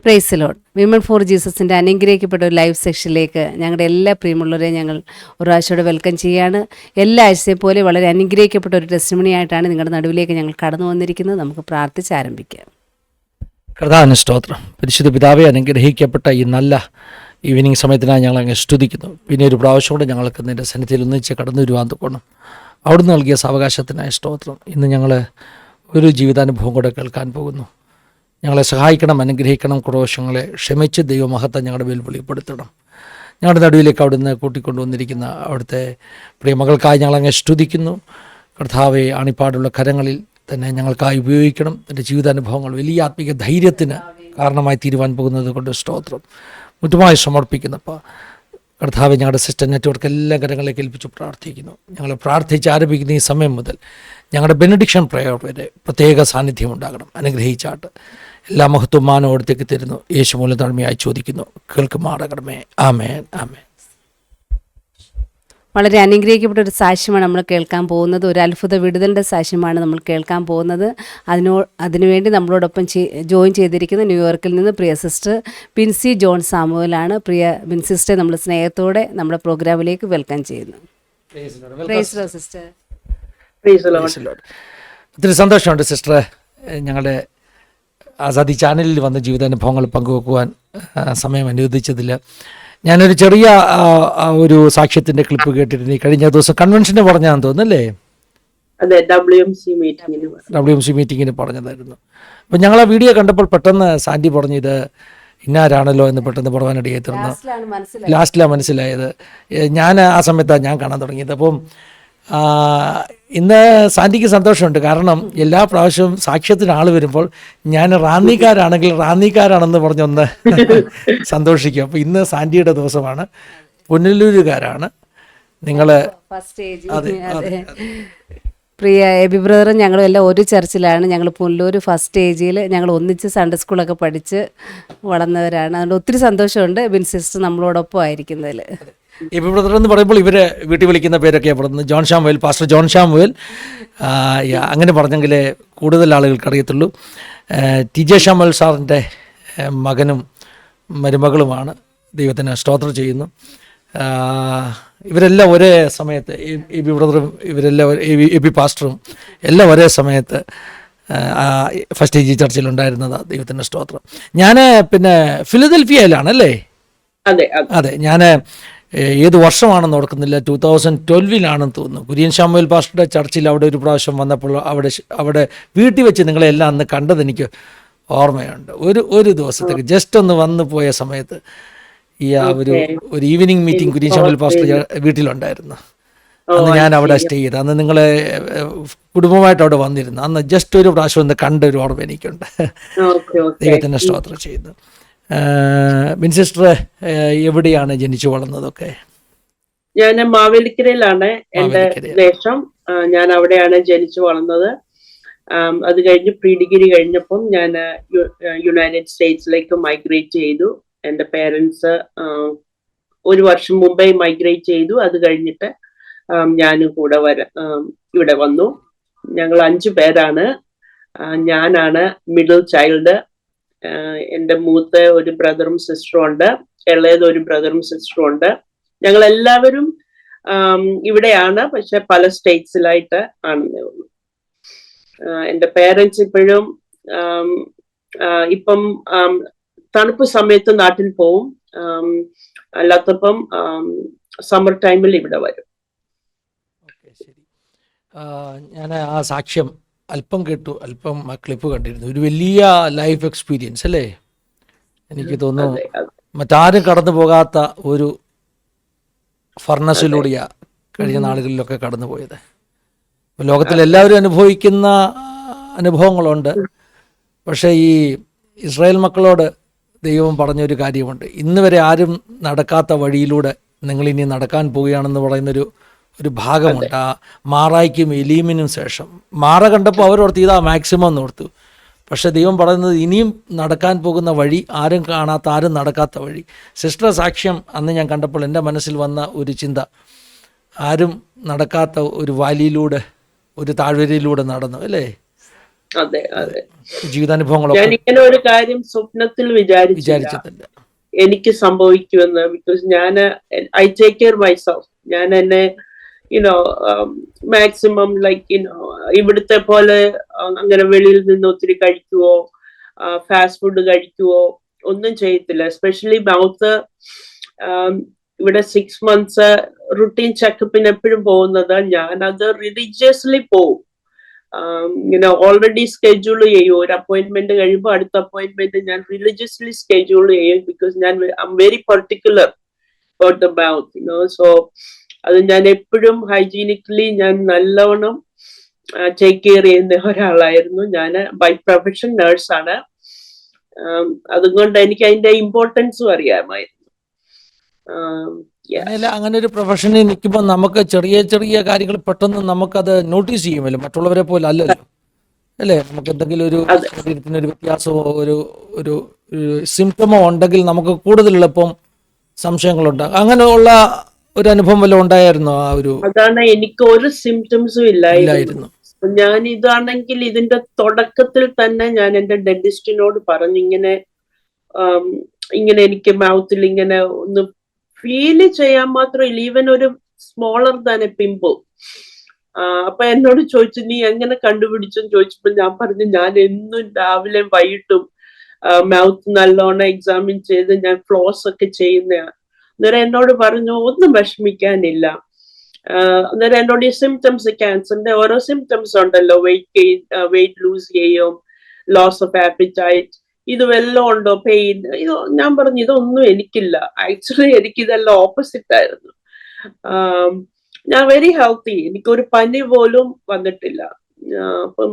Price lord. Women for ജീസസിൻ്റെ അനുഗ്രഹിക്കപ്പെട്ട ഒരു ലൈവ് സെക്ഷനിലേക്ക് ഞങ്ങളുടെ എല്ലാ പ്രിയമുള്ളവരെ ഞങ്ങൾ ഒരു പ്രാവശ്യമോടെ വെൽക്കം ചെയ്യാണ്. എല്ലാ ആഴ്ചയെ പോലെ വളരെ അനുഗ്രഹിക്കപ്പെട്ട ഒരു ടെസ്റ്റിമണി ആയിട്ടാണ് നിങ്ങളുടെ നടുവിലേക്ക് ഞങ്ങൾ കടന്നു വന്നിരിക്കുന്നത്. നമുക്ക് പ്രാർത്ഥിച്ച് ആരംഭിക്കാം. കർത്താവിന് സ്തോത്രം. പരിശുദ്ധ പിതാവെ, അനുഗ്രഹിക്കപ്പെട്ട ഈ നല്ല ഈവനിങ് സമയത്തിനായി ഞങ്ങൾ അങ്ങ് സ്തുതിക്കുന്നു. പിന്നെ ഒരു പ്രാവശ്യം കൂടെ ഞങ്ങൾക്ക് നിൻ്റെ സന്നിധിയിൽ ഒന്നിച്ച് കടന്നു വരുവാൻ തോന്നും. അവിടുന്ന് നൽകിയ സാവകാശത്തിനായ സ്തോത്രം. ഇന്ന് ഞങ്ങൾ ഒരു ജീവിതാനുഭവം കൂടെ കേൾക്കാൻ പോകുന്നു. ഞങ്ങളെ സഹായിക്കണം, അനുഗ്രഹിക്കണം, കുറവശങ്ങളെ ക്ഷമിച്ച് ദൈവമഹത്വം ഞങ്ങളുടെ മേൽ വെളിപ്പെടുത്തണം. ഞങ്ങളുടെ നടുവിലേക്ക് അവിടുന്ന് കൂട്ടിക്കൊണ്ടുവന്നിരിക്കുന്ന അവിടുത്തെ പ്രിയമകൾക്കായി ഞങ്ങളങ്ങ് സ്തുതിക്കുന്നു. കർത്താവെ, ആണിപ്പാടുള്ള കരങ്ങളിൽ തന്നെ ഞങ്ങൾക്കായി ഉപയോഗിക്കണം. എൻ്റെ ജീവിതാനുഭവങ്ങൾ വലിയ ആത്മീക ധൈര്യത്തിന് കാരണമായി തീരുവാൻ പോകുന്നത് കൊണ്ട് സ്തോത്രം മുറ്റുമായി സമർപ്പിക്കുന്നപ്പോൾ കർത്താവെ, ഞങ്ങളുടെ സിസ്റ്റർ നെറ്റ്വർക്ക് എല്ലാ കരങ്ങളിലേക്ക് ഏൽപ്പിച്ച് പ്രാർത്ഥിക്കുന്നു. ഞങ്ങൾ പ്രാർത്ഥിച്ച് ആരംഭിക്കുന്ന ഈ സമയം മുതൽ ഞങ്ങളുടെ ബെനഡിക്ഷൻ പ്രയർ വരെ പ്രത്യേക സാന്നിധ്യം ഉണ്ടാകണം. അനുഗ്രഹിച്ചാട്ട് എല്ലാ മഹത്വം മാനവും അടുത്തേക്ക് തരുന്നു. യേശു മൂലം താഴ്മയായി ചോദിക്കുന്നു, കേൾക്കുമാറാകണമേ. ആമേൻ, ആമേൻ. വളരെ അനുഗ്രഹിക്കപ്പെട്ട ഒരു സാക്ഷ്യമാണ് നമ്മൾ കേൾക്കാൻ പോകുന്നത്. ഒരു അത്ഭുത വിടുതലിൻ്റെ സാക്ഷ്യമാണ് നമ്മൾ കേൾക്കാൻ പോകുന്നത്. അതിനുവേണ്ടി നമ്മളോടൊപ്പം ജോയിൻ ചെയ്തിരിക്കുന്ന ന്യൂയോർക്കിൽ നിന്ന് പ്രിയ സിസ്റ്റർ ബിൻസി ജോൺ സാമുവലാണ്. പ്രിയ ബിൻസിസ്റ്ററെ നമ്മൾ സ്നേഹത്തോടെ നമ്മുടെ പ്രോഗ്രാമിലേക്ക് വെൽക്കം ചെയ്യുന്നു. സിസ്റ്റർ, ഒത്തിരി സന്തോഷമുണ്ട് സിസ്റ്ററെ, ഞങ്ങളുടെ ആസാദി ചാനലിൽ വന്ന ജീവിതാനുഭവങ്ങൾ പങ്കുവെക്കുവാൻ സമയം അനുവദിച്ചതില്ല. ഞാനൊരു ചെറിയ ഒരു സാക്ഷ്യത്തിൻ്റെ ക്ലിപ്പ് കേട്ടിരുന്നു. കഴിഞ്ഞ ദിവസം കൺവെൻഷന് പറഞ്ഞാന്ന് തോന്നുന്നല്ലേ? WMC മീറ്റിങ്ങിന് പറഞ്ഞതായിരുന്നു. അപ്പം ഞങ്ങൾ ആ വീഡിയോ കണ്ടപ്പോൾ പെട്ടെന്ന് സാൻഡി പറഞ്ഞു, ഇത് ഇന്നാരാണല്ലോ എന്ന് പെട്ടെന്ന് പറയാനിടയായി തീർന്നു. ലാസ്റ്റിലാണ് മനസ്സിലായത്. ഞാൻ ആ സമയത്താണ് ഞാൻ കാണാൻ തുടങ്ങിയത്. അപ്പം ഇന്ന് സാൻഡിക്ക് സന്തോഷമുണ്ട്. കാരണം എല്ലാ പ്രാവശ്യവും സാക്ഷ്യത്തിന് ആൾ വരുമ്പോൾ ഞാൻ റാന്നിക്കാരാണെങ്കിൽ റാന്നിക്കാരാണെന്ന് പറഞ്ഞൊന്ന് സന്തോഷിക്കും. അപ്പോൾ ഇന്ന് സാൻഡിയുടെ ദിവസമാണ്. പുനലൂരുകാരാണ് നിങ്ങൾ. പ്രിയ എബി ബ്രദറും ഞങ്ങളും എല്ലാം ഒരു ചർച്ചിലാണ്. ഞങ്ങൾ പുനലൂർ ഫസ്റ്റ് സ്റ്റേജിൽ ഞങ്ങൾ ഒന്നിച്ച് സൺഡേ സ്കൂളൊക്കെ പഠിച്ച് വളർന്നവരാണ്. അതുകൊണ്ട് ഒത്തിരി സന്തോഷമുണ്ട് ബിൻ സിസ്റ്റർ നമ്മളോടൊപ്പം ആയിരിക്കുന്നതിൽ. എബി ബ്രദർ എന്ന് പറയുമ്പോൾ ഇവർ വീട്ടിൽ വിളിക്കുന്ന പേരൊക്കെയാണ് പറയുന്നത്. John Samuel, pastor John Samuel, അങ്ങനെ പറഞ്ഞെങ്കിലേ കൂടുതൽ ആളുകൾക്ക് അറിയത്തുള്ളൂ. TJ ഷാമുവേൽ സാറിൻ്റെ മകനും മരുമകളുമാണ്. ദൈവത്തിന് സ്തോത്രം ചെയ്യുന്നു. ഇവരെല്ലാം ഒരേ സമയത്ത്, എബി ബ്രദറും ഇവരെല്ലാം എബി പാസ്റ്ററും എല്ലാം ഒരേ സമയത്ത് ഫസ്റ്റ് AG ചർച്ചിലുണ്ടായിരുന്നതാണ്. ദൈവത്തിൻ്റെ സ്തോത്രം. ഞാൻ പിന്നെ ഫിലദൽഫിയയിലാണല്ലേ? അതെ. ഞാൻ ഏത് വർഷമാണെന്ന് ഓർക്കുന്നില്ല, 2012 തോന്നുന്നു. കുര്യൻ ഷാമുവേൽ പാസ്റ്ററുടെ ചർച്ചിൽ അവിടെ ഒരു പ്രാവശ്യം വന്നപ്പോൾ അവിടെ വീട്ടിൽ വെച്ച് നിങ്ങളെല്ലാം അന്ന് കണ്ടതെനിക്ക് ഓർമ്മയുണ്ട്. ഒരു ദിവസത്തേക്ക് ജസ്റ്റ് ഒന്ന് വന്നു പോയ സമയത്ത് ഈ ഒരു evening meeting Kurian Samuel pastor വീട്ടിലുണ്ടായിരുന്നു. അന്ന് ഞാൻ അവിടെ സ്റ്റേ ചെയ്ത്, അന്ന് നിങ്ങളെ കുടുംബമായിട്ട് അവിടെ വന്നിരുന്നു. അന്ന് ജസ്റ്റ് ഒരു പ്രാവശ്യം ഒന്ന് കണ്ട ഒരു ഓർമ്മ എനിക്കുണ്ട്. ദൈവത്തിൻ്റെ സ്തോത്രം ചെയ്യുന്നു. ബിൻ സിസ്റ്റർ എവിടെയാണ് ജനിച്ചു വളർന്നതൊക്കെ? ഞാൻ മാവേലിക്കരയിലാണ് എന്റെ ദേശം. ഞാൻ അവിടെയാണ് ജനിച്ചു വളർന്നത്. അത് കഴിഞ്ഞ് പ്രീ ഡിഗ്രി കഴിഞ്ഞപ്പം ഞാൻ യുണൈറ്റഡ് സ്റ്റേറ്റ്സിലേക്ക് മൈഗ്രേറ്റ് ചെയ്തു. എന്റെ പേരൻസ് ഒരു വർഷം മുമ്പേ മൈഗ്രേറ്റ് ചെയ്തു. അത് കഴിഞ്ഞിട്ട് ഞാനും കൂടെ ഇവിടെ വന്നു. ഞങ്ങൾ 5 പേരാണ്. ഞാനാണ് മിഡിൽ ചൈൽഡ്. എൻ്റെ മൂത്ത ഒരു ബ്രദറും സിസ്റ്ററും ഉണ്ട്, ഇളയത് ഒരു ബ്രദറും സിസ്റ്ററും ഉണ്ട്. ഞങ്ങൾ എല്ലാവരും ഇവിടെയാണ്, പക്ഷെ പല സ്റ്റേറ്റ്സിലായിട്ട് ആണെന്നേ ഉള്ളൂ. എൻ്റെ പേരൻസ് ഇപ്പോഴും ഇപ്പം തണുപ്പ് സമയത്ത് നാട്ടിൽ പോവും, അല്ലാത്തപ്പം സമ്മർ ടൈമിൽ ഇവിടെ വരും. ശരി. ഞാൻ ആ സാക്ഷ്യം അല്പം കേട്ടു, അല്പം ആ ക്ലിപ്പ് കണ്ടിരുന്നു. ഒരു വലിയ ലൈഫ് എക്സ്പീരിയൻസ് അല്ലേ? എനിക്ക് തോന്നുന്നു മറ്റാരും കടന്നു പോകാത്ത ഒരു ഫർണസിലൂടെയാണ് കഴിഞ്ഞ നാളുകളിലൊക്കെ കടന്നു പോയത്. ലോകത്തിൽ എല്ലാവരും അനുഭവിക്കുന്ന അനുഭവങ്ങളുണ്ട്. പക്ഷേ ഈ ഇസ്രായേൽ മക്കളോട് ദൈവം പറഞ്ഞൊരു കാര്യമുണ്ട്, ഇന്ന് വരെ ആരും നടക്കാത്ത വഴിയിലൂടെ നിങ്ങളിനി നടക്കാൻ പോവുകയാണെന്ന് പറയുന്നൊരു ഭാഗമുണ്ട്. ആ മാറായ്ക്കും എലീമിനും ശേഷം മാറ കണ്ടപ്പോൾ അവരോർത്ത് ഇതാ മാക്സിമം എന്ന് ഓർത്തു. പക്ഷേ ദൈവം പറയുന്നത് ഇനിയും നടക്കാൻ പോകുന്ന വഴി, ആരും കാണാത്ത, ആരും നടക്കാത്ത വഴി. സിസ്റ്റർ സാക്ഷ്യം അന്ന് ഞാൻ കണ്ടപ്പോൾ എൻ്റെ മനസ്സിൽ വന്ന ഒരു ചിന്ത, ആരും നടക്കാത്ത ഒരു വാലിയിലൂടെ, ഒരു താഴ്വരയിലൂടെ നടന്നു അല്ലേ? അതെ അതെ. ഞാൻ ജീവിതാനുഭവങ്ങളൊക്കെ ഇങ്ങനെ ഒരു കാര്യം സ്വപ്നത്തിൽ വിചാരിച്ചില്ല വിചാരിച്ചതല്ല. എനിക്ക് സംഭവിക്കുമെന്ന്. ബിക്കോസ് ഞാൻ ഐ ടേക്ക് കെയർ മൈസെൽഫ്. ഞാൻ എന്നെ യുനോ മാക്സിമം ലൈക്ക് ഇവിടുത്തെ പോലെ അങ്ങനെ വെളിയിൽ നിന്ന് ഒത്തിരി കഴിക്കുവോ ഫാസ്റ്റ് ഫുഡ് കഴിക്കുവോ ഒന്നും ചെയ്യത്തില്ല. Especially mouth. ഇവിടെ 6 months റുട്ടീൻ ചെക്കപ്പിന് എപ്പോഴും പോകുന്നത്. ഞാൻ അത് റിലീജിയസ്ലി പോവും. ഇങ്ങനെ ഓൾറെഡി സ്കെഡ്യൂൾ ചെയ്യും. ഒരു അപ്പോയിന്റ്മെന്റ് കഴിയുമ്പോൾ അടുത്ത അപ്പോയിന്റ്മെന്റ് ഞാൻ റിലീജിയസ്ലി സ്കെഡ്യൂൾ ചെയ്യും. ബിക്കോസ് ഞാൻ I am very particular about the mouth. So അത് ഞാൻ എപ്പോഴും ഹൈജീനിക്കലി ഞാൻ നല്ലവണ്ണം ടേക്ക് കെയർ ചെയ്യുന്ന ഒരാളായിരുന്നു. ഞാൻ ബൈ പ്രൊഫഷൻ നേഴ്സാണ്. അതുകൊണ്ട് എനിക്ക് അതിന്റെ ഇമ്പോർട്ടൻസും അറിയാമായിരുന്നു. അങ്ങനെ ഒരു പ്രൊഫഷനിൽ നിൽക്കുമ്പോൾ നമുക്ക് ചെറിയ ചെറിയ കാര്യങ്ങൾ പെട്ടെന്ന് നമുക്കത് നോട്ടീസ് ചെയ്യുമല്ലോ, മറ്റുള്ളവരെ പോലെ അല്ലല്ലോ അല്ലേ? നമുക്ക് എന്തെങ്കിലും ഒരു ശരീരത്തിന് ഒരു വ്യത്യാസമോ ഒരു ഒരു സിംറ്റമോ ഉണ്ടെങ്കിൽ നമുക്ക് കൂടുതൽ എളുപ്പം സംശയങ്ങളുണ്ട്. അങ്ങനെയുള്ള ഒരു അനുഭവം വല്ലതും ഉണ്ടായിരുന്നു? അതാണ്, എനിക്ക് ഒരു സിംറ്റംസും ഇല്ലായിരുന്നു. ഞാൻ ഇതാണെങ്കിൽ ഇതിന്റെ തുടക്കത്തിൽ തന്നെ ഞാൻ എന്റെ ഡെന്റിസ്റ്റിനോട് പറഞ്ഞു, ഇങ്ങനെ എനിക്ക് മൗത്തിൽ ഇങ്ങനെ ഒന്ന് ഫീല് ചെയ്യാൻ മാത്രമില്ല, ഈവൻ ഒരു സ്മോളർ ദാൻ എ പിമ്പിൾ. അപ്പൊ എന്നോട് ചോദിച്ചു നീ എങ്ങനെ കണ്ടുപിടിച്ചെന്ന് ചോദിച്ചപ്പോ ഞാൻ പറഞ്ഞു ഞാൻ എന്നും രാവിലെ വൈകിട്ടും മൗത്ത് നല്ലോണം എക്സാമിൻ ചെയ്ത് ഞാൻ ഫ്ലോസ് ഒക്കെ ചെയ്യുന്നതാണ്. അന്നേരം എന്നോട് പറഞ്ഞു ഒന്നും വിഷമിക്കാനില്ല. അന്നേരം എന്നോട് ഈ സിംറ്റംസ്, ക്യാൻസറിന്റെ ഓരോ സിംറ്റംസ് ഉണ്ടല്ലോ, വെയിറ്റ് ലൂസ് ചെയ്യും, ലോസ് ഓഫ് ആപ്പിറ്റൈറ്റ്, ഇത് വല്ലതും ഉണ്ടോ, പെയിൻ, ഇത് ഞാൻ പറഞ്ഞു ഇതൊന്നും എനിക്കില്ല. ആക്ച്വലി എനിക്ക് ഇതെല്ലാം ഓപ്പോസിറ്റ് ആയിരുന്നു. ഞാൻ വെരി ഹെൽത്തി, എനിക്കൊരു പനി പോലും വന്നിട്ടില്ല. അപ്പം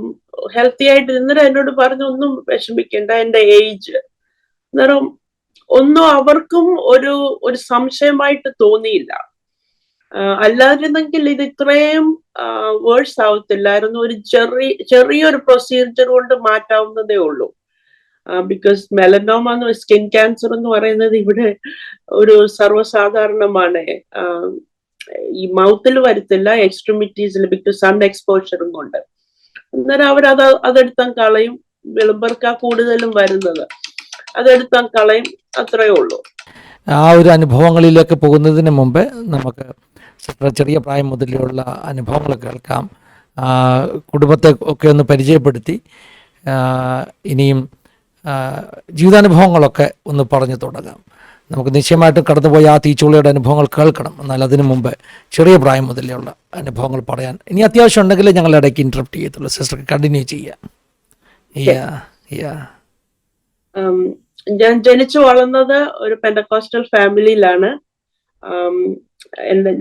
ഹെൽത്തി ആയിട്ട് ഇന്നലെ എന്നോട് പറഞ്ഞു ഒന്നും വിഷമിക്കേണ്ട, എന്റെ ഏജ്. അന്നേരം ഒന്നും അവർക്കും ഒരു സംശയമായിട്ട് തോന്നിയില്ല. അല്ലാതിരുന്നെങ്കിൽ ഇത് ഇത്രയും വേഴ്സ് ആവത്തില്ലായിരുന്നു. ഒരു ചെറിയൊരു പ്രൊസീജിയർ കൊണ്ട് മാറ്റാവുന്നതേ ഉള്ളൂ. ബിക്കോസ് മെലനോമ സ്കിൻ ക്യാൻസർ എന്ന് പറയുന്നത് ഇവിടെ ഒരു സർവ്വസാധാരണമാണ്. ഈ മൗത്തിൽ വരത്തില്ല, എക്സ്ട്രിമിറ്റീസിൽ, ബിക്കോസ് സൺ എക്സ്പോഷറും കൊണ്ട്. അന്നേരം അതെടുത്താൻ കളയും. വിളംബർക്കാ കൂടുതലും വരുന്നത്, അതെടുത്താൻ കളയും, അത്രയേ ഉള്ളൂ. ആ ഒരു അനുഭവങ്ങളിലേക്ക് പോകുന്നതിന് മുമ്പ് നമുക്ക് ചെറിയ പ്രായം മുതലുള്ള അനുഭവങ്ങൾ കേൾക്കാം. കുടുംബത്തെ ഒക്കെ ഒന്ന് പരിചയപ്പെടുത്തി ഇനിയും ജീവിതാനുഭവങ്ങളൊക്കെ ഒന്ന് പറഞ്ഞു തുടങ്ങാം. നമുക്ക് നിശ്ചയമായിട്ടും കടന്നുപോയ ആ തീച്ചുളിയുടെ അനുഭവങ്ങൾ കേൾക്കണം. എന്നാൽ അതിനു മുമ്പ് ചെറിയ പ്രായം മുതലുള്ള അനുഭവങ്ങൾ പറയാൻ ഇനി അത്യാവശ്യം ഉണ്ടെങ്കിൽ ഞങ്ങൾ ഇടയ്ക്ക് ഇൻറ്ററപ്റ്റ് ചെയ്യത്തുള്ളൂ. സിസ്റ്റർക്ക് കണ്ടിന്യൂ ചെയ്യാം. ഞാൻ ജനിച്ചു വളർന്നത് ഒരു പെന്തക്കോസ്റ്റൽ ഫാമിലിയിലാണ്.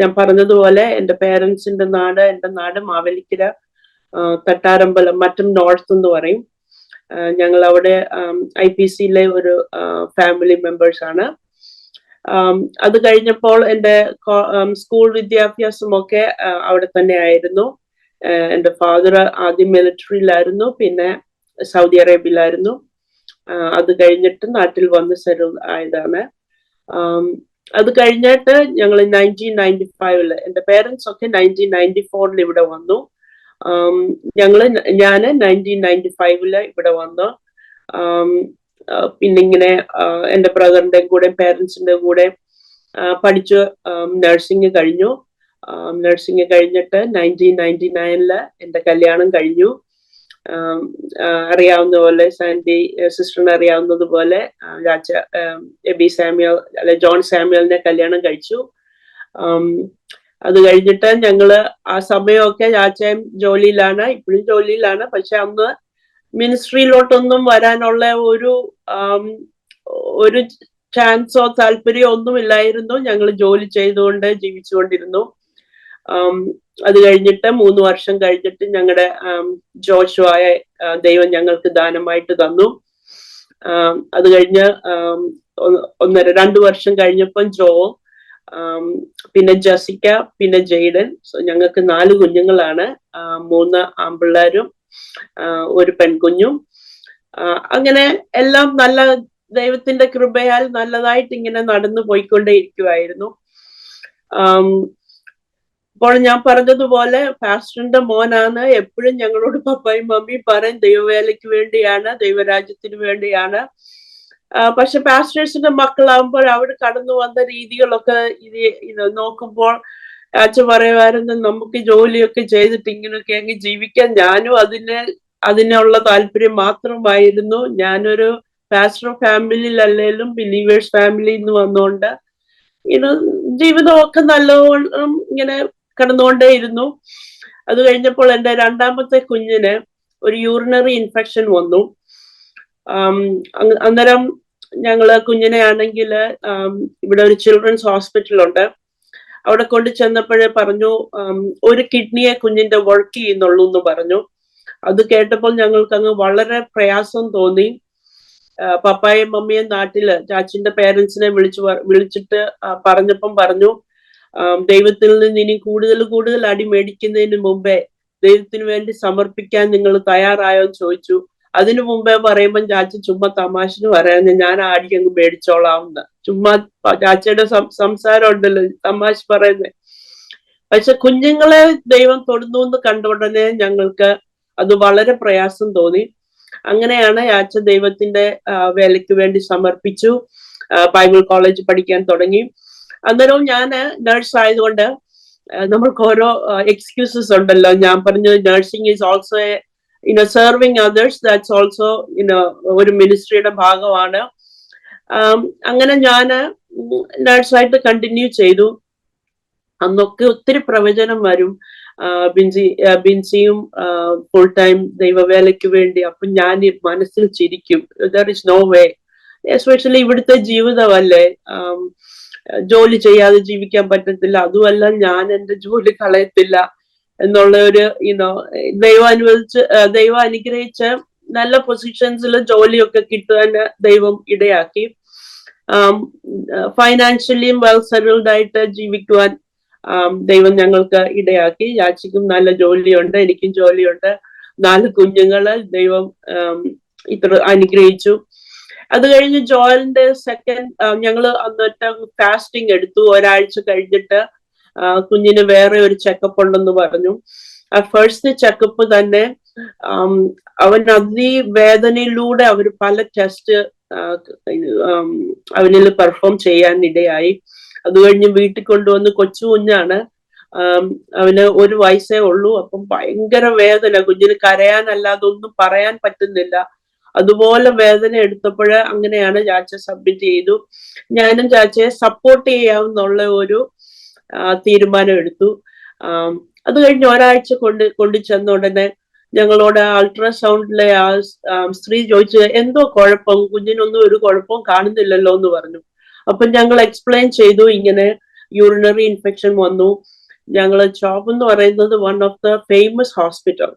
ഞാൻ പറഞ്ഞതുപോലെ എന്റെ പേരൻസിന്റെ നാട്, എന്റെ നാട് മാവേലിക്കര, തട്ടാരമ്പലം, മറ്റും നോർത്ത് എന്ന് പറയും. ഞങ്ങൾ അവിടെ IPCയിലെ ഒരു ഫാമിലി മെമ്പേഴ്സ് ആണ്. അത് കഴിഞ്ഞപ്പോൾ എൻ്റെ സ്കൂൾ വിദ്യാഭ്യാസമൊക്കെ അവിടെ തന്നെ ആയിരുന്നു. എൻ്റെ ഫാദർ ആദ്യം മിലിറ്ററിയിലായിരുന്നു, പിന്നെ സൗദി അറേബ്യയിലായിരുന്നു. അത് കഴിഞ്ഞിട്ട് നാട്ടിൽ വന്ന് സെറ്റിൽ ആയതാണ്. അത് കഴിഞ്ഞിട്ട് ഞങ്ങൾ 1995 എൻ്റെ പേരൻസ് ഒക്കെ 1994 ഇവിടെ വന്നു. ഞാൻ 1995 ഇവിടെ വന്നു. പിന്നെ ഇങ്ങനെ എൻ്റെ ബ്രദറിന്റെ കൂടെ പേരൻസിന്റെ കൂടെ പഠിച്ചു നഴ്സിംഗ് കഴിഞ്ഞു. നഴ്സിംഗ് കഴിഞ്ഞിട്ട് 1999 എൻ്റെ കല്യാണം കഴിഞ്ഞു. അറിയാവുന്ന പോലെ, സാൻഡി സിസ്റ്ററിന് അറിയാവുന്നത് പോലെ എബി സാമ്യൽ അല്ലെ ജോൺ സാമ്യലിനെ കല്യാണം കഴിച്ചു. അത് കഴിഞ്ഞിട്ട് ഞങ്ങള് ആ സമയമൊക്കെ ചാച്ചയും ജോലിയിലാണ്, ഇപ്പോഴും ജോലിയിലാണ്. പക്ഷെ അന്ന് മിനിസ്ട്രിയിലോട്ടൊന്നും വരാനുള്ള ഒരു ചാൻസോ താല്പര്യമോ ഒന്നുമില്ലായിരുന്നു. ഞങ്ങൾ ജോലി ചെയ്തുകൊണ്ട് ജീവിച്ചുകൊണ്ടിരുന്നു. അത് കഴിഞ്ഞിട്ട് 3 വർഷം കഴിഞ്ഞിട്ട് ഞങ്ങളുടെ ജോഷുവായ ദൈവം ഞങ്ങൾക്ക് ദാനമായിട്ട് തന്നു. അത് കഴിഞ്ഞ് 2 വർഷം കഴിഞ്ഞപ്പം ജോ, പിന്നെ ജസിക്ക, പിന്നെ ജെയ്ഡൻ. സോ ഞങ്ങൾക്ക് 4 കുഞ്ഞുങ്ങളാണ്, 3 ആൺപിള്ളേരും 1 പെൺകുഞ്ഞും. അങ്ങനെ എല്ലാം നല്ല ദൈവത്തിന്റെ കൃപയാൽ നല്ലതായിട്ട് ഇങ്ങനെ നടന്നു പോയിക്കൊണ്ടേ ഇരിക്കുമായിരുന്നു. അപ്പോൾ ഞാൻ പറഞ്ഞതുപോലെ പാസ്റ്ററിന്റെ മോനാണ്. എപ്പോഴും ഞങ്ങളോട് പപ്പായും മമ്മിയും പറയും ദൈവവേലയ്ക്ക് വേണ്ടിയാണ്, ദൈവരാജ്യത്തിന് വേണ്ടിയാണ്. പക്ഷെ പാസ്റ്റേഴ്സിന്റെ മക്കളാകുമ്പോൾ അവിടെ കടന്നു വന്ന രീതികളൊക്കെ ഇത് നോക്കുമ്പോൾ അച്ഛൻ പറയുമായിരുന്നു, നമുക്ക് ജോലിയൊക്കെ ചെയ്തിട്ട് ഇങ്ങനെയൊക്കെ അങ്ങ് ജീവിക്കാൻ. ഞാനും അതിനുള്ള താല്പര്യം മാത്രമായിരുന്നു. ഞാനൊരു പാസ്റ്റർ ഫാമിലിയിലല്ലേലും ബിലീവേഴ്സ് ഫാമിലിയിൽ നിന്ന് വന്നുകൊണ്ട് ജീവിതമൊക്കെ നല്ലോണം ഇങ്ങനെ കടന്നുകൊണ്ടേയിരുന്നു. അത് കഴിഞ്ഞപ്പോൾ എൻ്റെ രണ്ടാമത്തെ കുഞ്ഞിന് ഒരു യൂറിനറി ഇൻഫെക്ഷൻ വന്നു. അന്നേരം ഞങ്ങള് കുഞ്ഞിനെ ആണെങ്കിൽ ഇവിടെ ഒരു ചിൽഡ്രൻസ് ഹോസ്പിറ്റലുണ്ട്, അവിടെ കൊണ്ട് ചെന്നപ്പോഴേ പറഞ്ഞു ഒരു കിഡ്നിയെ കുഞ്ഞിന്റെ വർക്ക് ചെയ്യുന്നുള്ളൂ എന്ന് പറഞ്ഞു. അത് കേട്ടപ്പോൾ ഞങ്ങൾക്ക് അങ്ങ് വളരെ പ്രയാസം തോന്നി. പപ്പായും മമ്മിയും നാട്ടില് ചാച്ചിന്റെ പേരൻസിനെ വിളിച്ചിട്ട് പറഞ്ഞപ്പം പറഞ്ഞു, ദൈവത്തിൽ നിന്ന് ഇനി കൂടുതൽ അടി മേടിക്കുന്നതിന് മുമ്പേ ദൈവത്തിന് വേണ്ടി സമർപ്പിക്കാൻ നിങ്ങൾ തയ്യാറായോ എന്ന് ചോദിച്ചു. അതിനു മുമ്പേ പറയുമ്പോൾ ചാച്ചി ചുമ്മാ തമാശന് പറയാന്ന്, ഞാൻ ആടി അങ്ങ് മേടിച്ചോളാവുന്ന, ചുമ്മാ ചാച്ചയുടെ സംസാരം ഉണ്ടല്ലോ തമാശ പറയുന്നത്. പക്ഷെ കുഞ്ഞുങ്ങളെ ദൈവം തൊടുന്നു എന്ന് കണ്ട ഉടനെ ഞങ്ങൾക്ക് അത് വളരെ പ്രയാസം തോന്നി. അങ്ങനെയാണ് ചാച്ച ദൈവത്തിന്റെ വേലയ്ക്ക് വേണ്ടി സമർപ്പിച്ചു. ബൈബിൾ കോളേജ് പഠിക്കാൻ തുടങ്ങി. അന്നേരവും ഞാൻ നഴ്സ് ആയതുകൊണ്ട് നമ്മൾക്ക് ഓരോ എക്സ്ക്യൂസസ് ഉണ്ടല്ലോ. ഞാൻ പറഞ്ഞു nursing is also serving others, that's also ഒരു മിനിസ്ട്രിയുടെ ഭാഗമാണ്. അങ്ങനെ ഞാൻ നഴ്സായിട്ട് കണ്ടിന്യൂ ചെയ്തു. അന്നൊക്കെ ഒത്തിരി പ്രവചനം വരും. ബിൻസിയും ഫുൾ ടൈം ദൈവവേലയ്ക്ക് വേണ്ടി. അപ്പൊ ഞാൻ മനസ്സിൽ ചിരിക്കും, there is no way, especially ഇവിടുത്തെ ജീവിതമല്ലേ, ജോലി ചെയ്യാതെ ജീവിക്കാൻ പറ്റത്തില്ല, അതുമല്ല ഞാൻ എന്റെ ജോലി കളയത്തില്ല എന്നുള്ള ഒരു ദൈവം അനുഗ്രഹിച്ച് നല്ല പൊസിഷൻസിൽ ജോലിയൊക്കെ കിട്ടാൻ ദൈവം ഇടയാക്കി. ഫൈനാൻഷ്യലിയും വെൽ സെറ്റിൽഡ് ആയിട്ട് ജീവിക്കുവാൻ ദൈവം ഞങ്ങൾക്ക് ഇടയാക്കി. ചാച്ചിക്കും നല്ല ജോലിയുണ്ട്, എനിക്കും ജോലിയുണ്ട്, 4 കുഞ്ഞുങ്ങള് ദൈവം ഇത്ര അനുഗ്രഹിച്ചു. അത് കഴിഞ്ഞ് ജോയലിന്റെ ഞങ്ങള് അന്നത്തെ ഫാസ്റ്റിംഗ് എടുത്തു. ഒരാഴ്ച കഴിഞ്ഞിട്ട് കുഞ്ഞിന് വേറെ ഒരു ചെക്കപ്പ് ഉണ്ടെന്ന് പറഞ്ഞു. ആ ഫസ്റ്റ് ചെക്കപ്പ് തന്നെ അവൻ അതിവേദനയിലൂടെ അവര് പല ടെസ്റ്റ് അവനിൽ പെർഫോം ചെയ്യാൻ ഇടയായി. അത് കഴിഞ്ഞ് വീട്ടിൽ കൊണ്ടുവന്ന് കൊച്ചു കുഞ്ഞാണ്, അവന് 1 വയസ്സേ ഉള്ളൂ. അപ്പം ഭയങ്കര വേദന, കുഞ്ഞിന് കരയാനല്ലാതെ ഒന്നും പറയാൻ പറ്റുന്നില്ല. അതുപോലെ വേദന എടുത്തപ്പോൾ അങ്ങനെയാണ് ചാച്ച സബ്മിറ്റ് ചെയ്തു. ഞാനും ചാച്ചയെ സപ്പോർട്ട് ചെയ്യാമെന്നുള്ള ഒരു തീരുമാനം എടുത്തു. അത് കഴിഞ്ഞ് ഒരാഴ്ച കൊണ്ടു ചെന്ന ഉടനെ ഞങ്ങളോട് അൾട്രാസൗണ്ടിലെ ആ സ്ത്രീ ചോദിച്ചു, എന്തോ കുഴപ്പം, കുഞ്ഞിനൊന്നും ഒരു കുഴപ്പവും കാണുന്നില്ലല്ലോ എന്ന് പറഞ്ഞു. അപ്പൊ ഞങ്ങൾ എക്സ്പ്ലെയിൻ ചെയ്തു, ഇങ്ങനെ യൂറിനറി ഇൻഫെക്ഷൻ വന്നു. ഞങ്ങൾ ചോപ്പ് എന്ന് പറയുന്നത് one of the famous hospital.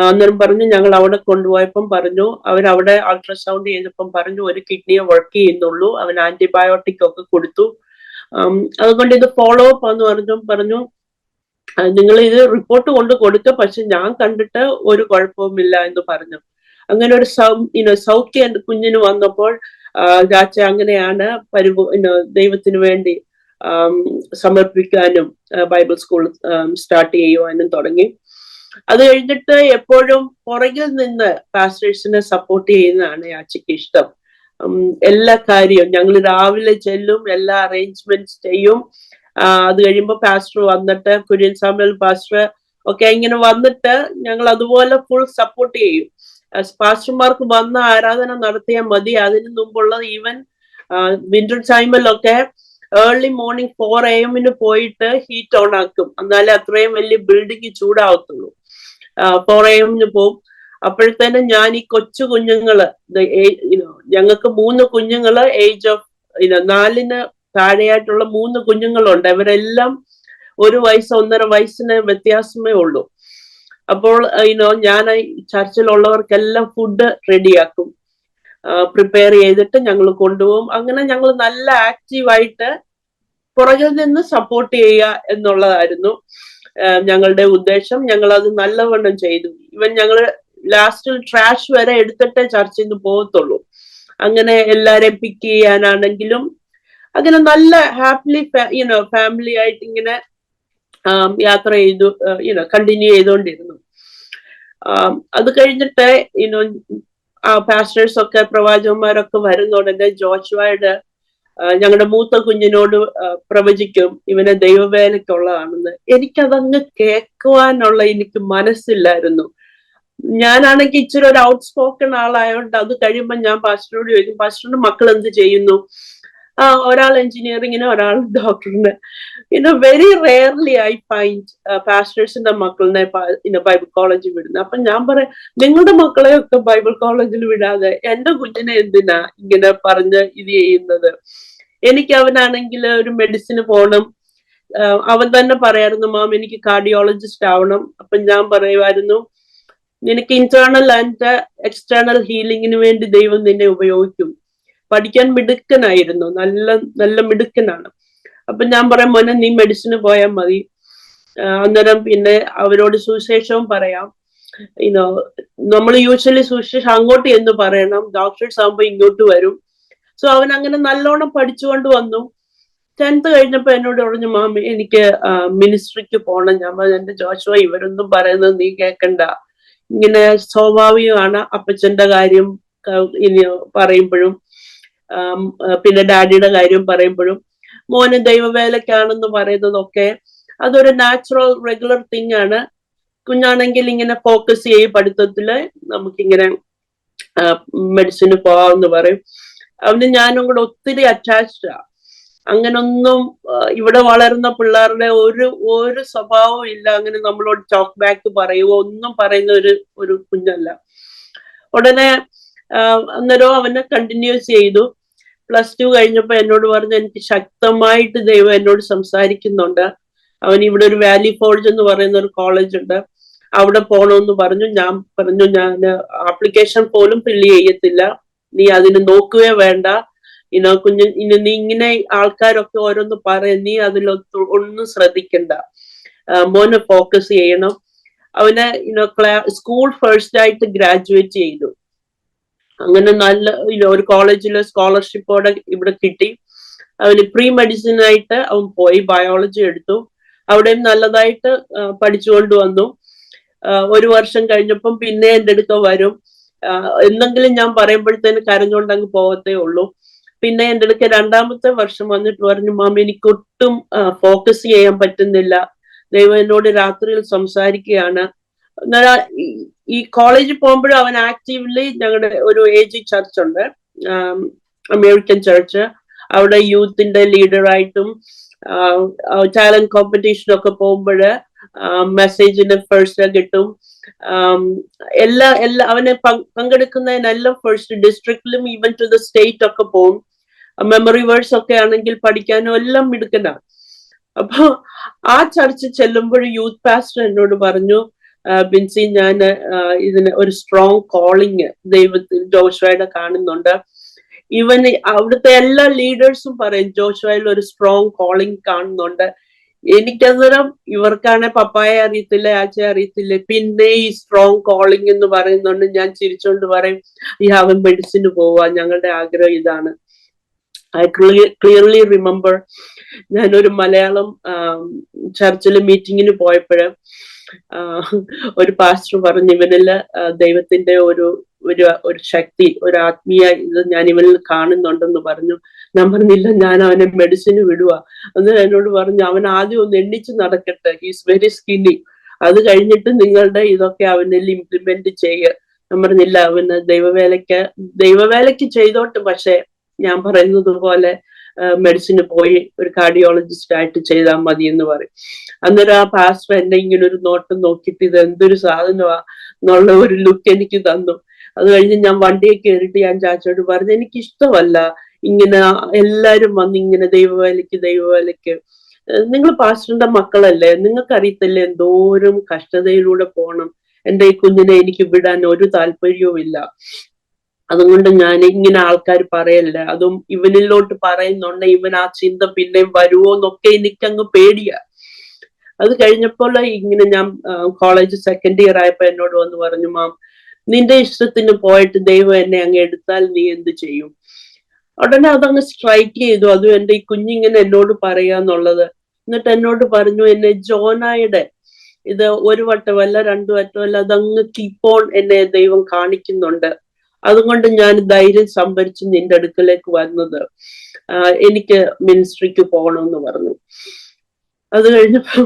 അന്നേരം പറഞ്ഞു, ഞങ്ങൾ അവിടെ കൊണ്ടുപോയപ്പം പറഞ്ഞു, അവരവിടെ അൾട്രാസൗണ്ട് ചെയ്തപ്പം പറഞ്ഞു ഒരു കിഡ്നിയെ വർക്ക് ചെയ്യുന്നുള്ളൂ, അവൻ ആന്റിബയോട്ടിക് ഒക്കെ കൊടുത്തു. അതുകൊണ്ട് ഇത് ഫോളോ അപ്പ് എന്ന് പറഞ്ഞു നിങ്ങൾ ഇത് റിപ്പോർട്ട് കൊണ്ട് കൊടുക്കുക, പക്ഷെ ഞാൻ കണ്ടിട്ട് ഒരു കുഴപ്പവുമില്ല എന്ന് പറഞ്ഞു. അങ്ങനെ ഒരു സൗഖ്യം കുഞ്ഞിന് വന്നപ്പോൾ ചാച്ച അങ്ങനെയാണ് ദൈവത്തിന് വേണ്ടി സമർപ്പിക്കാനും ബൈബിൾ സ്കൂൾ സ്റ്റാർട്ട് ചെയ്യുവാനും തുടങ്ങി. അത് കഴിഞ്ഞിട്ട് എപ്പോഴും പുറകിൽ നിന്ന് പാസ്റ്റേഴ്സിനെ സപ്പോർട്ട് ചെയ്യുന്നതാണ് ചാച്ചയ്ക്ക് ഇഷ്ടം. എല്ലാ കാര്യവും ഞങ്ങൾ രാവിലെ ചെല്ലും, എല്ലാ അറേഞ്ച്മെന്റ്സ് ചെയ്യും. അത് കഴിയുമ്പോ പാസ്റ്റർ വന്നിട്ട്, കുര്യൻ സാമുവൽ പാസ്റ്റർ ഒക്കെ ഇങ്ങനെ വന്നിട്ട് ഞങ്ങൾ അതുപോലെ ഫുൾ സപ്പോർട്ട് ചെയ്യും. പാസ്റ്റർമാർക്ക് വന്ന ആരാധന നടത്തിയാൽ മതി. അതിന് മുമ്പുള്ള ഈവൻ വിന്റർ ടൈമിലൊക്കെ ഏർലി മോർണിംഗ് 4 AM പോയിട്ട് ഹീറ്റ് ഓൺ ആക്കും, എന്നാലേ അത്രയും വലിയ ബിൽഡിംഗ് ചൂടാവത്തുള്ളൂ. 4 AM പോകും. അപ്പോഴത്തേനും ഞാൻ ഈ കൊച്ചു കുഞ്ഞുങ്ങള്, ഞങ്ങൾക്ക് 3 കുഞ്ഞുങ്ങള് ഏജ് ഓഫ് 4 താഴെയായിട്ടുള്ള 3 കുഞ്ഞുങ്ങളുണ്ട്. ഇവരെല്ലാം 1 വയസ്സ് 1.5 വയസ്സിന് വ്യത്യാസമേ ഉള്ളൂ. അപ്പോൾ ഞാൻ ചർച്ചിലുള്ളവർക്കെല്ലാം ഫുഡ് റെഡിയാക്കും, പ്രിപ്പയർ ചെയ്തിട്ട് ഞങ്ങൾ കൊണ്ടുപോകും. അങ്ങനെ ഞങ്ങൾ നല്ല ആക്റ്റീവായിട്ട് പുറകിൽ നിന്ന് സപ്പോർട്ട് ചെയ്യുക എന്നുള്ളതായിരുന്നു ഞങ്ങളുടെ ഉദ്ദേശം. ഞങ്ങൾ അത് നല്ലവണ്ണം ചെയ്തു. ഇവൻ ഞങ്ങള് ലാസ്റ്റിൽ ട്രാഷ് വരെ എടുത്തിട്ടേ ചർച്ചിൽ നിന്ന് പോകത്തുള്ളൂ. അങ്ങനെ എല്ലാരെയും പിക്ക് ചെയ്യാനാണെങ്കിലും അങ്ങനെ നല്ല ഹാപ്പിലി ഫാമിലി ആയിട്ട് ഇങ്ങനെ യാത്ര ചെയ്തു, കണ്ടിന്യൂ ചെയ്തുകൊണ്ടിരുന്നു. അത് കഴിഞ്ഞിട്ട് പാസ്റ്റേഴ്സ് ഒക്കെ, പ്രവാചകന്മാരൊക്കെ വരുന്ന ഉടനെ ജോഷുവയുടെ ഞങ്ങളുടെ മൂത്ത കുഞ്ഞിനോട് പ്രവചിക്കും, ഇവനെ ദൈവവേലയ്ക്കുള്ളതാണെന്ന്. എനിക്കതങ്ങ് കേൾക്കുവാനുള്ള എനിക്ക് മനസ്സില്ലായിരുന്നു. ഞാനാണെങ്കിൽ ഇച്ചിരി ഒരു ഔട്ട് സ്പോക്കൺ ആളായതുകൊണ്ട് അത് കഴിയുമ്പോൾ ഞാൻ പാസ്റ്ററോട് ചോദിക്കും, പാസ്റ്ററിന്റെ മക്കൾ എന്ത് ചെയ്യുന്നു? ഒരാൾ എഞ്ചിനീയറിങ്ങിന്, ഒരാൾ ഡോക്ടറിന്. വെരി റെയർലി ഐ ഫൈൻഡ് പാസ്റ്റേഴ്സിന്റെ മക്കളിനെ ബൈബിൾ കോളേജിൽ വിടുന്നത്. അപ്പൊ ഞാൻ പറയാം, നിങ്ങളുടെ മക്കളെയൊക്കെ ബൈബിൾ കോളേജിൽ വിടാതെ എന്റെ കുഞ്ഞിനെ എന്തിനാ ഇങ്ങനെ പറഞ്ഞ് ഇത് ചെയ്യുന്നത്? എനിക്ക് അവനാണെങ്കിൽ ഒരു മെഡിസിന് പോകണം. അവൻ തന്നെ പറയായിരുന്നു, മാം എനിക്ക് കാർഡിയോളജിസ്റ്റ് ആവണം. അപ്പൊ ഞാൻ പറയുമായിരുന്നു, നിനക്ക് ഇന്റേണൽ ആൻഡ് എക്സ്റ്റേണൽ ഹീലിംഗിന് വേണ്ടി ദൈവം നിന്നെ ഉപയോഗിക്കും. പഠിക്കാൻ മിടുക്കനായിരുന്നു, നല്ല നല്ല മിടുക്കനാണ്. അപ്പൊ ഞാൻ പറയാം, മോനെ നീ മെഡിസിന് പോയാൽ മതി. അന്നേരം പിന്നെ അവരോട് സുവിശേഷവും പറയാം. നമ്മൾ യൂഷ്വലി സുവിശേഷം അങ്ങോട്ട് എന്ന് പറയണം, ഡോക്ടേഴ്സ് ആകുമ്പോ ഇങ്ങോട്ട് വരും. സോ അവൻ അങ്ങനെ നല്ലോണം പഠിച്ചുകൊണ്ട് വന്നു. 10th കഴിഞ്ഞപ്പോ എന്നോട് പറഞ്ഞു, മാമി എനിക്ക് മിനിസ്ട്രിക്ക് പോകണം. ഞാൻ പറഞ്ഞു, എന്റെ ജോഷുവ ഇവരൊന്നും പറയുന്നത് നീ കേൾക്കണ്ട, ഇങ്ങനെ സ്വാഭാവികമാണ്. അപ്പച്ചന്റെ കാര്യം ഇനി പറയുമ്പോഴും പിന്നെ ഡാഡിയുടെ കാര്യം പറയുമ്പോഴും മോന് ദൈവവേലക്കാണെന്ന് പറയുന്നതൊക്കെ അതൊരു നാച്ചുറൽ റെഗുലർ തിങ് ആണ്. കുഞ്ഞാണെങ്കിൽ ഇങ്ങനെ ഫോക്കസ് ചെയ്യും പഠിത്തത്തില്, നമുക്കിങ്ങനെ മെഡിസിന് പോവാന്ന് പറയും. അവന് ഞാനും കൂടെ ഒത്തിരി അറ്റാച്ച്ഡാ. അങ്ങനൊന്നും ഇവിടെ വളരുന്ന പിള്ളേരുടെ ഒരു സ്വഭാവവും ഇല്ല, അങ്ങനെ നമ്മളോട് ടോക്ക് ബാക്ക് പറയുവോ ഒന്നും പറയുന്ന ഒരു കുഞ്ഞല്ല. ഉടനെ അന്നേരം അവനെ കണ്ടിന്യൂസ് ചെയ്തു. +2 കഴിഞ്ഞപ്പോ എന്നോട് പറഞ്ഞു, എനിക്ക് ശക്തമായിട്ട് ദൈവം എന്നോട് സംസാരിക്കുന്നുണ്ട്. അവൻ ഇവിടെ ഒരു വാലി ഫോർജ് എന്ന് പറയുന്ന ഒരു കോളേജ് ഉണ്ട്, അവിടെ പോണമെന്ന് പറഞ്ഞു. ഞാൻ പറഞ്ഞു, ഞാൻ ആപ്ലിക്കേഷൻ പോലും ഫില്ല് ചെയ്യത്തില്ല, നീ അതിന് നോക്കുകയോ വേണ്ട. കുഞ്ഞ് നീ ഇങ്ങനെ ആൾക്കാരൊക്കെ ഓരോന്ന് പറയും, നീ അതിലൊന്നും ശ്രദ്ധിക്കണ്ട, മോനെ ഫോക്കസ് ചെയ്യണം. അവന് സ്കൂൾ ഫസ്റ്റ് ആയിട്ട് ഗ്രാജുവേറ്റ് ചെയ്തു. അങ്ങനെ നല്ല ഒരു കോളേജിലെ സ്കോളർഷിപ്പോടെ ഇവിടെ കിട്ടി. അവന് പ്രീ മെഡിസിനായിട്ട് അവൻ പോയി, ബയോളജി എടുത്തു. അവിടെയും നല്ലതായിട്ട് പഠിച്ചുകൊണ്ട് വന്നു. 1 വർഷം കഴിഞ്ഞപ്പം പിന്നെ എൻ്റെ അടുത്ത് വരും. എന്തെങ്കിലും ഞാൻ പറയുമ്പോഴത്തേന് കരഞ്ഞുകൊണ്ട് അങ്ങ് പോകത്തേ ഉള്ളൂ. പിന്നെ എൻ്റെ അടുത്ത് 2ാമത്തെ വർഷം വന്നിട്ട് പറഞ്ഞു, മാമി എനിക്കൊട്ടും ഫോക്കസ് ചെയ്യാൻ പറ്റുന്നില്ല, ദൈവം എന്നോട് രാത്രിയിൽ സംസാരിക്കുകയാണ്. ഈ കോളേജിൽ പോകുമ്പോഴും അവൻ ആക്റ്റീവ്ലി, ഞങ്ങളുടെ ഒരു AG ചർച്ച് ഉണ്ട്, അമേരിക്കൻ ചർച്ച്, അവിടെ യൂത്തിന്റെ ലീഡറായിട്ടും ടാലന്റ് കോമ്പറ്റീഷനൊക്കെ പോകുമ്പോൾ മെസ്സേജിന് ഫസ്റ്റ് കിട്ടും. എല്ലാ അവനെ പങ്കെടുക്കുന്നതിനെല്ലാം ഫസ്റ്റ്, ഡിസ്ട്രിക്റ്റിലും ഈവൻ ടു ദ സ്റ്റേറ്റ് ഒക്കെ പോകും. മെമ്മറി വേർഡ്സ് ഒക്കെ ആണെങ്കിൽ പഠിക്കാനും എല്ലാം മിടുക്കനാണ്. അപ്പൊ ആ ചർച്ച് ചെല്ലുമ്പോൾ യൂത്ത് പാസ്റ്റർ എന്നോട് പറഞ്ഞു, ബിൻസി ഞാൻ ഇതിന് ഒരു സ്ട്രോങ് കോളിങ് ദൈവത്തിൽ ജോഷുവയുടെ കാണുന്നുണ്ട്. ഇവന് അവിടുത്തെ എല്ലാ ലീഡേഴ്സും പറയും ജോഷുവയിൽ ഒരു സ്ട്രോങ് കോളിങ് കാണുന്നുണ്ട്. എനിക്കന്നേരം ഇവർക്കാണെ പപ്പായെ അറിയത്തില്ല, ആച്ചയെ അറിയത്തില്ല, പിന്നെ ഈ സ്ട്രോങ് കോളിംഗ് എന്ന് പറയുന്നുണ്ട്. ഞാൻ ചിരിച്ചോണ്ട് പറയും, ഈ അവൻ മെഡിസിന് പോവാ, ഞങ്ങളുടെ ആഗ്രഹം ഇതാണ്. ഐ ക്ലിയർലി റിമെമ്പർ, ഞാനൊരു മലയാളം ചർച്ചിൽ മീറ്റിങ്ങിന് പോയപ്പോഴ് ഒരു പാസ്റ്റർ പറഞ്ഞു, ഇവനില് ദൈവത്തിന്റെ ഒരു ശക്തി, ഒരു ആത്മീയ ഇത് ഞാൻ ഇവനിൽ കാണുന്നുണ്ടെന്ന് പറഞ്ഞു. ഞാൻ പറഞ്ഞില്ല, ഞാൻ അവനെ മെഡിസിന് വിടുക. അന്നേരം എന്നോട് പറഞ്ഞു, അവൻ ആദ്യം ഒന്ന് എണ്ണിച്ച് നടക്കട്ടെ, ഈസ് വെരി സ്കിന്നി, അത് കഴിഞ്ഞിട്ട് നിങ്ങളുടെ ഇതൊക്കെ അവനിൽ ഇംപ്ലിമെന്റ് ചെയ്യുക. ഞാൻ പറഞ്ഞില്ല, അവന് ദൈവവേലയ്ക്ക് ചെയ്തോട്ട്, പക്ഷെ ഞാൻ പറയുന്നത് പോലെ മെഡിസിന് പോയി ഒരു കാർഡിയോളജിസ്റ്റ് ആയിട്ട് ചെയ്താൽ മതി എന്ന് പറയും. അന്നേരം ആ പാസ്റ്റർ എന്നെ ഇങ്ങനെ ഒരു നോട്ടം നോക്കിയിട്ട് ഇത് എന്തൊരു സാധനമാ എന്നുള്ള ഒരു ലുക്ക് എനിക്ക് തന്നു. അത് കഴിഞ്ഞ് ഞാൻ വണ്ടിയെ കയറിയിട്ട് ഞാൻ ചാച്ചോട് പറഞ്ഞു, എനിക്ക് ഇഷ്ടമല്ല ഇങ്ങനെ എല്ലാരും വന്ന് ഇങ്ങനെ ദൈവവേലയ്ക്ക്. നിങ്ങൾ പാസ്റ്ററിന്റെ മക്കളല്ലേ, നിങ്ങൾക്ക് അറിയത്തില്ലേ എന്തോരം കഷ്ടതയിലൂടെ പോകണം. എന്റെ ഈ കുഞ്ഞിനെ എനിക്ക് വിടാൻ ഒരു താല്പര്യവും ഇല്ല. അതുകൊണ്ട് ഞാൻ ഇങ്ങനെ ആൾക്കാർ പറയല്ല, അതും ഇവനിലോട്ട് പറയുന്നുണ്ട്, ഇവൻ ആ ചിന്ത പിന്നെയും വരുമോ എന്നൊക്കെ എനിക്കങ്ങ് പേടിയാ. അത് കഴിഞ്ഞപ്പോൾ ഇങ്ങനെ ഞാൻ കോളേജ് 2nd ഇയർ ആയപ്പോ എന്നോട് വന്ന് പറഞ്ഞു, മാം നിന്റെ ഇഷ്ടത്തിന് പോയിട്ട് ദൈവം എന്നെ അങ്ങ് എടുത്താൽ നീ എന്ത് ചെയ്യും? ഉടനെ അതങ്ങ് സ്ട്രൈക്ക് ചെയ്തു. അതും എന്റെ ഈ കുഞ്ഞിങ്ങനെ എന്നോട് പറയാന്നുള്ളത്. എന്നിട്ട് എന്നോട് പറഞ്ഞു, എന്നെ ജോനായുടെ ഇത് ഒരു വട്ടമല്ല 2 വട്ടമല്ല, അതങ്ങ് കീപ്പോൺ എന്നെ ദൈവം കാണിക്കുന്നുണ്ട്. അതുകൊണ്ട് ഞാൻ ധൈര്യം സംഭരിച്ച് നിന്റെ അടുക്കലേക്ക് വന്നത്, എനിക്ക് മിനിസ്ട്രിക്ക് പോകണമെന്ന് പറഞ്ഞു. അത് കഴിഞ്ഞപ്പോ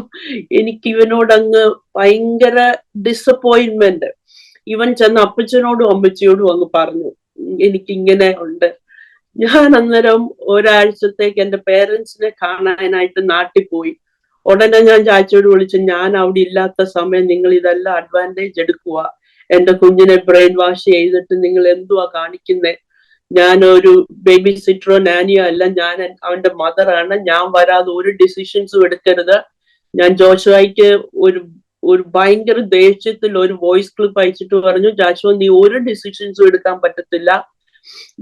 എനിക്ക് ഇവനോട് അങ്ങ് ഭയങ്കര ഡിസപ്പോയിന്റ്മെന്റ്. ഇവൻ ചെന്ന് അപ്പച്ചനോടും അമ്മച്ചിയോടും അങ്ങ് പറഞ്ഞു, എനിക്കിങ്ങനെ ഉണ്ട്. ഞാൻ അന്നേരം ഒരാഴ്ചത്തേക്ക് എന്റെ പേരൻസിനെ കാണാനായിട്ട് നാട്ടിൽ പോയി. ഉടനെ ഞാൻ ചാച്ചയോട് വിളിച്ചു, ഞാൻ അവിടെ ഇല്ലാത്ത സമയം നിങ്ങൾ ഇതെല്ലാം അഡ്വാൻറ്റേജ് എടുക്കുക, എന്റെ കുഞ്ഞിനെ ബ്രെയിൻ വാഷ് ചെയ്തിട്ട് നിങ്ങൾ എന്തുവാ കാണിക്കുന്നേ? ഞാനൊരു ബേബി സിറ്ററോ നാനിയോ അല്ല, ഞാൻ അവന്റെ മദറാണ്. ഞാൻ വരാതെ ഒരു ഡിസിഷൻസും എടുക്കരുത്. ഞാൻ ജോഷുവായിക്ക് ഒരു ഭയങ്കര ദേഷ്യത്തിൽ ഒരു വോയിസ് ക്ലിപ്പ് അയച്ചിട്ട് പറഞ്ഞു, ജാഷുവ നീ ഒരു ഡിസിഷൻസും എടുക്കാൻ പറ്റത്തില്ല,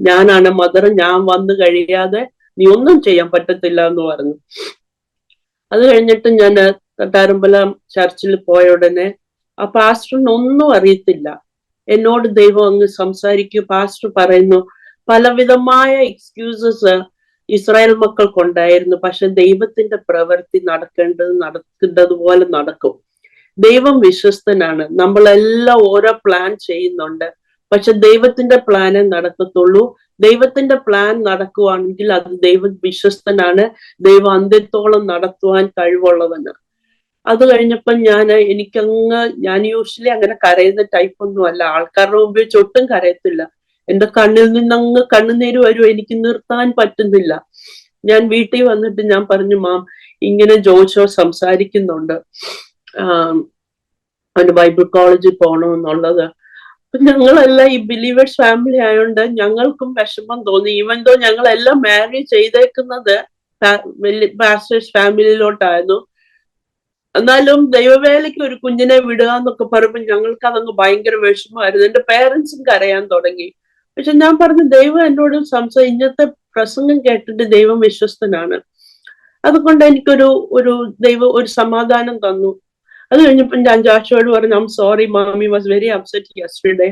ഞാനാണ് മദർ, ഞാൻ വന്നു കഴിയാതെ നീ ഒന്നും ചെയ്യാൻ പറ്റത്തില്ല എന്ന് പറഞ്ഞു. അത് കഴിഞ്ഞിട്ട് ഞാൻ തട്ടാരമ്പലം ചർച്ചിൽ പോയ ഉടനെ ആ പാസ്റ്ററിന് ഒന്നും അറിയത്തില്ല. എന്നോട് ദൈവം അങ്ങ് സംസാരിക്കും. പാസ്റ്റർ പറയുന്നു, പലവിധമായ എക്സ്ക്യൂസസ് ഇസ്രായേൽ മക്കൾക്കുണ്ടായിരുന്നു, പക്ഷെ ദൈവത്തിന്റെ പ്രവൃത്തി നടക്കേണ്ടതുപോലെ നടക്കും. ദൈവം വിശ്വസ്തനാണ്. നമ്മളെല്ലാം ഓരോ പ്ലാൻ ചെയ്യുന്നുണ്ട്, പക്ഷെ ദൈവത്തിന്റെ പ്ലാനേ നടക്കത്തുള്ളൂ. ദൈവത്തിന്റെ പ്ലാൻ നടക്കുവാണെങ്കിൽ അത് ദൈവം വിശ്വസ്തനാണ്, ദൈവം അന്ത്യത്തോളം നടത്തുവാൻ കഴിവുള്ളവന്. അത് കഴിഞ്ഞപ്പോ ഞാൻ യൂഷ്വലി അങ്ങനെ കരയുന്ന ടൈപ്പ് ഒന്നും അല്ല. ആൾക്കാരുടെ മുമ്പിൽ ഒട്ടും കരയത്തില്ല. എന്റെ കണ്ണിൽ നിന്നങ്ങ് കണ്ണുനീര് വരും, എനിക്ക് നിർത്താൻ പറ്റുന്നില്ല. ഞാൻ വീട്ടിൽ വന്നിട്ട് ഞാൻ പറഞ്ഞു, മാം ഇങ്ങനെ ജോഷോ സംസാരിക്കുന്നുണ്ട്, അവന് ബൈബിൾ കോളേജിൽ പോകണമെന്നുള്ളത്. ഞങ്ങളെല്ലാം ഈ ബിലീവേഴ്സ് ഫാമിലി ആയതുകൊണ്ട് ഞങ്ങൾക്കും വിഷമം തോന്നി. ഈവൻ ദോ ഞങ്ങളെല്ലാം മാരി ചെയ്തേക്കുന്നത് പാസ്റ്റേഴ്സ് ഫാമിലിയിലോട്ടായിരുന്നു. എന്നാലും ദൈവവേലയ്ക്ക് ഒരു കുഞ്ഞിനെ വിടുക എന്നൊക്കെ പറയുമ്പോൾ ഞങ്ങൾക്ക് അതങ്ങ് ഭയങ്കര വിഷമമായിരുന്നു. എന്റെ പേരൻസും കരയാൻ തുടങ്ങി. പക്ഷെ ഞാൻ പറഞ്ഞു, ദൈവം എന്നോട് ഇന്നത്തെ പ്രസംഗം കേട്ടിട്ട് ദൈവം വിശ്വസ്തനാണ്. അതുകൊണ്ട് എനിക്കൊരു ഒരു സമാധാനം തന്നു. അത് കഴിഞ്ഞപ്പോൾ ഞാൻ ജാഷുവോട് പറഞ്ഞു, ഐം സോറി മാമി was very upset yesterday,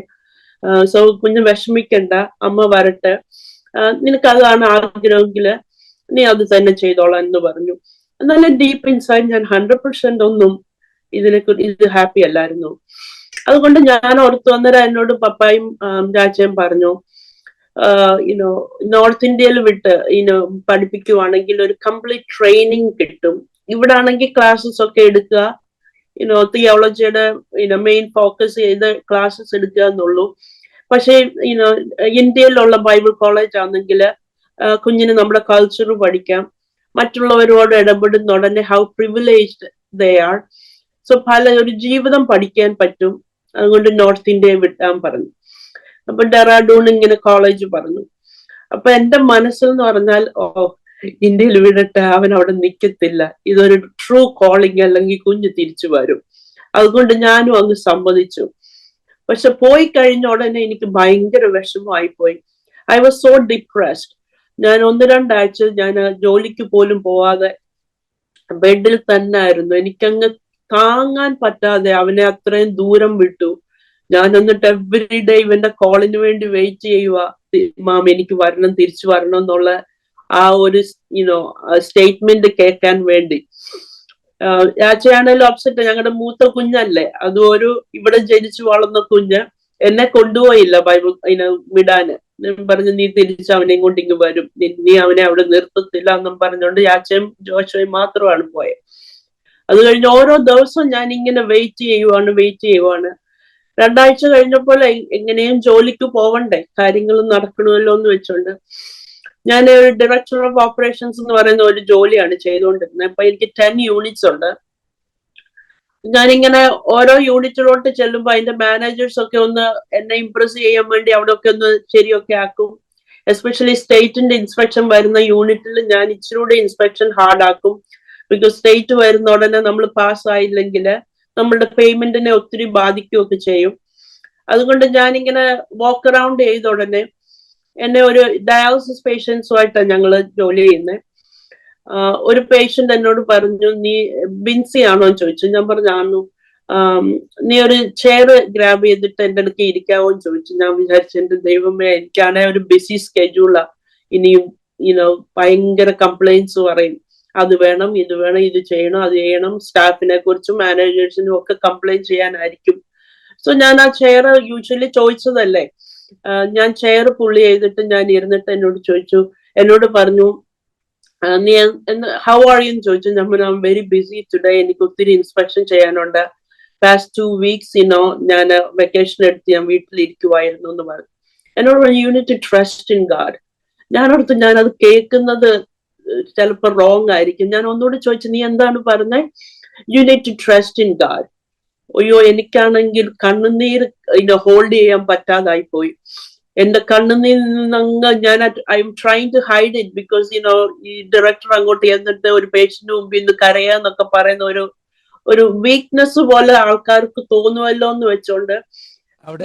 so കുഞ്ഞ് വിഷമിക്കണ്ട, അമ്മ വരട്ടെ, നിനക്ക് അതാണ് ആഗ്രഹമെങ്കിൽ നീ അത് തന്നെ ചെയ്തോളാം എന്ന് പറഞ്ഞു. എന്നാലും ഡീപ്പ് ഇൻസൈഡ് ഞാൻ 100% ഒന്നും ഇത് ഹാപ്പി അല്ലായിരുന്നു. അതുകൊണ്ട് ഞാൻ ഓർത്തു, അന്നേരം എന്നോട് പപ്പായും ചാച്ചയും പറഞ്ഞു, നോർത്ത് ഇന്ത്യയിൽ വിട്ട് പഠിപ്പിക്കുവാണെങ്കിൽ ഒരു കംപ്ലീറ്റ് ട്രെയിനിങ് കിട്ടും. ഇവിടെ ആണെങ്കിൽ ക്ലാസ്സസ് ഒക്കെ എടുക്കുക, തിയോളജിയുടെ മെയിൻ ഫോക്കസ് ചെയ്ത് ക്ലാസ്സസ് എടുക്കുക എന്നുള്ളൂ. പക്ഷേ ഇന്ത്യയിലുള്ള ബൈബിൾ കോളേജ് ആണെങ്കിൽ കുഞ്ഞിന് നമ്മുടെ കൾച്ചർ പഠിക്കാം, മറ്റുള്ളവരോട് ഇടപെടുന്ന ഉടനെ how privileged they are, so ഒരു ജീവിതം പഠിക്കാൻ പറ്റും. അതുകൊണ്ട് നോർത്ത് ഇന്ത്യയെ വിട്ടാൻ പറഞ്ഞു. അപ്പൊ ഡെറാഡൂൺ ഇങ്ങനെ കോളേജ് പറഞ്ഞു. അപ്പൊ എന്റെ മനസ്സിൽ എന്ന് പറഞ്ഞാൽ, ഇന്ത്യയിൽ വിടട്ടെ, അവൻ അവിടെ നിൽക്കത്തില്ല, ഇതൊരു ട്രൂ കോളിങ്, അല്ലെങ്കിൽ കുഞ്ഞ് തിരിച്ചു വരും. അതുകൊണ്ട് ഞാനും അങ്ങ് സമ്മതിച്ചു. പക്ഷെ പോയി കഴിഞ്ഞ ഉടനെ എനിക്ക് ഭയങ്കര വിഷമമായി പോയി. I was so depressed. ഞാൻ 1-2 ആഴ്ച ഞാൻ ജോലിക്ക് പോലും പോവാതെ ബെഡിൽ തന്നെ ആയിരുന്നു. എനിക്കങ്ങ് താങ്ങാൻ പറ്റാതെ അവനെ അത്രയും ദൂരം വിട്ടു. ഞാൻ എന്നിട്ട് എവറി ഡേ ഇവന്റെ കോളിന് വേണ്ടി വെയിറ്റ് ചെയ്യുക, മാം എനിക്ക് വരണം, തിരിച്ചു വരണം എന്നുള്ള ആ ഒരു സ്റ്റേറ്റ്മെന്റ് കേൾക്കാൻ വേണ്ടി. ചാച്ചയാണേലും അപ്സെറ്റ്, ഞങ്ങളുടെ മൂത്ത കുഞ്ഞല്ലേ, അതും ഇവിടെ ജനിച്ചു വളർന്ന കുഞ്ഞ്, എന്നെ കൊണ്ടുപോയില്ല ബൈബിൾ വിടാന്. പറഞ്ഞു, നീ തിരിച്ച് അവനെയും കൊണ്ട് ഇങ്ങ് വരും, നീ അവനെ അവിടെ നിർത്തത്തില്ല എന്നും പറഞ്ഞുകൊണ്ട് ചാച്ചയും ജോഷയും മാത്രമാണ് പോയത്. അത് കഴിഞ്ഞ് ഓരോ ദിവസവും ഞാൻ ഇങ്ങനെ വെയിറ്റ് ചെയ്യുവാണ്. 2 ആഴ്ച കഴിഞ്ഞപ്പോൾ എങ്ങനെയും ജോലിക്ക് പോവണ്ടേ, കാര്യങ്ങൾ നടക്കണമല്ലോ എന്ന് വെച്ചോണ്ട് ഞാൻ ഒരു ഡയറക്ടർ ഓഫ് ഓപ്പറേഷൻസ് എന്ന് പറയുന്ന ഒരു ജോലിയാണ് ചെയ്തുകൊണ്ടിരുന്നത്. അപ്പൊ എനിക്ക് 10 യൂണിറ്റ്സ് ഉണ്ട്. ഞാനിങ്ങനെ ഓരോ യൂണിറ്റിലോട്ട് ചെല്ലുമ്പോൾ അതിന്റെ മാനേജേഴ്സ് ഒക്കെ ഒന്ന് എന്നെ ഇംപ്രസ് ചെയ്യാൻ വേണ്ടി അവിടെ ഒക്കെ ഒന്ന് ശരിയൊക്കെ ആക്കും. എസ്പെഷ്യലി സ്റ്റേറ്റിന്റെ ഇൻസ്പെക്ഷൻ വരുന്ന യൂണിറ്റിൽ ഞാൻ ഇച്ചിരൂടെ ഇൻസ്പെക്ഷൻ ഹാർഡ് ആക്കും. ബിക്കോസ് സ്റ്റേറ്റ് വരുന്ന ഉടനെ നമ്മൾ പാസ് ആയില്ലെങ്കിൽ നമ്മളുടെ പേയ്മെന്റിനെ ഒത്തിരി ബാധിക്കുകയൊക്കെ ചെയ്യും. അതുകൊണ്ട് ഞാനിങ്ങനെ വാക്ക് അറൗണ്ട് ചെയ്ത ഉടനെ എന്നെ ഒരു ഡയാലിസിസ് പേഷ്യൻസുമായിട്ടാണ് ഞങ്ങൾ ജോലി ചെയ്യുന്നത്. ഒരു പേഷ്യന്റ് എന്നോട് പറഞ്ഞു, നീ ബിൻസി ആണോ എന്ന് ചോദിച്ചു. ഞാൻ പറഞ്ഞു, നീ ഒരു ചെയർ ഗ്രാബ് ചെയ്തിട്ട് എന്റെ അടുത്ത് ഇരിക്കാവോ എന്ന് ചോദിച്ചു. ഞാൻ വിചാരിച്ചു, എന്റെ ദൈവമേ, എനിക്കാണെ ഒരു ബിസി സ്കെഡ്യൂളാ, ഇനിയും ഭയങ്കര കംപ്ലൈൻസ് പറയും. അത് വേണം, ഇത് വേണം, ഇത് ചെയ്യണം, അത് ചെയ്യണം, സ്റ്റാഫിനെ കുറിച്ചും മാനേജേഴ്സിനും ഒക്കെ കംപ്ലൈന്റ് ചെയ്യാനായിരിക്കും. സോ ഞാൻ ആ ചെയർ യൂഷ്വലി ചോദിച്ചതല്ലേ, ഞാൻ ചെയർ പുള്ളി ചെയ്തിട്ട് ഞാൻ ഇരുന്നിട്ട് എന്നോട് പറഞ്ഞു, നീ ഹൗ ആർ യു എന്ന് ചോദിച്ചു. ഞാൻ I am very busy today, എനിക്ക് ഒത്തിരി ഇൻസ്പെക്ഷൻ ചെയ്യാനുണ്ട്, പാസ്റ്റ് 2 weeks ഞാൻ വെക്കേഷൻ എടുത്ത് ഞാൻ വീട്ടിലിരിക്കുവായിരുന്നു എന്ന് പറഞ്ഞു. എന്നോട് പറഞ്ഞു, you need to trust in God. ഞാനോടത്ത് ഞാനത് കേൾക്കുന്നത് ചിലപ്പോൾ റോങ് ആയിരിക്കും. ഞാൻ ഒന്നുകൂടി ചോദിച്ചു, നീ എന്താണ് പറഞ്ഞത്? You need to trust in God. അയ്യോ, എനിക്കാണെങ്കിൽ കണ്ണുനീർ ഹോൾഡ് ചെയ്യാൻ പറ്റാതായി പോയി. എന്റെ കണ്ണുനീരിൽ നിന്നങ്ങ് ഞാൻ I am trying to hide it because ഈ ഡയറക്ടർ അങ്ങോട്ട് ചെന്നിട്ട് ഒരു പേഷ്യന്റ് മുമ്പിൽ നിന്ന് കരയാന്നൊക്കെ പറയുന്ന ഒരു വീക്ക്നെസ് പോലെ ആൾക്കാർക്ക് തോന്നുമല്ലോ എന്ന് വെച്ചോണ്ട്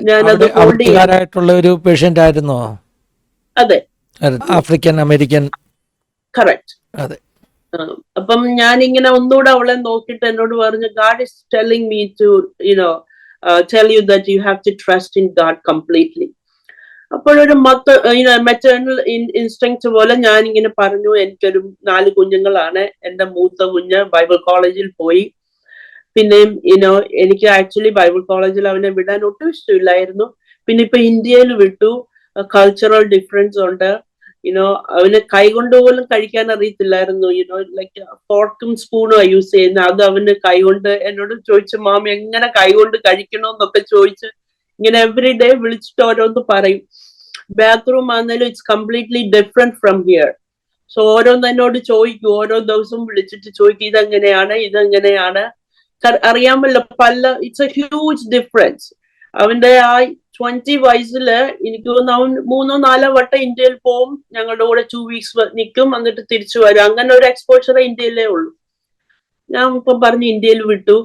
ഞാനത് ഹോൾഡ് ചെയ്യാനായിട്ടുള്ള ഒരു പേഷ്യന്റ് ആയിരുന്നോ? അതെ, ആഫ്രിക്കൻ അമേരിക്കൻ. കറക്റ്റ്. അതെ. അപ്പം ഞാനിങ്ങനെ ഒന്നുകൂടെ അവളെ നോക്കിയിട്ട് എന്നോട് പറഞ്ഞു, God is telling me to tell you that you have to trust in God completely. അപ്പോഴൊരു മെറ്റേണൽ ഇൻസ്റ്റിങ്ക്റ്റ് പോലെ ഞാൻ ഇങ്ങനെ പറഞ്ഞു. എനിക്കൊരു 4 കുഞ്ഞുങ്ങളാണ്. എന്റെ മൂത്ത കുഞ്ഞ് ബൈബിൾ കോളേജിൽ പോയി. പിന്നെയും എനിക്ക് ആക്ച്വലി ബൈബിൾ കോളേജിൽ അവനെ വിടാൻ ഒട്ടും ഇഷ്ടമില്ലായിരുന്നു. പിന്നെ ഇപ്പൊ ഇന്ത്യയിൽ വിട്ടു. കൾച്ചറൽ ഡിഫറൻസ് ഉണ്ട്. അവന് കൈകൊണ്ട് പോലും കഴിക്കാൻ അറിയത്തില്ലായിരുന്നു. ലൈക്ക് ഫോർക്കും സ്പൂണും യൂസ് ചെയ്യുന്നത്. അത് അവന് കൈകൊണ്ട് എന്നോട് ചോദിച്ചു, മാം എങ്ങനെ കൈകൊണ്ട് കഴിക്കണമെന്നൊക്കെ ചോദിച്ച് ഇങ്ങനെ എവറി ഡേ വിളിച്ചിട്ട് ഓരോന്ന് പറയും. ബാത്റൂം ആണെങ്കിലും it's completely different from here. So ഓരോന്ന് എന്നോട് ചോദിക്കും, ഓരോ ദിവസവും വിളിച്ചിട്ട് ചോദിക്കും, ഇതെങ്ങനെയാണ് അറിയാമല്ലോ. It's A huge difference. അവന്റെ ആ 20 വയസ്സില് എനിക്ക് തോന്നുന്നു അവൻ 3-4 വട്ടം ഇന്ത്യയിൽ പോവും. ഞങ്ങളുടെ കൂടെ 2 weeks നിൽക്കും, എന്നിട്ട് തിരിച്ചു വരും. അങ്ങനെ ഒരു എക്സ്പോഷർ ഇന്ത്യയിലേ ഉള്ളൂ. ഞാൻ ഇപ്പം പറഞ്ഞു ഇന്ത്യയിൽ വിട്ടു.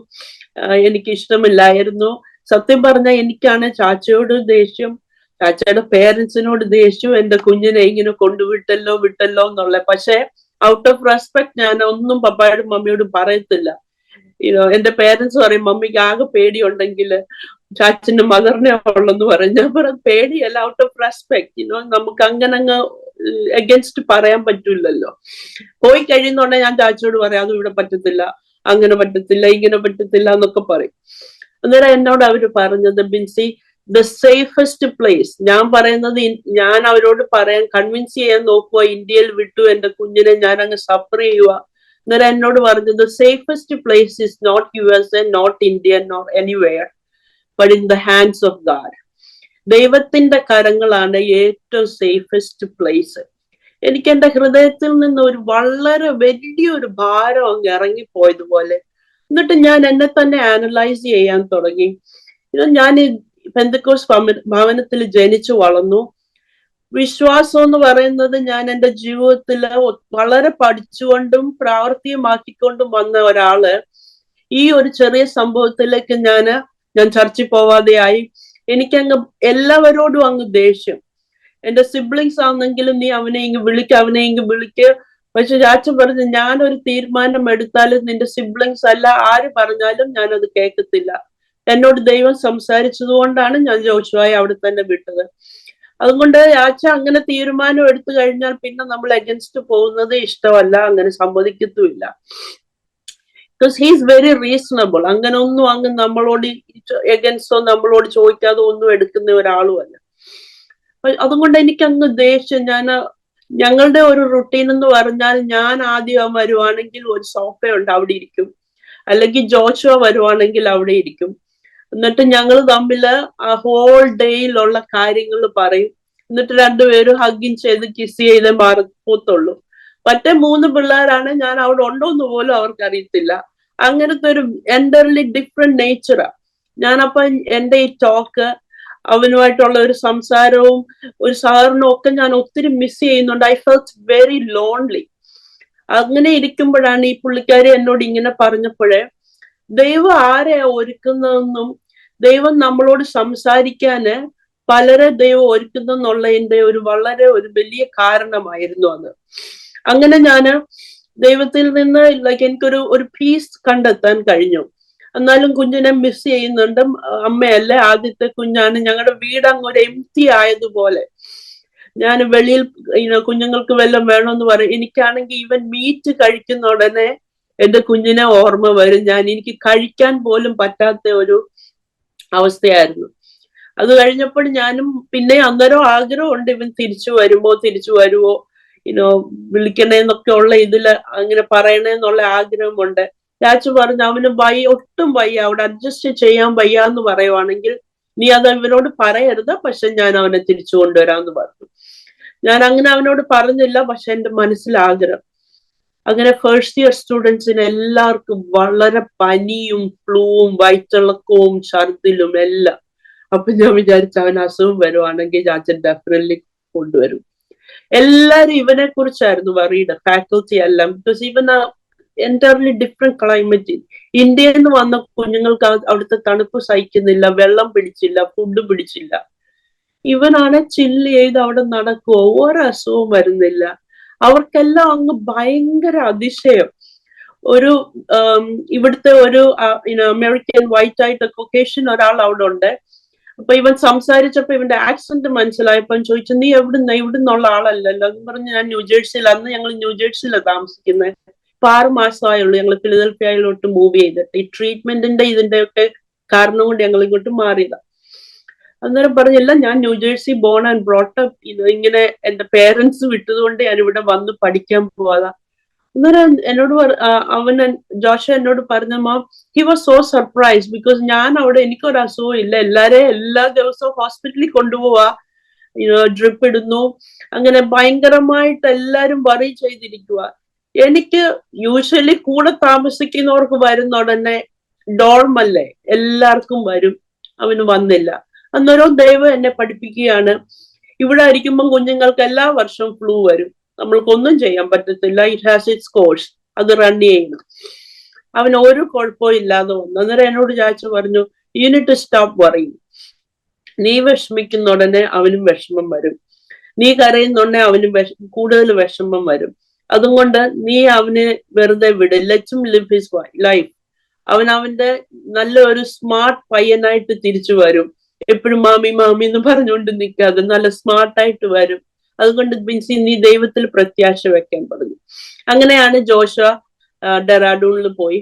എനിക്ക് ഇഷ്ടമില്ലായിരുന്നു. സത്യം പറഞ്ഞാൽ എനിക്കാണ് ചാച്ചയോട് ദേഷ്യം, ചാച്ചയുടെ പേരൻസിനോട് ദേഷ്യം, എന്റെ കുഞ്ഞിനെ ഇങ്ങനെ കൊണ്ടുവിട്ടല്ലോ എന്നുള്ള. പക്ഷെ ഔട്ട് ഓഫ് റെസ്പെക്ട് ഞാൻ ഒന്നും പപ്പായോടും മമ്മിയോടും പറയത്തില്ല. എന്റെ പേരൻസ് പറയും, മമ്മിക്ക് ആകെ പേടിയുണ്ടെങ്കിൽ ചാച്ചന്റെ മദറിനെ ഉള്ളെന്ന് പറയും. ഞാൻ പറയും പേടിയല്ല, ഔട്ട് ഓഫ് റെസ്പെക്ട്. നമുക്ക് അങ്ങനെ അങ്ങ് അഗൻസ്റ്റ് പറയാൻ പറ്റൂലല്ലോ. പോയി കഴിയുന്നുണ്ടെങ്കിൽ ഞാൻ ചാച്ചയോട് പറയാം, അതും ഇവിടെ പറ്റത്തില്ല, അങ്ങനെ പറ്റത്തില്ല, ഇങ്ങനെ പറ്റത്തില്ല എന്നൊക്കെ പറയും. അന്നേരം എന്നോട് അവര് പറഞ്ഞത്, ബിൻസി, ദ സേഫസ്റ്റ് പ്ലേസ്, ഞാൻ പറയുന്നത് ഞാൻ അവരോട് പറയാൻ കൺവിൻസ് ചെയ്യാൻ നോക്കുക, ഇന്ത്യയിൽ വിട്ടു എന്റെ കുഞ്ഞിനെ ഞാൻ അങ്ങ് സഫർ ചെയ്യുക. അന്നേരം എന്നോട് പറഞ്ഞത്, safest place is not USA, not India, not anywhere, but in the hands of God. ദൈവത്തിന്റെ കരങ്ങളാണ് ഏറ്റവും സേഫസ്റ്റ് പ്ലേസ്. എനിക്ക് എന്റെ ഹൃദയത്തിൽ നിന്ന് ഒരു വളരെ വലിയൊരു ഭാരം അങ്ങ് ഇറങ്ങിപ്പോയതുപോലെ. എന്നിട്ട് ഞാൻ എന്നെ തന്നെ ആനലൈസ് ചെയ്യാൻ തുടങ്ങി. ഞാൻ പെന്തക്കോസ് ഭവനത്തിൽ ജനിച്ചു വളർന്നു. വിശ്വാസം എന്ന് പറയുന്നത് ഞാൻ എന്റെ ജീവിതത്തിൽ വളരെ പഠിച്ചുകൊണ്ടും പ്രാവർത്തികമാക്കിക്കൊണ്ടും വന്ന ഒരാള് ഈ ഒരു ചെറിയ സംഭവത്തിലേക്ക് ഞാൻ ചർച്ചിൽ പോവാതെയായി. എനിക്കങ്ങ് എല്ലാവരോടും അങ്ങ് ദേഷ്യം. എന്റെ സിബ്ലിങ്സ് ആണെങ്കിലും, നീ അവനെ ഇങ്ങ് വിളിക്ക്. പക്ഷെ ചാച്ചൻ പറഞ്ഞു, ഞാനൊരു തീരുമാനം എടുത്താലും നിന്റെ സിബ്ലിങ്സ് അല്ല ആര് പറഞ്ഞാലും ഞാനത് കേൾക്കത്തില്ല. എന്നോട് ദൈവം സംസാരിച്ചത് കൊണ്ടാണ് ഞാൻ ജോഷുവായി അവിടെ തന്നെ വിട്ടത്. അതുകൊണ്ട് ചാച്ച അങ്ങനെ തീരുമാനം എടുത്തു കഴിഞ്ഞാൽ പിന്നെ നമ്മൾ അഗൻസ്റ്റ് പോകുന്നത് ഇഷ്ടമല്ല, അങ്ങനെ സമ്മതിക്കത്തുമില്ല. Because he is very reasonable. അങ്ങനെ ഒന്നും അങ്ങ് നമ്മളോട് എഗൻസ്റ്റോ നമ്മളോട് ചോദിക്കാതെ ഒന്നും എടുക്കുന്ന ഒരാളുമല്ല. അതുകൊണ്ട് എനിക്ക് അങ്ങ് ദേഷ്യം. ഞങ്ങളുടെ ഒരു റുട്ടീൻ എന്ന് പറഞ്ഞാൽ, ഞാൻ ആദ്യം വരുവാണെങ്കിൽ ഒരു സോഫയുണ്ട്, അവിടെ ഇരിക്കും. അല്ലെങ്കിൽ ജോഷുവ വരുവാണെങ്കിൽ അവിടെ ഇരിക്കും. എന്നിട്ട് ഞങ്ങൾ തമ്മിൽ ആ ഹോൾ ഡേയിലുള്ള കാര്യങ്ങൾ പറയും. എന്നിട്ട് രണ്ടുപേരും ഹഗ്ഗിങ് ചെയ്ത് കിസ് ചെയ്ത് പോത്തുള്ളൂ. മറ്റേ 3 പിള്ളേരാണ്, ഞാൻ അവിടെ ഉണ്ടോന്ന് പോലും അവർക്ക് അറിയത്തില്ല. അങ്ങനത്തെ ഒരു എൻ്റർലി ഡിഫറെന്റ് നേച്ചറാ. ഞാനപ്പൊ എന്റെ ഈ ടോക്ക്, അവനുമായിട്ടുള്ള ഒരു സംസാരവും ഒരു സഹകരണവും ഒക്കെ ഞാൻ ഒത്തിരി മിസ് ചെയ്യുന്നുണ്ട്. I felt very lonely. അങ്ങനെ ഇരിക്കുമ്പോഴാണ് ഈ പുള്ളിക്കാരി എന്നോട് ഇങ്ങനെ പറഞ്ഞപ്പോഴേ, ദൈവം ആരെയാ ഒരുക്കുന്നതെന്നും ദൈവം നമ്മളോട് സംസാരിക്കാന് പലരെ ദൈവം ഒരുക്കുന്നെന്നുള്ളതിന്റെ ഒരു വലിയ കാരണമായിരുന്നു അത്. അങ്ങനെ ഞാന് ദൈവത്തിൽ നിന്ന് എനിക്കൊരു പീസ് കണ്ടെത്താൻ കഴിഞ്ഞു. എന്നാലും കുഞ്ഞിനെ മിസ് ചെയ്യുന്നുണ്ട്. അമ്മയല്ലേ, ആദ്യത്തെ കുഞ്ഞാണ്. ഞങ്ങളുടെ വീട് അങ്ങ് ഒരു എംപ്റ്റി ആയതുപോലെ. ഞാൻ വെളിയിൽ കുഞ്ഞുങ്ങൾക്ക് വല്ലതും വേണമെന്ന് പറയും. എനിക്കാണെങ്കിൽ ഈവൻ മീറ്റ് കഴിക്കുന്ന ഉടനെ എന്റെ കുഞ്ഞിനെ ഓർമ്മ വരും. എനിക്ക് കഴിക്കാൻ പോലും പറ്റാത്ത ഒരു അവസ്ഥയായിരുന്നു. അത് കഴിഞ്ഞപ്പോൾ ഞാനും പിന്നെ അന്നേരം ആഗ്രഹമുണ്ട് ഇവൻ തിരിച്ചു വരുമോ വിളിക്കണേന്നൊക്കെ ഉള്ള ഇതില് അങ്ങനെ പറയണേന്നുള്ള ആഗ്രഹമുണ്ട്. ചാച്ചു പറഞ്ഞു അവന് ഒട്ടും വയ്യ, അവിടെ അഡ്ജസ്റ്റ് ചെയ്യാൻ വയ്യ എന്ന് പറയുവാണെങ്കിൽ നീ അത് ഇവനോട് പറയരുത്, പക്ഷെ ഞാൻ അവനെ തിരിച്ചു കൊണ്ടുവരാമെന്ന് പറഞ്ഞു. ഞാൻ അങ്ങനെ അവനോട് പറഞ്ഞില്ല, പക്ഷെ എന്റെ മനസ്സിൽ ആഗ്രഹം. അങ്ങനെ ഫസ്റ്റ് ഇയർ സ്റ്റുഡൻസിന് എല്ലാവർക്കും വളരെ പനിയും ഫ്ലൂവും വയറ്റിളക്കവും ഛർദിലും എല്ലാം. അപ്പൊ ഞാൻ വിചാരിച്ചു അവൻ അസുഖം വരുവാണെങ്കിൽ ചാച്ചൻ ഡെഫിനറ്റ്ലി കൊണ്ടുവരും. എല്ലാരും ഇവനെ കുറിച്ചായിരുന്നു വറീഡ്, ഫാക്കൽറ്റി എല്ലാം. ബിക്കോസ് ഇവൻ എൻറ്റയർലി ഡിഫറെന്റ് ക്ലൈമറ്റ്. ഇന്ത്യയിൽ നിന്ന് വന്ന കുഞ്ഞുങ്ങൾക്ക് അവിടുത്തെ തണുപ്പ് സഹിക്കുന്നില്ല, വെള്ളം പിടിച്ചില്ല, ഫുഡ് പിടിച്ചില്ല. ഇവനാണ് ചില്ല് ചെയ്ത് അവിടെ നടക്കുവോ, ഒരസുഖവും വരുന്നില്ല. അവർക്കെല്ലാം അങ്ങ് ഭയങ്കര അതിശയം. ഒരു ഇവിടുത്തെ ഒരു അമേരിക്കൻ വൈറ്റ് ആയിട്ട് കൊക്കേഷ്യൻ ഒരാൾ അവിടെ ഉണ്ട്. അപ്പൊ ഇവൻ സംസാരിച്ചപ്പോ ഇവന്റെ ആക്സന്റ് മനസ്സിലായപ്പോ ചോദിച്ചു, നീ ഇവിടുന്നുള്ള ആളല്ലല്ലോ എന്ന് പറഞ്ഞ്. ഞാൻ ന്യൂജേഴ്സിയിൽ, അന്ന് ഞങ്ങൾ ന്യൂജേഴ്സിയിലാണ് താമസിക്കുന്നത്. ഇപ്പൊ 6 മാസമായുള്ളൂ ഞങ്ങൾ ഫിലദൽഫിയയിലോട്ട് മൂവ് ചെയ്തിട്ട്. ഈ ട്രീറ്റ്മെന്റിന്റെ ഇതിന്റെ ഒക്കെ കാരണം കൊണ്ട് ഞങ്ങൾ ഇങ്ങോട്ട് മാറിയതാണ്. അന്നേരം പറഞ്ഞില്ല, ഞാൻ ന്യൂജേഴ്സി ബോൺ ആൻഡ് ബ്രോട്ടപ്പ്, ഇങ്ങനെ എന്റെ പേരൻസ് വിട്ടതുകൊണ്ട് ഞാൻ ഇവിടെ വന്ന് പഠിക്കാൻ പോവാതാ. അന്നേരം ജോഷ എന്നോട് പറഞ്ഞ mom, he was so surprise. Because ഞാൻ അവിടെ എനിക്കൊരു അസുഖവും ഇല്ല, എല്ലാ ദിവസവും ഹോസ്പിറ്റലിൽ കൊണ്ടുപോവാ, ഡ്രിപ്പ് ഇടുന്നു, അങ്ങനെ ഭയങ്കരമായിട്ട് എല്ലാരും വറി ചെയ്തിരിക്കുക. എനിക്ക് യൂഷ്വലി കൂടെ താമസിക്കുന്നവർക്ക് വരുന്ന ഉടനെ ഡോൾമല്ലേ എല്ലാവർക്കും വരും, അവന് വന്നില്ല. അന്നേരം ദൈവം എന്നെ പഠിപ്പിക്കുകയാണ്, ഇവിടെ ആയിരിക്കുമ്പോൾ കുഞ്ഞുങ്ങൾക്ക് എല്ലാ വർഷവും ഫ്ലൂ വരും, നമ്മൾക്കൊന്നും ചെയ്യാൻ പറ്റത്തില്ല, ഇറ്റ് ഹാസ് ഇറ്റ്സ് കോഴ്സ്, അത് റൺ ചെയ്യണം. അവന് ഒരു കുഴപ്പവും ഇല്ലാതെ വന്നു. അന്നേരം എന്നോട് ചാച്ചു പറഞ്ഞു, you need to stop worrying. നീ വിഷമിക്കുന്ന ഉടനെ അവനും വിഷമം വരും, നീ കരയുന്നുണ്ടെ അവനും കൂടുതൽ വിഷമം വരും. അതുകൊണ്ട് നീ അവനെ വെറുതെ വിട്, let him live his life. അവന്റെ നല്ല ഒരു സ്മാർട്ട് പയ്യനായിട്ട് തിരിച്ചു വരും. എപ്പോഴും മാമി മാമി എന്ന് പറഞ്ഞുകൊണ്ട് നിൽക്കാതെ നല്ല സ്മാർട്ടായിട്ട് വരും. അതുകൊണ്ട് ബിൻസി നീ ദൈവത്തിൽ പ്രത്യാശ വെക്കാൻ പറഞ്ഞു. അങ്ങനെയാണ് ജോഷ ഡെറാഡൂണിൽ പോയി.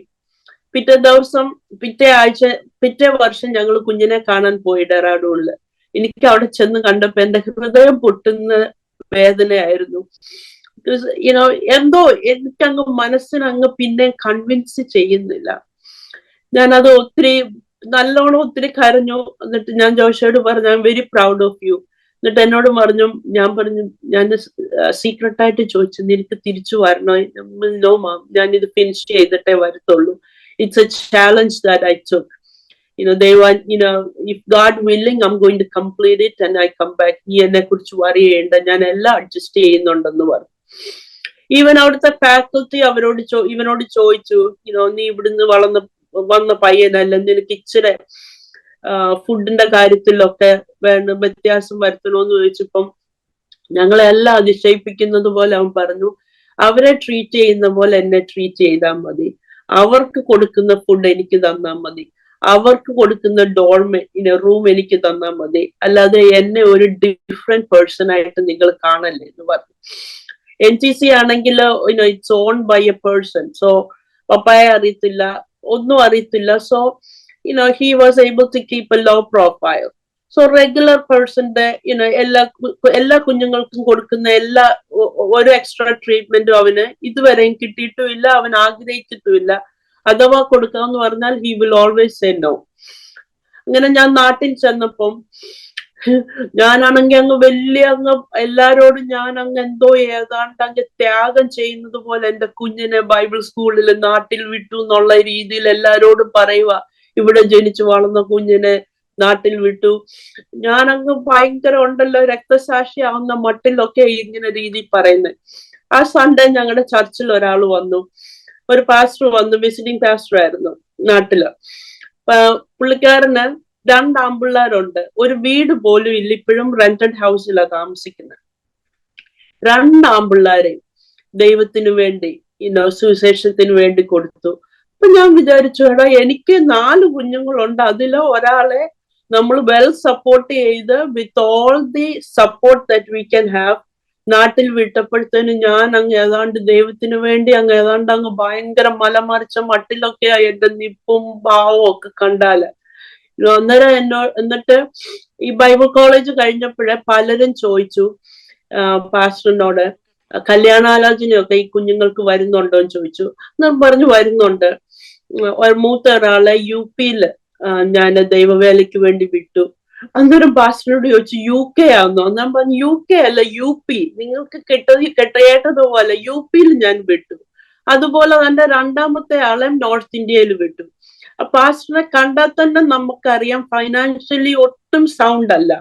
പിറ്റേ വർഷം ഞങ്ങൾ കുഞ്ഞിനെ കാണാൻ പോയി ഡെറാഡൂണില്. എനിക്ക് അവിടെ ചെന്ന് കണ്ടപ്പോ എന്റെ ഹൃദയം പൊട്ടുന്ന വേദനയായിരുന്നു. എന്തോ എനിക്കങ്ങ് മനസ്സിനങ്ങ് പിന്നെ കൺവിൻസ് ചെയ്യുന്നില്ല. ഞാനത് നല്ലോണം ഒത്തിരി കരഞ്ഞു. എന്നിട്ട് ഞാൻ ജോഷയോട് പറഞ്ഞു, I am very proud of you. എന്നിട്ട് എന്നോട് ഞാൻ സീക്രട്ടായിട്ട് ചോദിച്ചു, നിനക്ക് തിരിച്ചു വരണോ? നോ മാം, ഞാൻ ഇത് ഫിനിഷ് ചെയ്തിട്ടേ വരത്തുള്ളൂ. It's A challenge that I took. if God willing, I'm going to complete it and I come back. നീ എന്നെ കുറിച്ച് വറി ചെയ്യണ്ട, ഞാൻ എല്ലാം അഡ്ജസ്റ്റ് ചെയ്യുന്നുണ്ടെന്ന് പറഞ്ഞു. ഈവൻ അവിടുത്തെ ഫാക്കൽറ്റി ഇവനോട് ചോദിച്ചു, നീ ഇവിടുന്ന് വന്ന പയ്യനല്ല, നിനക്ക് ഇച്ചിരി ഫുഡിന്റെ കാര്യത്തിലൊക്കെ വ്യത്യാസം വരുത്തണോന്ന് ചോദിച്ചപ്പം ഞങ്ങളെല്ലാം അതിശയിപ്പിക്കുന്നത് പോലെ അവൻ പറഞ്ഞു, അവരെ ട്രീറ്റ് ചെയ്യുന്ന പോലെ എന്നെ ട്രീറ്റ് ചെയ്താൽ മതി, അവർക്ക് കൊടുക്കുന്ന ഫുഡ് എനിക്ക് തന്നാൽ മതി, അവർക്ക് കൊടുക്കുന്ന റൂം എനിക്ക് തന്നാൽ മതി, അല്ലാതെ എന്നെ ഒരു ഡിഫറെന്റ് പേഴ്സൺ ആയിട്ട് നിങ്ങൾ കാണല്ലേ എന്ന് പറഞ്ഞു. NCC ആണെങ്കിൽ it's own by a person. So പപ്പായെ അറിയത്തില്ല, ഒന്നും അറിയത്തില്ല. So he was able to keep a low profile. So regular പേഴ്സന്റെ എല്ലാ കുഞ്ഞുങ്ങൾക്കും കൊടുക്കുന്ന ഒരു എക്സ്ട്രാ ട്രീറ്റ്മെന്റും അവന് ഇതുവരെയും കിട്ടിയിട്ടുമില്ല, അവൻ ആഗ്രഹിച്ചിട്ടുമില്ല. അഥവാ കൊടുക്കാമെന്ന് പറഞ്ഞാൽ he will always say no. അങ്ങനെ ഞാൻ നാട്ടിൽ ചെന്നപ്പം ഞാനാണെങ്കിൽ അങ്ങ് എല്ലാരോടും ഞാൻ എന്തോ ഏതാണ്ട് അങ്ങ് ത്യാഗം ചെയ്യുന്നത് പോലെ എന്റെ കുഞ്ഞിനെ ബൈബിൾ സ്കൂളിൽ നാട്ടിൽ വിട്ടു എന്നുള്ള രീതിയിൽ എല്ലാരോടും പറയുക, ഇവിടെ ജനിച്ചു വളർന്ന കുഞ്ഞിനെ നാട്ടിൽ വിട്ടു. ഞാനങ്ങ് ഭയങ്കര ഉണ്ടല്ലോ രക്തസാക്ഷി ആവുന്ന മട്ടിലൊക്കെ ഇങ്ങനെ രീതി പറയുന്നത്. ആ സൺഡേ ഞങ്ങളുടെ ചർച്ചിൽ ഒരാൾ വന്നു, ഒരു പാസ്റ്റർ വന്നു, വിസിറ്റിംഗ് പാസ്റ്റർ ആയിരുന്നു നാട്ടില്. പുള്ളിക്കാരന് 2 ആൺപിള്ളേരുണ്ട്, ഒരു വീട് പോലും ഇല്ല, ഇപ്പോഴും റെന്റഡ് ഹൗസിലാണ് താമസിക്കുന്നത്. 2 ആൺപിള്ളേരെ ദൈവത്തിന് വേണ്ടി സുവിശേഷത്തിന് വേണ്ടി കൊടുത്തു. അപ്പൊ ഞാൻ വിചാരിച്ചു, എനിക്ക് 4 കുഞ്ഞുങ്ങളുണ്ട്, അതിലോ ഒരാളെ നമ്മൾ വെൽ സപ്പോർട്ട് ചെയ്ത് with all the support that we can have നാട്ടിൽ വിട്ടപ്പോഴത്തേനും ഞാൻ അങ്ങ് ഏതാണ്ട് ദൈവത്തിന് വേണ്ടി അങ്ങ് ഭയങ്കര മലമറിച്ച മട്ടിലൊക്കെ എന്റെ നിപ്പും ഭാവവും ഒക്കെ കണ്ടാല് അന്നേരം എന്നിട്ട് ഈ ബൈബിൾ കോളേജ് കഴിഞ്ഞപ്പോഴേ പലരും ചോദിച്ചു പാസ്റ്ററിനോട് കല്യാണാലോചനയൊക്കെ ഈ കുഞ്ഞുങ്ങൾക്ക് വരുന്നുണ്ടോ എന്ന് ചോദിച്ചു. ഞാൻ പറഞ്ഞു വരുന്നുണ്ട്. മൂത്ത ഒരാളെ UP-ൽ ഞാൻ ദൈവവേലയ്ക്ക് വേണ്ടി വിട്ടു. അന്നേരം പാസ്റ്ററിനോട് ചോദിച്ചു UK ആണെന്നോ? ഞാൻ പറഞ്ഞു UK അല്ല UP, നിങ്ങൾക്ക് കേട്ടതുപോലെ UP-ൽ ഞാൻ വിട്ടു. അതുപോലെ തന്നെ രണ്ടാമത്തെ ആളെ നോർത്ത് ഇന്ത്യയിൽ വിട്ടു. പാസ്റ്ററിനെ കണ്ടാൽ തന്നെ നമുക്കറിയാം ഫൈനാൻഷ്യലി ഒട്ടും സൗണ്ട് അല്ല.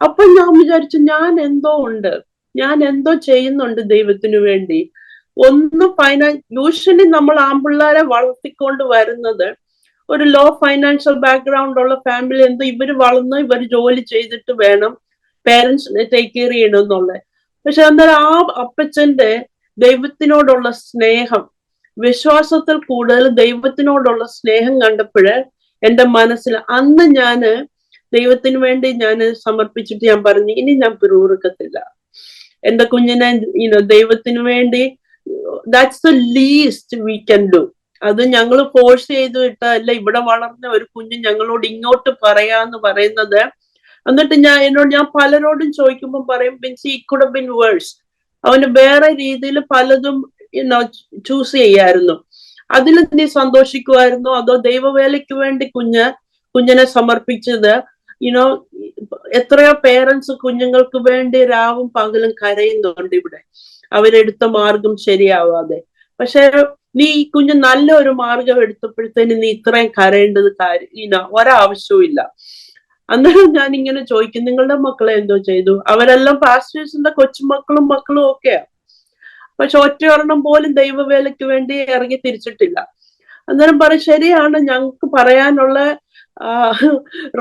അപ്പൊ ഞാൻ വിചാരിച്ചു ഞാൻ എന്തോ ചെയ്യുന്നുണ്ട് ദൈവത്തിനു വേണ്ടി. യൂഷ്വലി നമ്മൾ ആൺപിള്ളേരെ വളർത്തിക്കൊണ്ട് വരുന്നത് ഒരു ലോ ഫൈനാൻഷ്യൽ ബാക്ക്ഗ്രൗണ്ട് ഉള്ള ഫാമിലി, ഇവര് വളർന്ന് ഇവർ ജോലി ചെയ്തിട്ട് വേണം പേരൻസിനെ ടേക്ക് കെയർ ചെയ്യണമെന്നുള്ളത്. പക്ഷെ അന്നേരം ആ അപ്പച്ചന്റെ ദൈവത്തിനോടുള്ള സ്നേഹം, വിശ്വാസത്തിൽ കൂടുതൽ ദൈവത്തിനോടുള്ള സ്നേഹം കണ്ടപ്പോഴ് എന്റെ മനസ്സിൽ അന്ന് ഞാന് ദൈവത്തിന് വേണ്ടി ഞാൻ സമർപ്പിച്ചിട്ട് ഞാൻ പറഞ്ഞു, ഇനി ഞാൻ പിറുപിറുക്കത്തില്ല. എന്റെ കുഞ്ഞിനെ ദൈവത്തിന് വേണ്ടി that's the least we can do. അത് ഞങ്ങൾ ഫോഴ്സ് ചെയ്ത് വിട്ടല്ല. ഇവിടെ വളർന്ന ഒരു കുഞ്ഞ് ഞങ്ങളോട് ഇങ്ങോട്ട് പറയാന്ന് പറയുന്നത്. എന്നിട്ട് ഞാൻ പലരോടും ചോദിക്കുമ്പോൾ പറയും, Binsy it could have been worse. അവന് വേറെ രീതിയിൽ പലതും ചൂസ് ചെയ്യായിരുന്നു. അതിൽ നീ സന്തോഷിക്കുമായിരുന്നോ, അതോ ദൈവവേലയ്ക്ക് വേണ്ടി കുഞ്ഞിനെ സമർപ്പിച്ചത്? എത്രയോ പേരൻസ് കുഞ്ഞുങ്ങൾക്ക് വേണ്ടി രാവും പകലും കരയുന്നുണ്ട് ഇവിടെ, അവരെടുത്ത മാർഗം ശരിയാവാതെ. പക്ഷെ നീ ഈ കുഞ്ഞ് നല്ലൊരു മാർഗം എടുത്തപ്പോഴത്തേന് നീ ഇത്രയും കരയേണ്ടത് ഒരാവശ്യവും ഇല്ല. അന്നേരം ഞാൻ ഇങ്ങനെ ചോദിക്കും, നിങ്ങളുടെ മക്കളെ എന്തോ ചെയ്തു? അവരെല്ലാം പാസ്റ്റേഴ്സിന്റെ കൊച്ചുമക്കളും ഒക്കെയാ. പക്ഷെ ഒറ്റയൊരെണ്ണം പോലും ദൈവവേലയ്ക്ക് വേണ്ടി ഇറങ്ങി തിരിച്ചിട്ടില്ല. അന്നേരം പറയും, ശരിയാണ്, ഞങ്ങൾക്ക് പറയാനുള്ള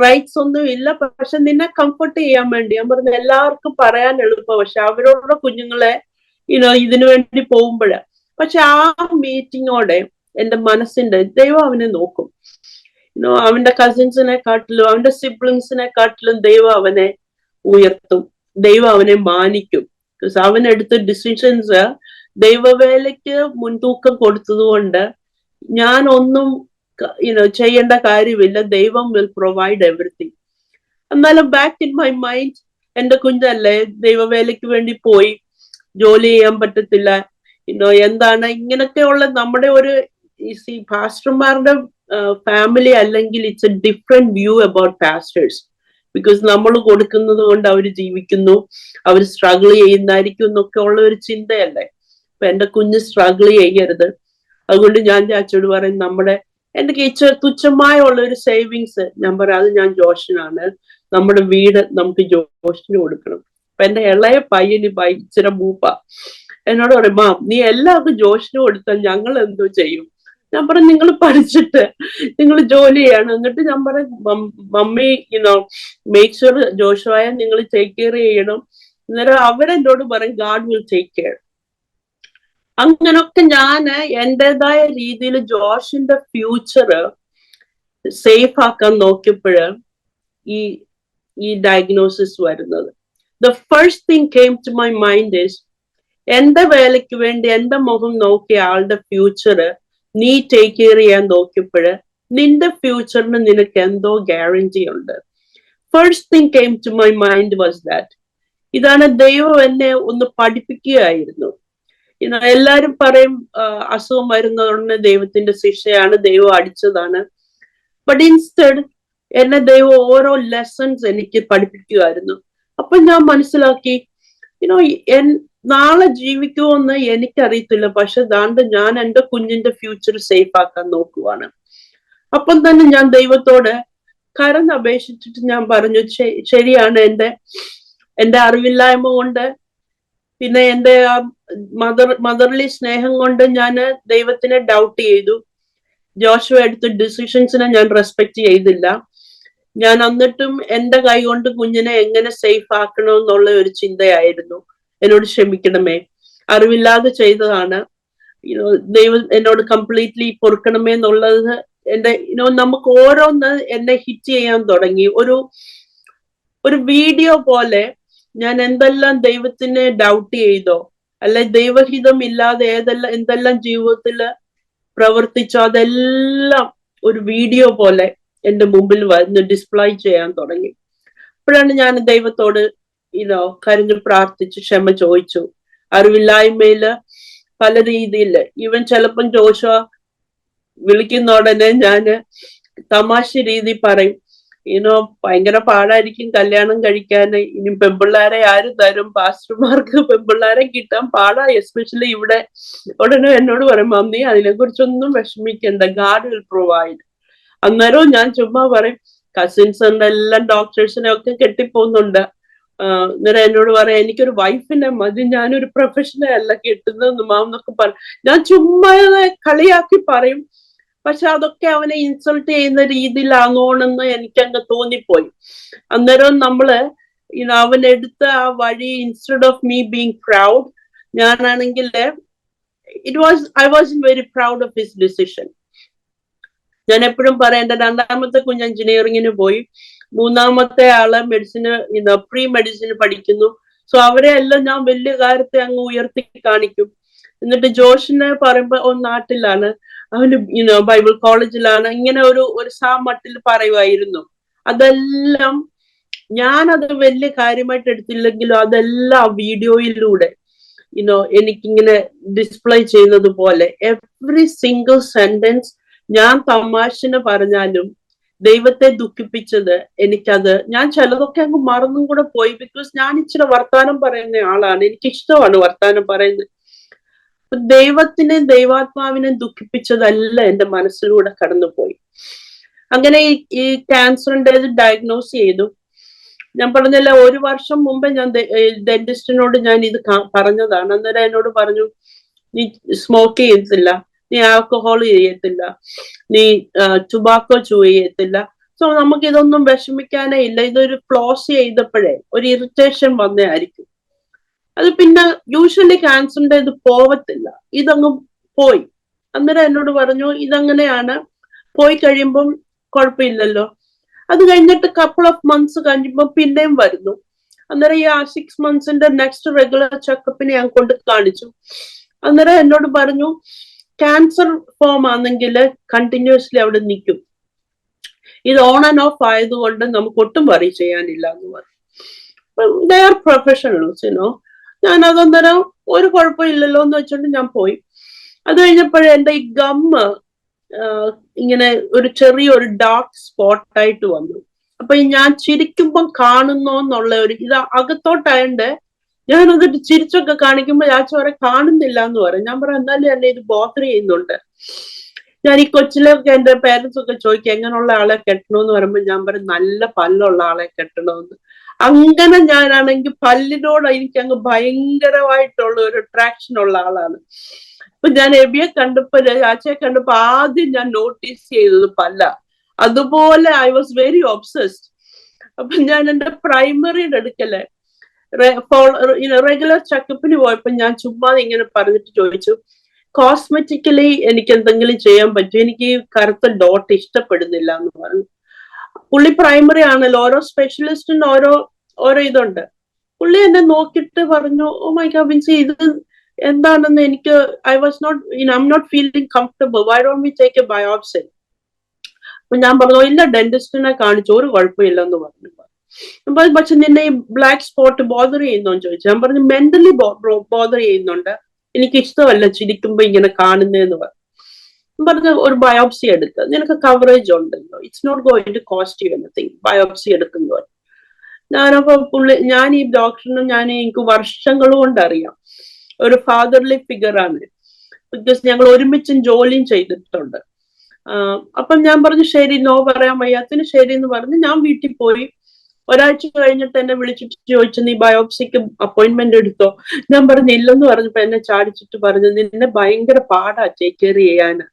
റൈറ്റ്സ് ഒന്നും ഇല്ല, പക്ഷെ നിന്നെ കംഫർട്ട് ചെയ്യാൻ വേണ്ടി. ഞാൻ പറഞ്ഞു, എല്ലാവർക്കും പറയാൻ എളുപ്പം, പക്ഷെ അവരോടുള്ള കുഞ്ഞുങ്ങളെ ഇതിനു വേണ്ടി പോകുമ്പോഴ്. പക്ഷെ ആ മീറ്റിങ്ങോടെ എന്റെ മനസ്സിന്റെ ദൈവം അവനെ നോക്കും. അവന്റെ കസിൻസിനെ കാട്ടിലും അവന്റെ സിബ്ലിങ്സിനെ കാട്ടിലും ദൈവം അവനെ ഉയർത്തും, ദൈവം അവനെ മാനിക്കും. അവനെടുത്ത ഡിസിഷൻസ് ദൈവവേലയ്ക്ക് മുൻതൂക്കം കൊടുത്തതുകൊണ്ട് ഞാൻ ഒന്നും ചെയ്യേണ്ട കാര്യമില്ല. ദൈവം വിൽ പ്രൊവൈഡ് എവറിത്തിങ്. എന്നാലും ബാക്ക് ഇൻ മൈ മൈൻഡ് എന്റെ കുഞ്ഞല്ലേ, ദൈവവേലയ്ക്ക് വേണ്ടി പോയി, ജോലി ചെയ്യാൻ പറ്റത്തില്ല, എന്താണ് ഇങ്ങനത്തെയുള്ള നമ്മുടെ ഒരു പാസ്റ്റർമാരുടെ ഫാമിലി അല്ലെങ്കിൽ it's A different view about pastors. Because നമ്മൾ കൊടുക്കുന്നത് കൊണ്ട് അവർ ജീവിക്കുന്നു, അവർ സ്ട്രഗിൾ ചെയ്യുന്നതായിരിക്കും എന്നൊക്കെ ഉള്ള ഒരു ചിന്തയല്ലേ. അപ്പൊ എന്റെ കുഞ്ഞ് സ്ട്രഗിൾ ചെയ്യരുത്. അതുകൊണ്ട് ഞാൻ ചാച്ചോട് പറയും, എന്റെ തുച്ഛമായ ഉള്ള ഒരു സേവിങ്സ് ഞാൻ പറയാം, അത് ഞാൻ ജോഷിനാണ്, നമ്മുടെ വീട് നമുക്ക് ജോഷിന് കൊടുക്കണം. അപ്പൊ എന്റെ ഇളയ പയ്യന് ഇച്ചിരി മൂപ്പ എന്നോട് പറയും, മാം നീ എല്ലാവർക്കും ജോഷിന് കൊടുത്താൽ ഞങ്ങൾ എന്തോ ചെയ്യും? ഞാൻ പറയും, നിങ്ങൾ പഠിച്ചിട്ട് നിങ്ങൾ ജോലി ചെയ്യണം. എന്നിട്ട് ഞാൻ പറയും, മമ്മി മേക്ക് ഷുവർ ജോഷുവായ നിങ്ങൾ ടേക്ക് കെയർ ചെയ്യണം. അന്നേരം അവരെന്നോട് പറയും, ഗാഡ് വിൽ ടേക്ക് കെയർ. അങ്ങനൊക്കെ ഞാൻ എന്റേതായ രീതിയിൽ ജോഷിന്റെ ഫ്യൂച്ചർ സേഫ് ആക്കാൻ നോക്കിയപ്പോഴ് ഈ ഡയഗ്നോസിസ് വരുന്നത്. The first thing came to my mind is, എന്റെ വേലയ്ക്ക് വേണ്ടി എന്റെ മുഖം നോക്കിയ ആളുടെ ഫ്യൂച്ചർ നീ ടേക്ക് കെയർ ചെയ്യാൻ നോക്കിയപ്പോഴ് നിന്റെ ഫ്യൂച്ചറിന് നിനക്ക് എന്തോ ഗ്യാരണ്ടി ഉണ്ട്. First thing came to my mind was that. ഇതാണ് ദൈവം എന്നെ ഒന്ന് പഠിപ്പിക്കുകയായിരുന്നു. എല്ലാരും പറയും അസുഖം വരുന്നതുകൊണ്ട് ദൈവത്തിന്റെ ശിക്ഷയാണ്, ദൈവം അടിച്ചതാണ്. ബട്ട് ഇൻസ്റ്റെഡ് എന്നെ ദൈവം ഓരോ ലെസൺസ് എനിക്ക് പഠിപ്പിക്കുമായിരുന്നു. അപ്പൊ ഞാൻ മനസ്സിലാക്കി, നാളെ ജീവിക്കുമെന്ന് എനിക്കറിയത്തില്ല, പക്ഷെ ദാണ്ട് ഞാൻ എന്റെ കുഞ്ഞിന്റെ ഫ്യൂച്ചർ സേഫ് ആക്കാൻ നോക്കുവാണ്. അപ്പം തന്നെ ഞാൻ ദൈവത്തോട് കരഞ്ഞപേക്ഷിച്ചിട്ട് ഞാൻ പറഞ്ഞു, ശരിയാണ്, എന്റെ അറിവില്ലായ്മ കൊണ്ട്, പിന്നെ എന്റെ ആ മദർലി സ്നേഹം കൊണ്ട് ഞാൻ ദൈവത്തിനെ ഡൗട്ട് ചെയ്തു. ജോഷുവ എടുത്ത ഡിസിഷൻസിനെ ഞാൻ റെസ്പെക്ട് ചെയ്തില്ല. ഞാൻ എന്നിട്ടും എന്റെ കൈ കൊണ്ട് കുഞ്ഞിനെ എങ്ങനെ സേഫ് ആക്കണമെന്നുള്ള ഒരു ചിന്തയായിരുന്നു. എന്നോട് ക്ഷമിക്കണമേ, അറിവില്ലാതെ ചെയ്തതാണ്, ദൈവം എന്നോട് കംപ്ലീറ്റ്ലി പൊറുക്കണമേ എന്നുള്ളത് എന്റെ നമുക്ക് ഓരോന്ന് എന്നെ ഹിറ്റ് ചെയ്യാൻ തുടങ്ങി. ഒരു വീഡിയോ പോലെ ഞാൻ എന്തെല്ലാം ദൈവത്തിനെ ഡൗട്ട് ചെയ്തോ, അല്ലെ ദൈവഹിതം ഇല്ലാതെ എന്തെല്ലാം ജീവിതത്തില് പ്രവർത്തിച്ചോ, അതെല്ലാം ഒരു വീഡിയോ പോലെ എന്റെ മുമ്പിൽ വന്ന് ഡിസ്പ്ലേ ചെയ്യാൻ തുടങ്ങി. അപ്പോഴാണ് ഞാൻ ദൈവത്തോട് കരഞ്ഞു പ്രാർത്ഥിച്ചു, ക്ഷമ ചോദിച്ചു. അറിവില്ലായ്മയില് പല രീതിയില് ഈവൻ ചിലപ്പം ജോഷുവ വിളിക്കുന്ന ഉടനെ ഞാന് തമാശ രീതി പറയും, ഭയങ്കര പാടായിരിക്കും കല്യാണം കഴിക്കാൻ, ഇനി പെമ്പിള്ളാരെ ആര് തരും, പാസ്റ്റർമാർക്ക് പെമ്പിള്ളാരെ കിട്ടാൻ പാടാ, എസ്പെഷ്യലി ഇവിടെ. ഉടനെ എന്നോട് പറയും, മമ്മി അതിനെ കുറിച്ചൊന്നും വിഷമിക്കണ്ട, ഗാഡ് വിൽ പ്രൊവൈഡ്. അന്നേരവും ഞാൻ ചുമ്മാ പറയും, കസിൻസ് എല്ലാം ഡോക്ടേഴ്സിനെ ഒക്കെ കെട്ടിപ്പോകുന്നുണ്ട്. അന്നേരം എന്നോട് പറയാം, എനിക്കൊരു വൈഫിനെ മതി, ഞാനൊരു പ്രൊഫഷനെ അല്ല കെട്ടുന്നതെന്ന് മാമെന്നൊക്കെ പറയും. ഞാൻ ചുമ്മാ കളിയാക്കി പറയും. പക്ഷെ അതൊക്കെ അവനെ ഇൻസൾട്ട് ചെയ്യുന്ന രീതിയിലാണോണെന്ന് എനിക്കങ്ങ് തോന്നിപ്പോയി. അന്നേരം നമ്മള് അവനെടുത്ത ആ വഴി, instead of me being proud, ഞാനാണെങ്കിൽ I was very proud of his decision. ഞാൻ എപ്പോഴും പറയാം, എന്റെ രണ്ടാമത്തെ കുഞ്ഞ് എഞ്ചിനീയറിങ്ങിന് പോയി, മൂന്നാമത്തെ ആള് പ്രീ മെഡിസിന് പഠിക്കുന്നു. സോ അവരെ എല്ലാം ഞാൻ വലിയ കാര്യത്തെ അങ്ങ് ഉയർത്തി കാണിക്കും. എന്നിട്ട് ജോഷിനെ പറയുമ്പോ നാട്ടിലാണ്, അവന് ബൈബിൾ കോളേജിലാണ്, ഇങ്ങനെ ഒരു സാമട്ടിൽ പറയുമായിരുന്നു. അതെല്ലാം ഞാനത് വലിയ കാര്യമായിട്ട് എടുത്തില്ലെങ്കിലും അതെല്ലാം വീഡിയോയിലൂടെ എനിക്കിങ്ങനെ ഡിസ്പ്ലേ ചെയ്യുന്നത് പോലെ എവറി സിംഗിൾ സെന്റൻസ് ഞാൻ തമാശന് പറഞ്ഞാലും ദൈവത്തെ ദുഃഖിപ്പിച്ചത് ഞാൻ ചിലതൊക്കെ അങ്ങ് മറന്നും കൂടെ പോയി. ബിക്കോസ് ഞാൻ ഇച്ചിരി വർത്താനം പറയുന്ന ആളാണ്, എനിക്കിഷ്ടമാണ് വർത്താനം പറയുന്നത്. ദൈവത്തിനെ ദൈവാത്മാവിനെ ദുഃഖിപ്പിച്ചതല്ല എന്റെ മനസ്സിലൂടെ കടന്നുപോയി. അങ്ങനെ ഈ ക്യാൻസറിന്റെ ഡയഗ്നോസ് ചെയ്തു. ഞാൻ പറഞ്ഞല്ല, 1 വർഷം മുമ്പേ ഞാൻ ഡെന്റിസ്റ്റിനോട് ഞാൻ ഇത് പറഞ്ഞതാണ്. അന്നേരം എന്നോട് പറഞ്ഞു, നീ സ്മോക്ക് ചെയ്യത്തില്ല, നീ ആൽക്കഹോൾ ചെയ്യത്തില്ല, നീ ടുബാക്കോ ചെയ്യത്തില്ല. സോ നമുക്ക് ഇതൊന്നും വിഷമിക്കാനേ ഇല്ല. ഇതൊരു ഫ്ലോസ് ചെയ്തപ്പോഴേ ഒരു ഇറിറ്റേഷൻ വന്നേ ആയിരിക്കും. അത് പിന്നെ യൂഷ്വലി ക്യാൻസറിന്റെ ഇത് പോവത്തില്ല, ഇതങ്ങ് പോയി. അന്നേരം എന്നോട് പറഞ്ഞു, ഇതങ്ങനെയാണ്, പോയി കഴിയുമ്പം കുഴപ്പമില്ലല്ലോ. അത് കഴിഞ്ഞിട്ട് കപ്പിൾ ഓഫ് മന്ത്സ് കഴിഞ്ഞപ്പോ പിന്നെയും വരുന്നു. അന്നേരം ഈ 6 monthsന്റെ നെക്സ്റ്റ് റെഗുലർ ചെക്കപ്പിന് ഞാൻ കൊണ്ട് കാണിച്ചു. അന്നേരം എന്നോട് പറഞ്ഞു, ക്യാൻസർ ഫോം ആണെങ്കിൽ കണ്ടിന്യൂസ്ലി അവിടെ നിൽക്കും, ഇത് ഓൺ ആൻഡ് ഓഫ് ആയതുകൊണ്ട് നമുക്ക് ഒട്ടും വറി ചെയ്യാനില്ല എന്ന് പറഞ്ഞു. They are professionals. ഞാൻ അതൊന്നേരം ഒരു കുഴപ്പമില്ലല്ലോ എന്ന് വെച്ചോണ്ട് ഞാൻ പോയി. അത് കഴിഞ്ഞപ്പോഴേ എന്റെ ഈ ഗമ്മ് ഇങ്ങനെ ഒരു ചെറിയൊരു ഡാർക്ക് സ്പോട്ടായിട്ട് വന്നു. അപ്പൊ ഞാൻ ചിരിക്കുമ്പം കാണുന്നോ എന്നുള്ള ഇത് അകത്തോട്ടായണ്ട് ഞാൻ എന്നിട്ട് ചിരിച്ചൊക്കെ കാണിക്കുമ്പോ ഞാൻ ചോരെ കാണുന്നില്ല എന്ന് പറയും. ഞാൻ പറയാം, എന്നാലും എന്നെ ഇത് ബോധർ ചെയ്യുന്നുണ്ട്. ഞാൻ ഈ കൊച്ചിലൊക്കെ എന്റെ പേരൻസ് ഒക്കെ ചോദിക്കും എങ്ങനെയുള്ള ആളെ കെട്ടണമെന്ന് പറയുമ്പോൾ ഞാൻ പറയും, നല്ല പല്ലുള്ള ആളെ കെട്ടണമെന്ന്. അങ്ങനെ ഞാനാണെങ്കിൽ പല്ലിനോട് എനിക്ക് അങ്ങ് ഭയങ്കരമായിട്ടുള്ള ഒരു അട്രാക്ഷൻ ഉള്ള ആളാണ്. അപ്പൊ ഞാൻ എബിയെ കണ്ടപ്പോ, ചാച്ചയെ കണ്ടപ്പോ ആദ്യം ഞാൻ നോട്ടീസ് ചെയ്തത് പല്ല. അതുപോലെ ഐ വാസ് വെരി ഒബ്സസ്ഡ്. അപ്പൊ ഞാൻ എന്റെ പ്രൈമറിയുടെ അടുക്കല് റെഗുലർ ചെക്കപ്പിന് പോയപ്പോ ഞാൻ ചുമ്മാ ഇങ്ങനെ പറഞ്ഞിട്ട് ചോദിച്ചു, കോസ്മെറ്റിക്കലി എനിക്ക് എന്തെങ്കിലും ചെയ്യാൻ പറ്റും, എനിക്ക് കറുത്ത ഡോട്ട് ഇഷ്ടപ്പെടുന്നില്ല എന്ന് പറഞ്ഞു. പുള്ളി പ്രൈമറി ആണല്ലോ, ഓരോ സ്പെഷ്യലിസ്റ്റിന് ഓരോ ഇതുണ്ട്. പുള്ളി എന്നെ നോക്കിയിട്ട് പറഞ്ഞു, ഓ മൈ ഗോഡ് വിൻസി, ഇത് എന്താണെന്ന് എനിക്ക് I am not feeling comfortable, why don't we take a biopsy. അപ്പൊ ഞാൻ പറഞ്ഞു, ഇല്ല ഡെന്റിസ്റ്റിനെ കാണിച്ചു, ഒരു കുഴപ്പമില്ലെന്ന് പറഞ്ഞു. പക്ഷെ നിന്നെ ഈ ബ്ലാക്ക് സ്പോട്ട് ബോദർ ചെയ്യുന്നോന്ന് ചോദിച്ചു. ഞാൻ പറഞ്ഞു, മെന്റലി ബോദർ ചെയ്യുന്നുണ്ട്, എനിക്ക് ഇഷ്ടമല്ല ചിരിക്കുമ്പോ ഇങ്ങനെ കാണുന്നതെന്ന് പറഞ്ഞു. ഒരു ബയോപ്സി എടുക്കുക, നിനക്ക് കവറേജ് ഉണ്ടല്ലോ, it's not going to cost you anything, biopsy എടുക്കുന്നു. ഞാനപ്പോ ഞാൻ ഈ ഡോക്ടറിനും എനിക്ക് വർഷങ്ങൾ കൊണ്ട് അറിയാം, ഒരു ഫാദർലി ഫിഗർ ആണ്. ബിക്കോസ് ഞങ്ങൾ ഒരുമിച്ചും ജോലിയും ചെയ്തിട്ടുണ്ട്. അപ്പം ഞാൻ പറഞ്ഞു, ശരി, നോ പറയാൻ വയ്യാത്തിന് ശരി എന്ന് പറഞ്ഞ് ഞാൻ വീട്ടിൽ പോയി. ഒരാഴ്ച കഴിഞ്ഞിട്ട് എന്നെ വിളിച്ചിട്ട് ചോദിച്ചു, നീ ബയോപ്സിക്ക് അപ്പോയിന്റ്മെന്റ് എടുത്തോ? ഞാൻ പറഞ്ഞു ഇല്ലെന്ന് പറഞ്ഞപ്പോ എന്നെ ചാടിച്ചിട്ട് പറഞ്ഞു, നിന്നെ ഭയങ്കര പാടാ ടേക്ക് കെയർ ചെയ്യാന്,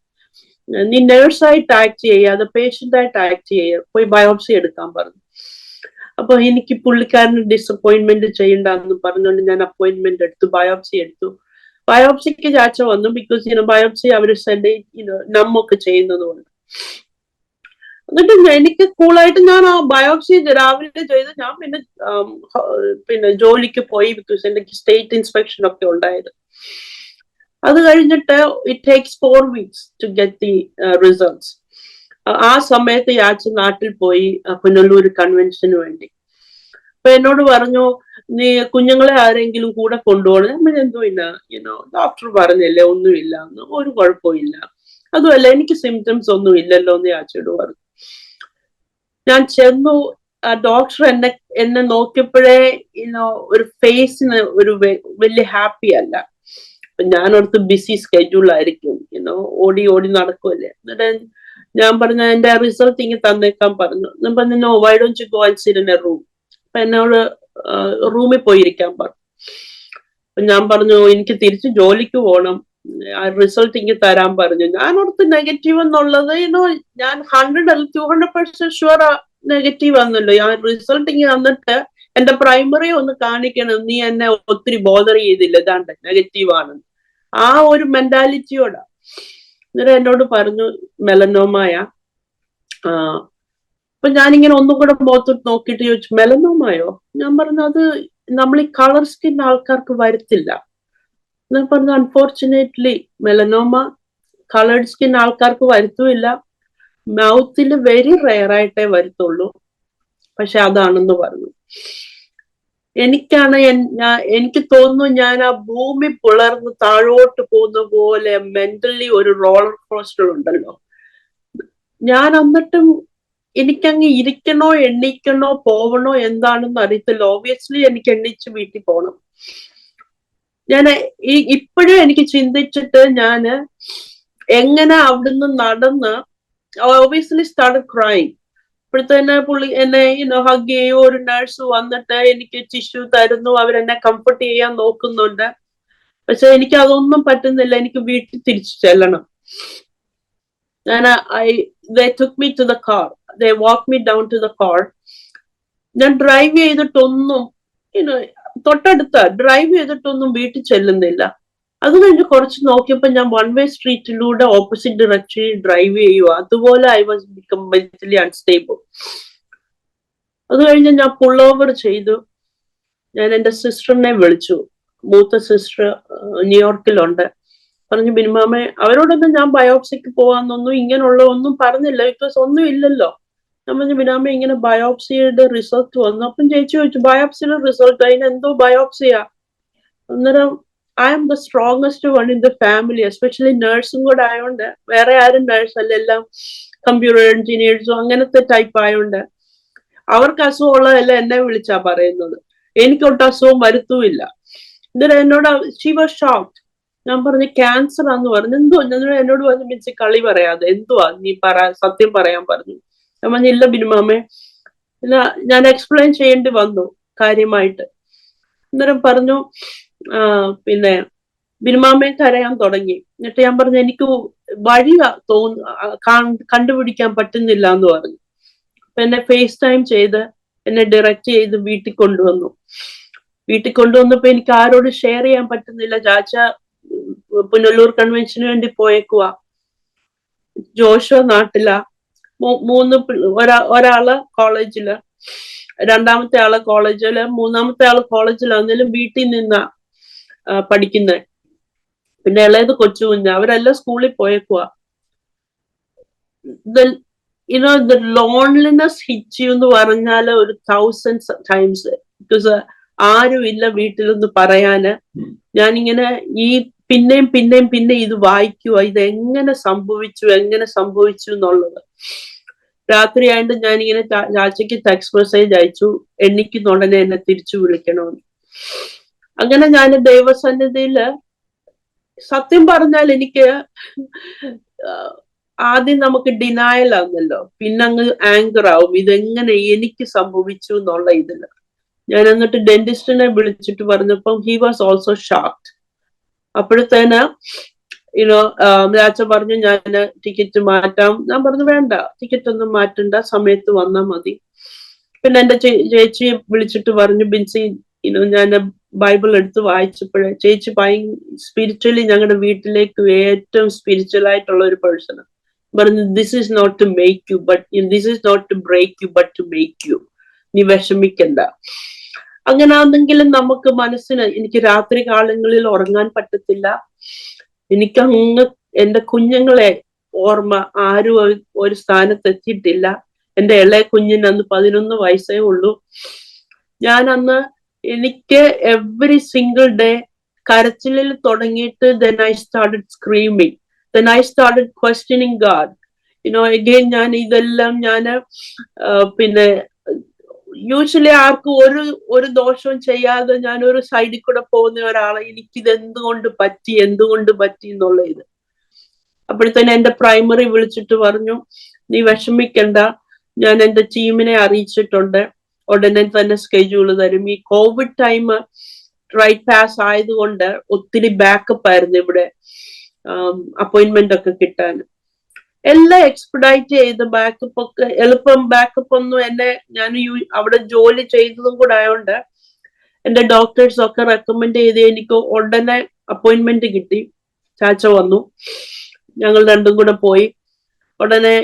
നീ നേഴ്സായിട്ട് ആക്ട് ചെയ്യാതെ പേഷ്യന്റായിട്ട് ആക്ട് ചെയ്യുക, പോയി ബയോപ്സി എടുക്കാൻ പറഞ്ഞു. അപ്പൊ എനിക്ക് പുള്ളിക്കാരന് ഡിസപ്പോയിന്റ്മെന്റ് ചെയ്യണ്ടെന്ന് പറഞ്ഞുകൊണ്ട് ഞാൻ അപ്പോയിന്റ്മെന്റ് എടുത്തു, ബയോപ്സി എടുത്തു. ബയോപ്സിക്ക് ചാച്ച വന്നു. ബിക്കോസ് ബയോപ്സി അവർ നമ്മൊക്കെ ചെയ്യുന്നത് കൊണ്ട് എന്നിട്ട് എനിക്ക് കൂളായിട്ട് ഞാൻ ആ ബയോപ്സി രാവിലെ ചെയ്ത് ഞാൻ പിന്നെ ജോലിക്ക് പോയി, ബിക്കോസ് എനിക്ക് സ്റ്റേറ്റ് ഇൻസ്പെക്ഷൻ ഒക്കെ ഉണ്ടായത്. അത് കഴിഞ്ഞിട്ട് it takes 4 weeks to get the results. ആ സമയത്ത് യാച്ച നാട്ടിൽ പോയി പുനലൂർ കൺവെൻഷന് വേണ്ടി. അപ്പൊ എന്നോട് പറഞ്ഞു, നീ കുഞ്ഞുങ്ങളെ ആരെങ്കിലും കൂടെ കൊണ്ടുപോകണം. നമ്മൾ എന്തോ ഇല്ല, ഡോക്ടർ പറഞ്ഞില്ലേ ഒന്നുമില്ല, ഒരു കുഴപ്പമില്ല, അതുമല്ല എനിക്ക് സിംറ്റംസ് ഒന്നും ഇല്ലല്ലോ എന്ന് യാച്ചയോട് പറഞ്ഞു. ഞാൻ ചെന്നു, ഡോക്ടർ എന്നെ നോക്കിയപ്പോഴേ ഒരു ഫേസിന് ഒരു വലിയ ഹാപ്പി അല്ല. ഞാനോടത്ത് ബിസി സ്കെഡ്യൂൾ ആയിരിക്കും, ഓടി ഓടി നടക്കുമല്ലേ. എന്നിട്ട് ഞാൻ പറഞ്ഞ എന്റെ റിസൾട്ട് ഇങ്ങനെ തന്നേക്കാൻ പറഞ്ഞു. ഞാൻ പറഞ്ഞു, why don't you go and sit in A room. അപ്പൊ എന്നോട് റൂമിൽ പോയിരിക്കാൻ പറഞ്ഞു. അപ്പൊ ഞാൻ പറഞ്ഞു, എനിക്ക് തിരിച്ച് ജോലിക്ക് പോകണം, ആ റിസൾട്ട് ഇങ്ങനെ തരാൻ പറഞ്ഞു. ഞാനോടത്ത് നെഗറ്റീവ് എന്നുള്ളത് ഞാൻ 100-200% ഷുവർ നെഗറ്റീവ് ആണല്ലോ. ആ റിസൾട്ട് ഇങ്ങനെ വന്നിട്ട് എന്റെ പ്രൈമറി ഒന്ന് കാണിക്കണം, നീ എന്നെ ഒത്തിരി ബോദർ ചെയ്തില്ല, ഇതാണ്ട് നെഗറ്റീവ് ആണ്, ആ ഒരു മെന്റാലിറ്റിയോടാ. എന്നിട്ട് എന്നോട് പറഞ്ഞു മെലനോമായ. അപ്പൊ ഞാനിങ്ങനെ ഒന്നും കൂടെ മുഖത്തോട്ട് നോക്കിയിട്ട് ചോദിച്ചു, മെലനോമായോ? ഞാൻ പറഞ്ഞു, അത് നമ്മൾ ഈ കളർ സ്കിൻ ആൾക്കാർക്ക് വരത്തില്ല. ഞാൻ പറഞ്ഞു, അൺഫോർച്ചുനേറ്റ്ലി മെലനോമ കളേർഡ് സ്കിൻ ആൾക്കാർക്ക് വരുത്തുമില്ല, മൗത്തിൽ വെരി റെയർ ആയിട്ടേ വരുത്തുള്ളൂ, പക്ഷെ അതാണെന്ന് പറഞ്ഞു. എനിക്ക് തോന്നുന്നു ഞാൻ ആ ഭൂമി പിളർന്ന് താഴോട്ട് പോകുന്ന പോലെ മെന്റലി ഒരു റോളർ കോസ്റ്റർ ഉണ്ടല്ലോ. ഞാൻ എന്നിട്ടും എനിക്കങ്ങ് ഇരിക്കണോ എണ്ണിക്കണോ പോവണോ എന്താണെന്ന് അറിയത്തില്ല. ഓബിയസ്ലി എനിക്ക് എണ്ണിച്ച് വീട്ടിൽ പോകണം. ഞാൻ ഇപ്പോഴും എനിക്ക് ചിന്തിച്ചിട്ട് ഞാൻ എങ്ങനെ അവിടുന്ന് നടന്ന് ഓബിയസ്ലി സ്റ്റാർട്ടഡ് ക്രൈങ്. ഇപ്പോഴത്തന്നെ പുള്ളി എന്നെ ഹഗ് ചെയ്യും, ഒരു നഴ്സ് വന്നിട്ട് എനിക്ക് ടിഷ്യൂ തരുന്നു, അവരെന്നെ കംഫർട്ട് ചെയ്യാൻ നോക്കുന്നുണ്ട്. പക്ഷെ എനിക്ക് അതൊന്നും പറ്റുന്നില്ല, എനിക്ക് വീട്ടിൽ തിരിച്ചു ചെല്ലണം. They took me to the car. They walked me down to the car. ഞാൻ ഡ്രൈവ് ചെയ്തിട്ടൊന്നും തൊട്ടടുത്ത ഡ്രൈവ് ചെയ്തിട്ടൊന്നും വീട്ടിൽ ചെല്ലുന്നില്ല. അത് കഴിഞ്ഞ് കുറച്ച് നോക്കിയപ്പോ ഞാൻ 1-way സ്ട്രീറ്റിലൂടെ ഓപ്പോസിറ്റ് ഡയറക്ഷനിൽ ഡ്രൈവ് ചെയ്യുക. അതുപോലെ I was become mentally unstable. അത് കഴിഞ്ഞ് ഞാൻ പുൾ ഓവർ ചെയ്തു. ഞാൻ എന്റെ സിസ്റ്ററിനെ വിളിച്ചു, മൂത്ത സിസ്റ്റർ ന്യൂയോർക്കിലുണ്ട്. പറഞ്ഞു, ബിനുമാമേ, അവരോടൊന്നും ഞാൻ ബയോപ്സിക്ക് പോവാന്നൊന്നും ഇങ്ങനെയുള്ള ഒന്നും പറഞ്ഞില്ല, ബിക്കോസ് ഒന്നും ഇല്ലല്ലോ. ഞാൻ പറഞ്ഞു, ബിനാമ ഇങ്ങനെ ബയോപ്സിയുടെ റിസൾട്ട് വന്നു. അപ്പം ചേച്ചി ചോദിച്ചു, ബയോപ്സിയുടെ റിസൾട്ട്, അതിന് എന്തോ ബയോപ്സിയാ? അന്നേരം I am the strongest one in the family, especially നേഴ്സും കൂടെ ആയതുകൊണ്ട്. വേറെ ആരും നേഴ്സ് അല്ല, എല്ലാം കമ്പ്യൂട്ടർ എഞ്ചിനീയേഴ്സും അങ്ങനത്തെ ടൈപ്പ് ആയതുകൊണ്ട് അവർക്ക് അസുഖമുള്ളതെല്ലാം എന്നെ വിളിച്ചാ പറയുന്നത്. എനിക്കൊട്ട് അസുഖം വരുത്തുമില്ല. എന്നിട്ട് എന്നോട് ഷീ വാസ് ഷോക്ക്ഡ്. ഞാൻ പറഞ്ഞു, ക്യാൻസർ ആന്ന് പറഞ്ഞു. എന്തോ എന്നോട് പറഞ്ഞു, മീൻസ് കളി പറയാതെ എന്തുവാ നീ സത്യം പറയാൻ പറഞ്ഞു. ഞാൻ പറഞ്ഞു, ഇല്ല ബിനുമാമേ. ഞാൻ എക്സ്പ്ലെയിൻ ചെയ്യേണ്ടി വന്നു കാര്യമായിട്ട്. അന്നേരം പറഞ്ഞു, പിന്നെ ബിനുമാമയെ കരയാൻ തുടങ്ങി. എന്നിട്ട് ഞാൻ പറഞ്ഞു, എനിക്ക് വഴി കണ്ടുപിടിക്കാൻ പറ്റുന്നില്ല എന്ന് പറഞ്ഞു. അപ്പൊ എന്നെ ഫേസ് ടൈം ചെയ്ത് എന്നെ ഡയറക്റ്റ് ചെയ്ത് വീട്ടിൽ കൊണ്ടുവന്നു. വീട്ടിൽ കൊണ്ടുവന്നപ്പോ എനിക്ക് ആരോട് ഷെയർ ചെയ്യാൻ പറ്റുന്നില്ല. ചാച്ച പുനലൂർ കൺവെൻഷന് വേണ്ടി പോയേക്കുവാ, ജോഷോ നാട്ടിലാ, ഒരാള് കോളേജില്, രണ്ടാമത്തെ ആള് കോളേജില്, മൂന്നാമത്തെ ആള് കോളേജിലാണെങ്കിലും വീട്ടിൽ നിന്നാ പഠിക്കുന്നത്. പിന്നെ ഇളയത് കൊച്ചു കുഞ്ഞ, അവരെല്ലാം സ്കൂളിൽ പോയേക്കുവാ. the loneliness hits you എന്ന് പറഞ്ഞാല് ഒരു 1000 times. ബിക്കോസ് ആരും ഇല്ല വീട്ടിലൊന്ന് പറയാന്. ഞാനിങ്ങനെ ഈ പിന്നെയും ഇത് വായിക്കുക, ഇത് എങ്ങനെ സംഭവിച്ചു എന്നുള്ളത്. രാത്രി ആയിട്ട് ഞാനിങ്ങനെ ചാച്ചയ്ക്ക് ടെക്സ്റ്റ് മെസ്സേജ് അയച്ചു, എണ്ണിക്കുന്നുടനെ എന്നെ തിരിച്ചു വിളിക്കണമെന്ന്. അങ്ങനെ ഞാൻ ദൈവസന്നിധിയില് സത്യം പറഞ്ഞാൽ എനിക്ക് ആദ്യം നമുക്ക് ഡിനായൽ ആവുന്നല്ലോ, പിന്നെ അങ്ങ് ആങ്കർ ആവും, ഇതെങ്ങനെ എനിക്ക് സംഭവിച്ചു എന്നുള്ള ഇതില്. ഞാൻ എന്നിട്ട് ഡെന്റിസ്റ്റിനെ വിളിച്ചിട്ട് പറഞ്ഞപ്പം ഹി വാസ് ഓൾസോ ഷോക്ക്ഡ്. അപ്പോഴത്തേന് രാജ പറഞ്ഞു, ഞാൻ ടിക്കറ്റ് മാറ്റാം. ഞാൻ പറഞ്ഞു, വേണ്ട, ടിക്കറ്റ് ഒന്നും മാറ്റണ്ട, സമയത്ത് വന്നാൽ മതി. പിന്നെ എന്റെ ചേച്ചിയെ വിളിച്ചിട്ട് പറഞ്ഞു, ബിൻസി ഞാൻ ബൈബിൾ എടുത്ത് വായിച്ചപ്പോഴേ ചേച്ചി സ്പിരിച്വലി ഞങ്ങളുടെ വീട്ടിലേക്ക് ഏറ്റവും സ്പിരിച്വൽ ആയിട്ടുള്ള ഒരു പേഴ്സണ്. പറഞ്ഞു, this is not to make you but this is not to break you but to make you, നീ വിഷമിക്കണ്ട. അങ്ങനെ ആണെങ്കിലും നമുക്ക് മനസ്സിന്, എനിക്ക് രാത്രി കാലങ്ങളിൽ ഉറങ്ങാൻ പറ്റത്തില്ല. എനിക്കങ്ങ് എന്റെ കുഞ്ഞുങ്ങളെ ഓർമ്മ, ആരും ഒരു സ്ഥാനത്ത് എത്തിയിട്ടില്ല. എന്റെ ഇളയ കുഞ്ഞിന് അന്ന് 11 വയസ്സേ ഉള്ളൂ. ഞാൻ അന്ന് എനിക്ക് എവറി സിംഗിൾ ഡേ കരച്ചിലിൽ തുടങ്ങിയിട്ട് then I started screaming, then I started questioning God, again. ഞാൻ ഇതെല്ലാം പിന്നെ യൂഷ്വലി ആർക്കും ഒരു ദോഷവും ചെയ്യാതെ ഞാൻ ഒരു സൈഡിൽ കൂടെ പോകുന്ന ഒരാളെ എനിക്കിത് എന്തുകൊണ്ട് പറ്റി എന്നുള്ള ഇത്. അപ്പോഴത്തേന് എന്റെ പ്രൈമറി വിളിച്ചിട്ട് പറഞ്ഞു, നീ വിഷമിക്കണ്ട, ഞാൻ എന്റെ ടീമിനെ അറിയിച്ചിട്ടുണ്ട്, ഉടനെ തന്നെ സ്കെഡ്യൂൾ തരും. ഈ കോവിഡ് ടൈം റൈറ്റ് പാസ് ആയതുകൊണ്ട് ഒത്തിരി ബാക്കപ്പ് ആയിരുന്നു ഇവിടെ അപ്പോയിന്റ്മെന്റ് ഒക്കെ കിട്ടാൻ. എല്ലാം എക്സ്പെഡൈറ്റ് ചെയ്ത് എളുപ്പം ബാക്കപ്പ് ഒന്നും ഞാൻ അവിടെ ജോലി ചെയ്തതും കൂടെ ആയതുകൊണ്ട് എന്റെ ഡോക്ടേഴ്സ് ഒക്കെ റെക്കമെൻഡ് ചെയ്ത് എനിക്ക് ഉടനെ അപ്പോയിന്റ്മെന്റ് കിട്ടി. ചാച്ച വന്നു, ഞങ്ങൾ രണ്ടും കൂടെ പോയി. ഉടനെ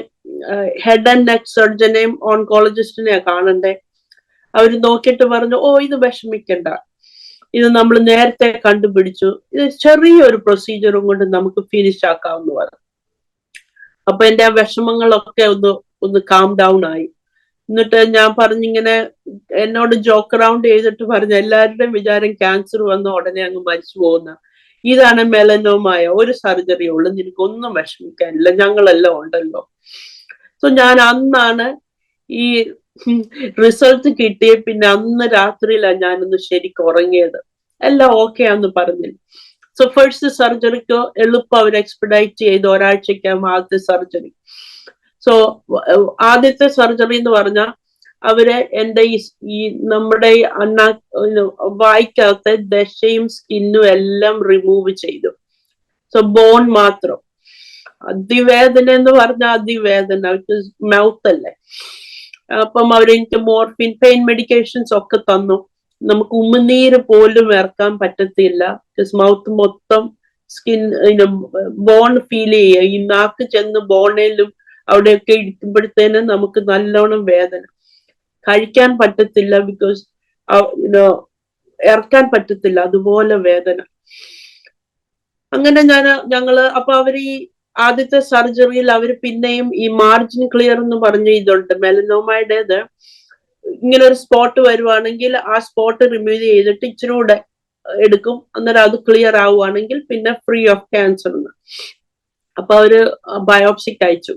ഹെഡ് ആൻഡ് നെക്ക് സർജനെയും ഓൺകോളജിസ്റ്റിനെയാ കാണണ്ടേ. അവര് നോക്കിയിട്ട് പറഞ്ഞു, ഓ ഇത് വിഷമിക്കണ്ട, ഇത് നമ്മൾ നേരത്തെ കണ്ടുപിടിച്ചു, ഇത് ചെറിയൊരു പ്രൊസീജിയറും കൊണ്ട് നമുക്ക് ഫിനിഷ് ആക്കാവുന്ന പറഞ്ഞു. അപ്പൊ എന്റെ ആ വിഷമങ്ങളൊക്കെ ഒന്ന് കാം ഡൗൺ ആയി. എന്നിട്ട് ഞാൻ പറഞ്ഞിങ്ങനെ എന്നോട് ജോക്ക് അറൗണ്ട് ചെയ്തിട്ട് പറഞ്ഞു, എല്ലാവരുടെയും വിചാരം ക്യാൻസർ വന്ന ഉടനെ അങ്ങ് മരിച്ചു പോകുന്ന, ഇതാണ് മെലനോമായ, ഒരു സർജറി ഉള്ളു, നിനക്കൊന്നും വിഷമിക്കാനില്ല, ഞങ്ങളെല്ലാം ഉണ്ടല്ലോ. സോ ഞാൻ അന്നാണ് ഈ റിസൾട്ട് കിട്ടിയ പിന്നെ അന്ന് രാത്രിയിലാണ് ഞാനൊന്ന് ശരിക്കും ഉറങ്ങിയത്. എല്ലാം ഓക്കെ ആന്ന് പറഞ്ഞു. സോ ഫസ്റ്റ് സർജറിക്ക് എളുപ്പം അവർ എക്സ്പെഡൈറ്റ് ചെയ്ത് ഒരാഴ്ചയ്ക്കാകും ആദ്യത്തെ സർജറി. സോ ആദ്യത്തെ സർജറി എന്ന് പറഞ്ഞാൽ അവര് എന്റെ ഈ നമ്മുടെ വായിക്കകത്തെ ദശയും സ്കിന്നും എല്ലാം റിമൂവ് ചെയ്തു. സോ ബോൺ മാത്രം. അതിവേദന എന്ന് പറഞ്ഞാൽ അതിവേദന, മൗത്ത് അല്ലേ. അപ്പം അവരെനിക്ക് മോർഫിൻ, പെയിൻ മെഡിക്കേഷൻസ് ഒക്കെ തന്നു. നമുക്ക് ഉമിനീര് പോലും ഇറക്കാൻ പറ്റത്തില്ല. മൗത്ത് മൊത്തം സ്കിൻ ബോൺ ഫീൽ ചെയ്യുക. ഈ നാക്ക് ചെന്ന് ബോണേലും അവിടെയൊക്കെ ഇരിക്കുമ്പോഴത്തേനും നമുക്ക് നല്ലോണം വേദന. കഴിക്കാൻ പറ്റത്തില്ല, ബിക്കോസ് ഇറക്കാൻ പറ്റത്തില്ല, അതുപോലെ വേദന. അങ്ങനെ ഞങ്ങള് അപ്പൊ അവര് ഈ ആദ്യത്തെ സർജറിയിൽ അവര് പിന്നെയും ഈ മാർജിൻ ക്ലിയർ എന്ന് പറഞ്ഞ ഇതുണ്ട് മെലനോമയുടേത്. ഇങ്ങനെ ഒരു സ്പോട്ട് വരുവാണെങ്കിൽ ആ സ്പോട്ട് റിമൂവ് ചെയ്തിട്ട് ഇച്ചിരി കൂടെ എടുക്കും, അന്നേരം അത് ക്ലിയർ ആവുകയാണെങ്കിൽ പിന്നെ ഫ്രീ ഓഫ് ക്യാൻസർ എന്ന്. അപ്പൊ അവര് ബയോപ്സിക്ക് അയച്ചു.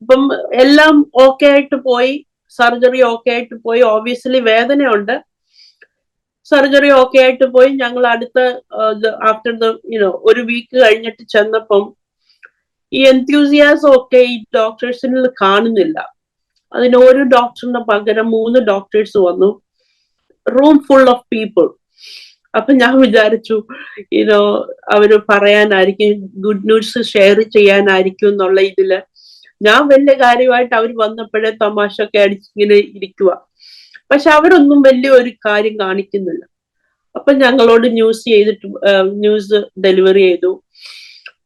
അപ്പം എല്ലാം ഓക്കെ ആയിട്ട് പോയി, സർജറി ഓക്കെ ആയിട്ട് പോയി. ഓബിയസ്ലി വേദനയുണ്ട്. സർജറി ഓക്കെ ആയിട്ട് പോയി. ഞങ്ങൾ അടുത്ത ആഫ്റ്റർ ഒരു വീക്ക് കഴിഞ്ഞിട്ട് ചെന്നപ്പം ഈ എൻത്യൂസിയാസം ഒക്കെ ഈ ഡോക്ടേഴ്സിന് കാണുന്നില്ല. അതിന് ഒരു ഡോക്ടറിന് പകരം 3 ഡോക്ടേഴ്സ് വന്നു, റൂം ഫുൾ ഓഫ് പീപ്പിൾ. അപ്പൊ ഞാൻ വിചാരിച്ചു അവര് പറയാനായിരിക്കും, ഗുഡ് ന്യൂസ് ഷെയർ ചെയ്യാനായിരിക്കും എന്നുള്ള ഇതില് ഞാൻ വലിയ കാര്യമായിട്ട് അവർ വന്നപ്പോഴേ തമാശ ഒക്കെ അടിച്ചിങ്ങനെ ഇരിക്കുക. പക്ഷെ അവരൊന്നും വലിയ ഒരു കാര്യം കാണിക്കുന്നില്ല. അപ്പൊ ഞങ്ങളോട് ന്യൂസ് ഡെലിവറി ചെയ്തു,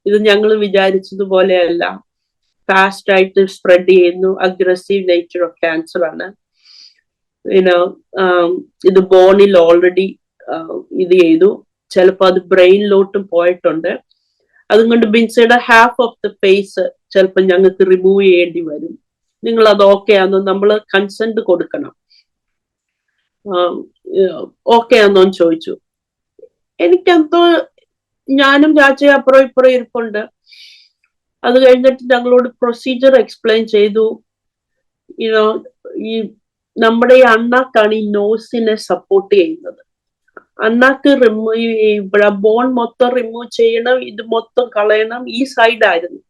ഇത് ഞങ്ങൾ വിചാരിച്ചതുപോലെയല്ല, ഫാസ്റ്റ് ആയിട്ട് സ്പ്രെഡ് ചെയ്യുന്നു, അഗ്രസീവ് നേച്ചർ ഓഫ് ക്യാൻസർ ആണ്. ഇത് ബോണിൽ ഓൾറെഡി ഇത് ചെയ്തു, ചിലപ്പോൾ അത് ബ്രെയിനിലോട്ടും പോയിട്ടുണ്ട്. അതുകൊണ്ട് ബിൻസിയുടെ ഹാഫ് ഓഫ് ദ ഫേസ് ചിലപ്പോൾ ഞങ്ങൾക്ക് റിമൂവ് ചെയ്യേണ്ടി വരും. നിങ്ങൾ അത് ഓക്കെ ആണോ, നമ്മൾ കൺസെന്റ് കൊടുക്കണം, ഓക്കെ ആണോന്ന് ചോദിച്ചു. എനിക്കെന്തോ, ഞാനും ചാച്ചയും അപ്പുറം ഇപ്പുറം ഇരിപ്പുണ്ട്. അത് കഴിഞ്ഞിട്ട് ഞങ്ങളോട് പ്രൊസീജിയർ എക്സ്പ്ലെയിൻ ചെയ്തു. ഈ നമ്മുടെ ഈ അണ്ണാക്കാണ് ഈ നോസിനെ സപ്പോർട്ട് ചെയ്യുന്നത്. അണ്ണാക്ക് ഇവിടെ ബോൺ മൊത്തം റിമൂവ് ചെയ്യണം, ഇത് മൊത്തം കളയണം, ഈ സൈഡായിരുന്നു.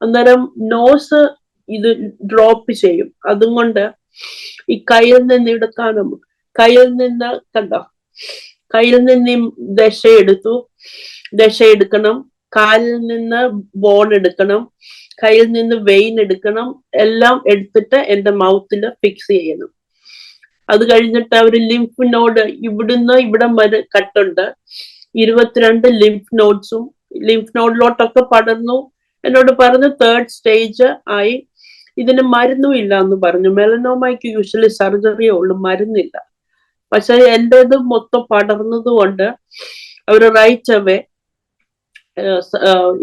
അന്നേരം നോസ് ഇത് ഡ്രോപ്പ് ചെയ്യും. അതുകൊണ്ട് ഈ കയ്യിൽ നിന്ന് എടുക്കാനും, കയ്യിൽ നിന്ന് കണ്ടോ, കയ്യിൽ നിന്ന് ദശ എടുക്കണം, കാലിൽ നിന്ന് ബോൺ എടുക്കണം, കയ്യിൽ നിന്ന് വെയിൻ എടുക്കണം, എല്ലാം എടുത്തിട്ട് എന്റെ മൗത്തിൽ ഫിക്സ് ചെയ്യണം. അത് കഴിഞ്ഞിട്ട് അവര് ലിംഫ് നോഡ് ഇവിടുന്ന് ഇവിടം വരെ കട്ടുണ്ട്, 22 ലിംഫ് നോഡ്സും ലിംഫ് നോഡിലോട്ടൊക്കെ പടർന്നു. എന്നോട് പറഞ്ഞു 3rd സ്റ്റേജ് ആയി, ഇതിന് മരുന്നും ഇല്ല എന്ന് പറഞ്ഞു. മെലനോമയ്ക്ക് യൂഷ്വലി സർജറിയേ ഉള്ളൂ, മരുന്നില്ല. പക്ഷെ എന്റേത് മൊത്തം പടർന്നത് കൊണ്ട് അവർ റൈറ്റ് അവേ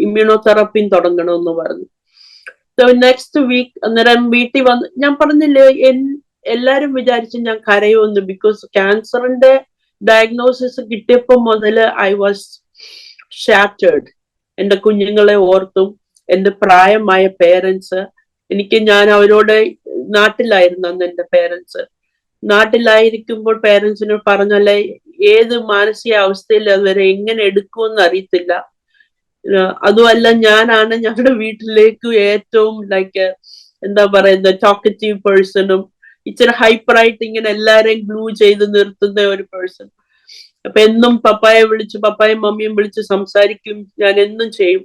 ഇമ്മ്യൂണോതെറാപ്പി തുടങ്ങണമെന്ന് പറഞ്ഞു. നെക്സ്റ്റ് വീക്ക് അന്നേരം വീട്ടിൽ വന്ന് ഞാൻ പറഞ്ഞില്ലേ, എല്ലാരും വിചാരിച്ചു ഞാൻ കരയുമെന്ന്. ബിക്കോസ് ക്യാൻസറിന്റെ ഡയഗ്നോസിസ് കിട്ടിയപ്പോ മുതല് ഐ വാസ് ഷാറ്റേർഡ്. എന്റെ കുഞ്ഞുങ്ങളെ ഓർത്തും എന്റെ പ്രായമായ പേരൻസ്, ഞാൻ അവരോട് നാട്ടിലായിരുന്നു അന്ന് എന്റെ പേരൻസ്. നാട്ടിലായിരിക്കുമ്പോൾ പേരൻസിനോട് പറഞ്ഞല്ലേ, ഏത് മാനസികാവസ്ഥയിൽ അതുവരെ എങ്ങനെ എടുക്കുമെന്ന് അറിയത്തില്ല. അതുമല്ല, ഞാനാണ് ഞങ്ങളുടെ വീട്ടിലേക്ക് ഏറ്റവും എന്താ പറയുന്നത് ടോക്കറ്റീവ് പേഴ്സണും ഇച്ചിരി ഹൈപ്പറായിട്ട് ഇങ്ങനെ എല്ലാരെയും ഗ്ലൂ ചെയ്ത് നിർത്തുന്ന ഒരു പേഴ്സൺ. അപ്പൊ എന്നും പപ്പായും മമ്മിയും വിളിച്ച് സംസാരിക്കും, ഞാൻ എന്നും ചെയ്യും.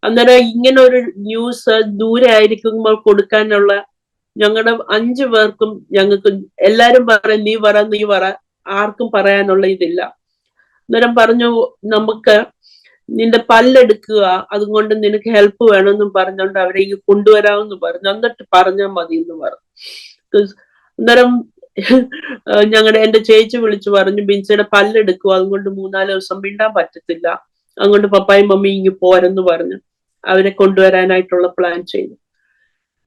അന്നേരം ഇങ്ങനെ ഒരു ന്യൂസ് ദൂരെ ആയിരിക്കുമ്പോൾ കൊടുക്കാനുള്ള ഞങ്ങളുടെ 5 പേർക്കും ഞങ്ങൾക്ക് എല്ലാരും പറയും നീ പറ, ആർക്കും പറയാനുള്ള ഇതില്ല. അന്നേരം പറഞ്ഞു, നമുക്ക് നിന്റെ പല്ലെടുക്കുക, അതുകൊണ്ട് നിനക്ക് ഹെൽപ്പ് വേണമെന്നും പറഞ്ഞോണ്ട് അവരെ ഇങ്ങ് കൊണ്ടുവരാമെന്ന് പറഞ്ഞു. എന്നിട്ട് പറഞ്ഞാൽ മതി എന്ന് പറഞ്ഞു. അന്നേരം എന്റെ ചേച്ചി വിളിച്ചു പറഞ്ഞു, ബിൻസിയുടെ പല്ലെടുക്കുക, അതുകൊണ്ട് 3-4 ദിവസം മിണ്ടാൻ പറ്റത്തില്ല, അതുകൊണ്ട് പപ്പായും മമ്മി ഇങ്ങ് പോരെന്ന് പറഞ്ഞു അവരെ കൊണ്ടുവരാനായിട്ടുള്ള പ്ലാൻ ചെയ്തു.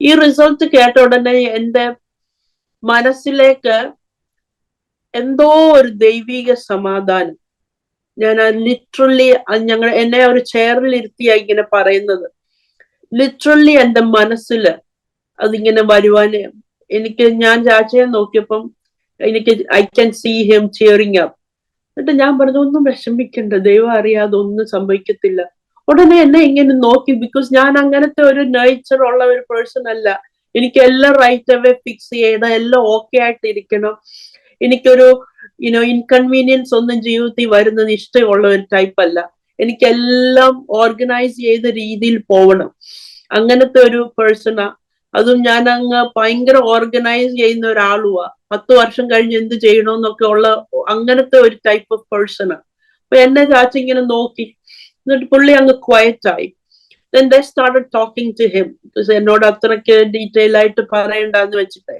ഈ റിസൾട്ട് കേട്ട ഉടനെ എന്റെ മനസ്സിലേക്ക് എന്തോ ഒരു ദൈവിക സമാധാനം. ഞാൻ ലിറ്ററലി എന്നെ ഒരു ചെയറിൽ ഇരുത്തിയാ ഇങ്ങനെ പറയുന്നത്. ലിറ്ററലി എന്റെ മനസ്സില് അതിങ്ങനെ വരുവാന് ഞാൻ ചാച്ചയെ നോക്കിയപ്പം I can see him cheering up. എന്നിട്ട് ഞാൻ പറഞ്ഞു, ഒന്നും വിഷമിക്കണ്ട, ദൈവം അറിയാതെ ഒന്നും സംഭവിക്കത്തില്ല. ഉടനെ എന്നെ ഇങ്ങനെ നോക്കി. ബിക്കോസ് ഞാൻ അങ്ങനത്തെ ഒരു നേച്ചർ ഉള്ള ഒരു പേഴ്സൺ അല്ല. എനിക്ക് എല്ലാം റൈറ്റ് അവേ ഫിക്സ് ചെയ്യണം, എല്ലാം ഓക്കെ ആയിട്ട് ഇരിക്കണം. എനിക്കൊരു ഇൻകൺവീനിയൻസ് ഒന്നും ജീവിതത്തിൽ വരുന്നത് ഇഷ്ടമുള്ള ഒരു ടൈപ്പ് അല്ല. എനിക്കെല്ലാം ഓർഗനൈസ് ചെയ്ത രീതിയിൽ പോകണം, അങ്ങനത്തെ ഒരു പേഴ്സണാ. അതും ഞാൻ അങ്ങ് ഭയങ്കര ഓർഗനൈസ് ചെയ്യുന്ന ഒരാളുവാ. 10 വർഷം കഴിഞ്ഞ് എന്ത് ചെയ്യണമെന്നൊക്കെ ഉള്ള അങ്ങനത്തെ ഒരു ടൈപ്പ് ഓഫ് പേഴ്സണാ. അപ്പൊ എന്നെ ചാച്ച ഇങ്ങനെ നോക്കി. എന്നിട്ട് പുള്ളി അങ്ങ് ക്വയറ്റ് ആയി. Then they started talking to him. എന്നോട് അത്രയ്ക്ക് ഡീറ്റെയിൽ ആയിട്ട് പറയണ്ടെന്ന് വെച്ചിട്ടേ.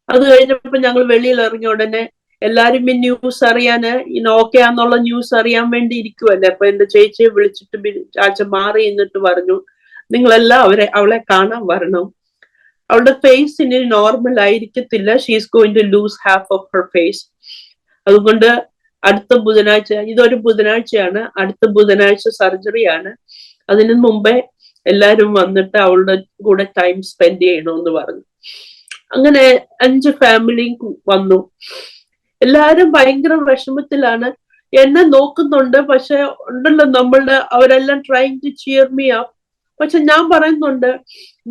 അത് കഴിഞ്ഞപ്പോ ഞങ്ങൾ വെളിയിൽ ഇറങ്ങിയ ഉടനെ എല്ലാരും ഈ ന്യൂസ് അറിയാന് ഓക്കെ ആന്നുള്ള ന്യൂസ് അറിയാൻ വേണ്ടി ഇരിക്കുവല്ലേ. അപ്പൊ എന്റെ ചേച്ചിയെ വിളിച്ചിട്ട് ചാച്ച മാറി എന്നിട്ട് പറഞ്ഞു, നിങ്ങളെല്ലാം അവളെ കാണാൻ വരണം. അവളുടെ ഫേസ് ഇനി നോർമൽ ആയിരിക്കത്തില്ല, she's going to lose half of her face. അതുകൊണ്ട് അടുത്ത ബുധനാഴ്ച, ഇതൊരു ബുധനാഴ്ചയാണ്, അടുത്ത ബുധനാഴ്ച സർജറിയാണ്. അതിനു മുമ്പേ എല്ലാരും വന്നിട്ട് അവളുടെ കൂടെ ടൈം സ്പെൻഡ് ചെയ്യണമെന്ന് പറഞ്ഞു. അങ്ങനെ 5 ഫാമിലിയും വന്നു. എല്ലാരും ഭയങ്കര വിഷമത്തിലാണ്. എന്നെ നോക്കുന്നുണ്ട്, പക്ഷെ ഉണ്ടല്ലോ അവരെല്ലാം trying to cheer me up. പക്ഷെ ഞാൻ പറയുന്നുണ്ട്,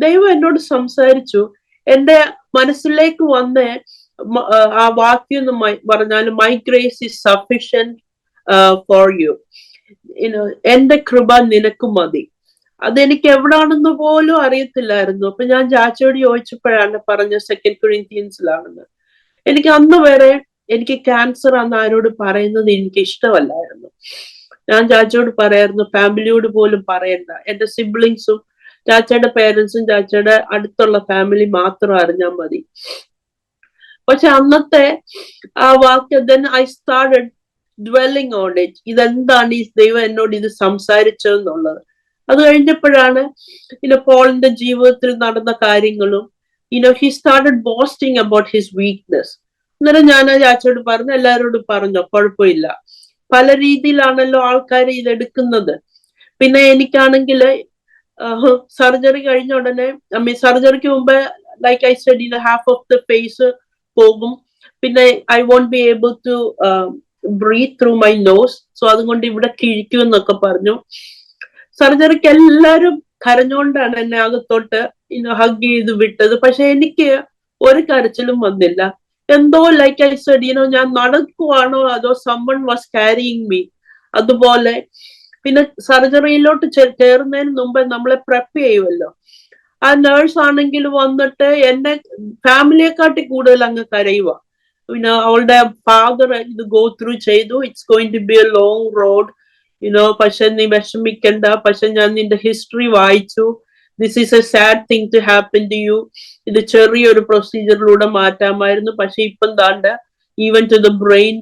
ദൈവം എന്നോട് സംസാരിച്ചു. എന്റെ മനസ്സിലേക്ക് വന്ന് ആ വാക്യം എന്ന് പറഞ്ഞാൽ, my grace is sufficient for you, എന്റെ കൃപ നിനക്ക് മതി. അതെനിക്ക് എവിടാണെന്ന് പോലും അറിയത്തില്ലായിരുന്നു. അപ്പൊ ഞാൻ ചാച്ചയോട് ചോദിച്ചപ്പോഴാണ് പറഞ്ഞ 2 കൊരിന്ത്യൻസിലാണെന്ന്. എനിക്ക് അന്ന് വരെ എനിക്ക് ക്യാൻസർ ആണെന്ന് ആരോട് പറയുന്നത് എനിക്ക് ഇഷ്ടമല്ലായിരുന്നു. ഞാൻ ചാച്ചയോട് പറയായിരുന്നു, ഫാമിലിയോട് പോലും പറയണ്ട. എന്റെ സിബ്ലിങ്സും ചാച്ചയുടെ പേരൻസും ചാച്ചയുടെ അടുത്തുള്ള ഫാമിലി മാത്രം അറിഞ്ഞാൽ മതി. പക്ഷെ അന്നത്തെ ആ വാക്യം, then I started dwelling on it. ഇതെന്താണ് ഈ ദൈവം എന്നോട് ഇത് സംസാരിച്ചതെന്നുള്ളത്. അത് കഴിഞ്ഞപ്പോഴാണ് പോളിന്റെ ജീവിതത്തിൽ നടന്ന കാര്യങ്ങളും he started boasting about his weakness. അന്നേരം ഞാൻ ചാച്ചയോട് പറഞ്ഞു, എല്ലാവരോടും പറഞ്ഞോ, കുഴപ്പമില്ല. പല രീതിയിലാണല്ലോ ആൾക്കാർ ഇതെടുക്കുന്നത്. പിന്നെ എനിക്കാണെങ്കിൽ സർജറി കഴിഞ്ഞ ഉടനെ, സർജറിക്ക് മുമ്പ് like I said, half of the face പോകും. പിന്നെ I won't be able to breathe through my nose. So അതുകൊണ്ട് ഇവിടെ കിഴിക്കും എന്നൊക്കെ പറഞ്ഞു. സർജറിക്ക് എല്ലാരും കരഞ്ഞുകൊണ്ടാണ് എന്നെ അകത്തോട്ട് ഹഗ് ചെയ്ത് വിട്ടത്. പക്ഷെ എനിക്ക് ഒരു കരച്ചിലും വന്നില്ല. എന്തോ ലൈക്ക് ഐ സെഡ്, ഞാൻ നടക്കുവാണോ അതോ someone was carrying me അതുപോലെ. പിന്നെ സർജറിയിലോട്ട് കയറുന്നതിന് മുമ്പ് നമ്മളെ പ്രെപ്പ് ചെയ്യുമല്ലോ. ആ നേഴ്സ് ആണെങ്കിൽ വന്നിട്ട് എന്നെ ഫാമിലിയെക്കാട്ടി കൂടുതൽ അങ്ങ് കരയുക. പിന്നെ അവളുടെ ഫാദർ ഇത് ഗോ ത്രൂ ചെയ്തു. It's going to be a long road. പക്ഷെ നീ വിഷമിക്കണ്ട, പക്ഷെ ഞാൻ നിന്റെ ഹിസ്റ്ററി വായിച്ചു, this is a sad thing to happen to you, ഇത് ചെറിയൊരു പ്രൊസീജിയറിലൂടെ മാറ്റാമായിരുന്നു, പക്ഷെ ഇപ്പം താണ്ട even to the brain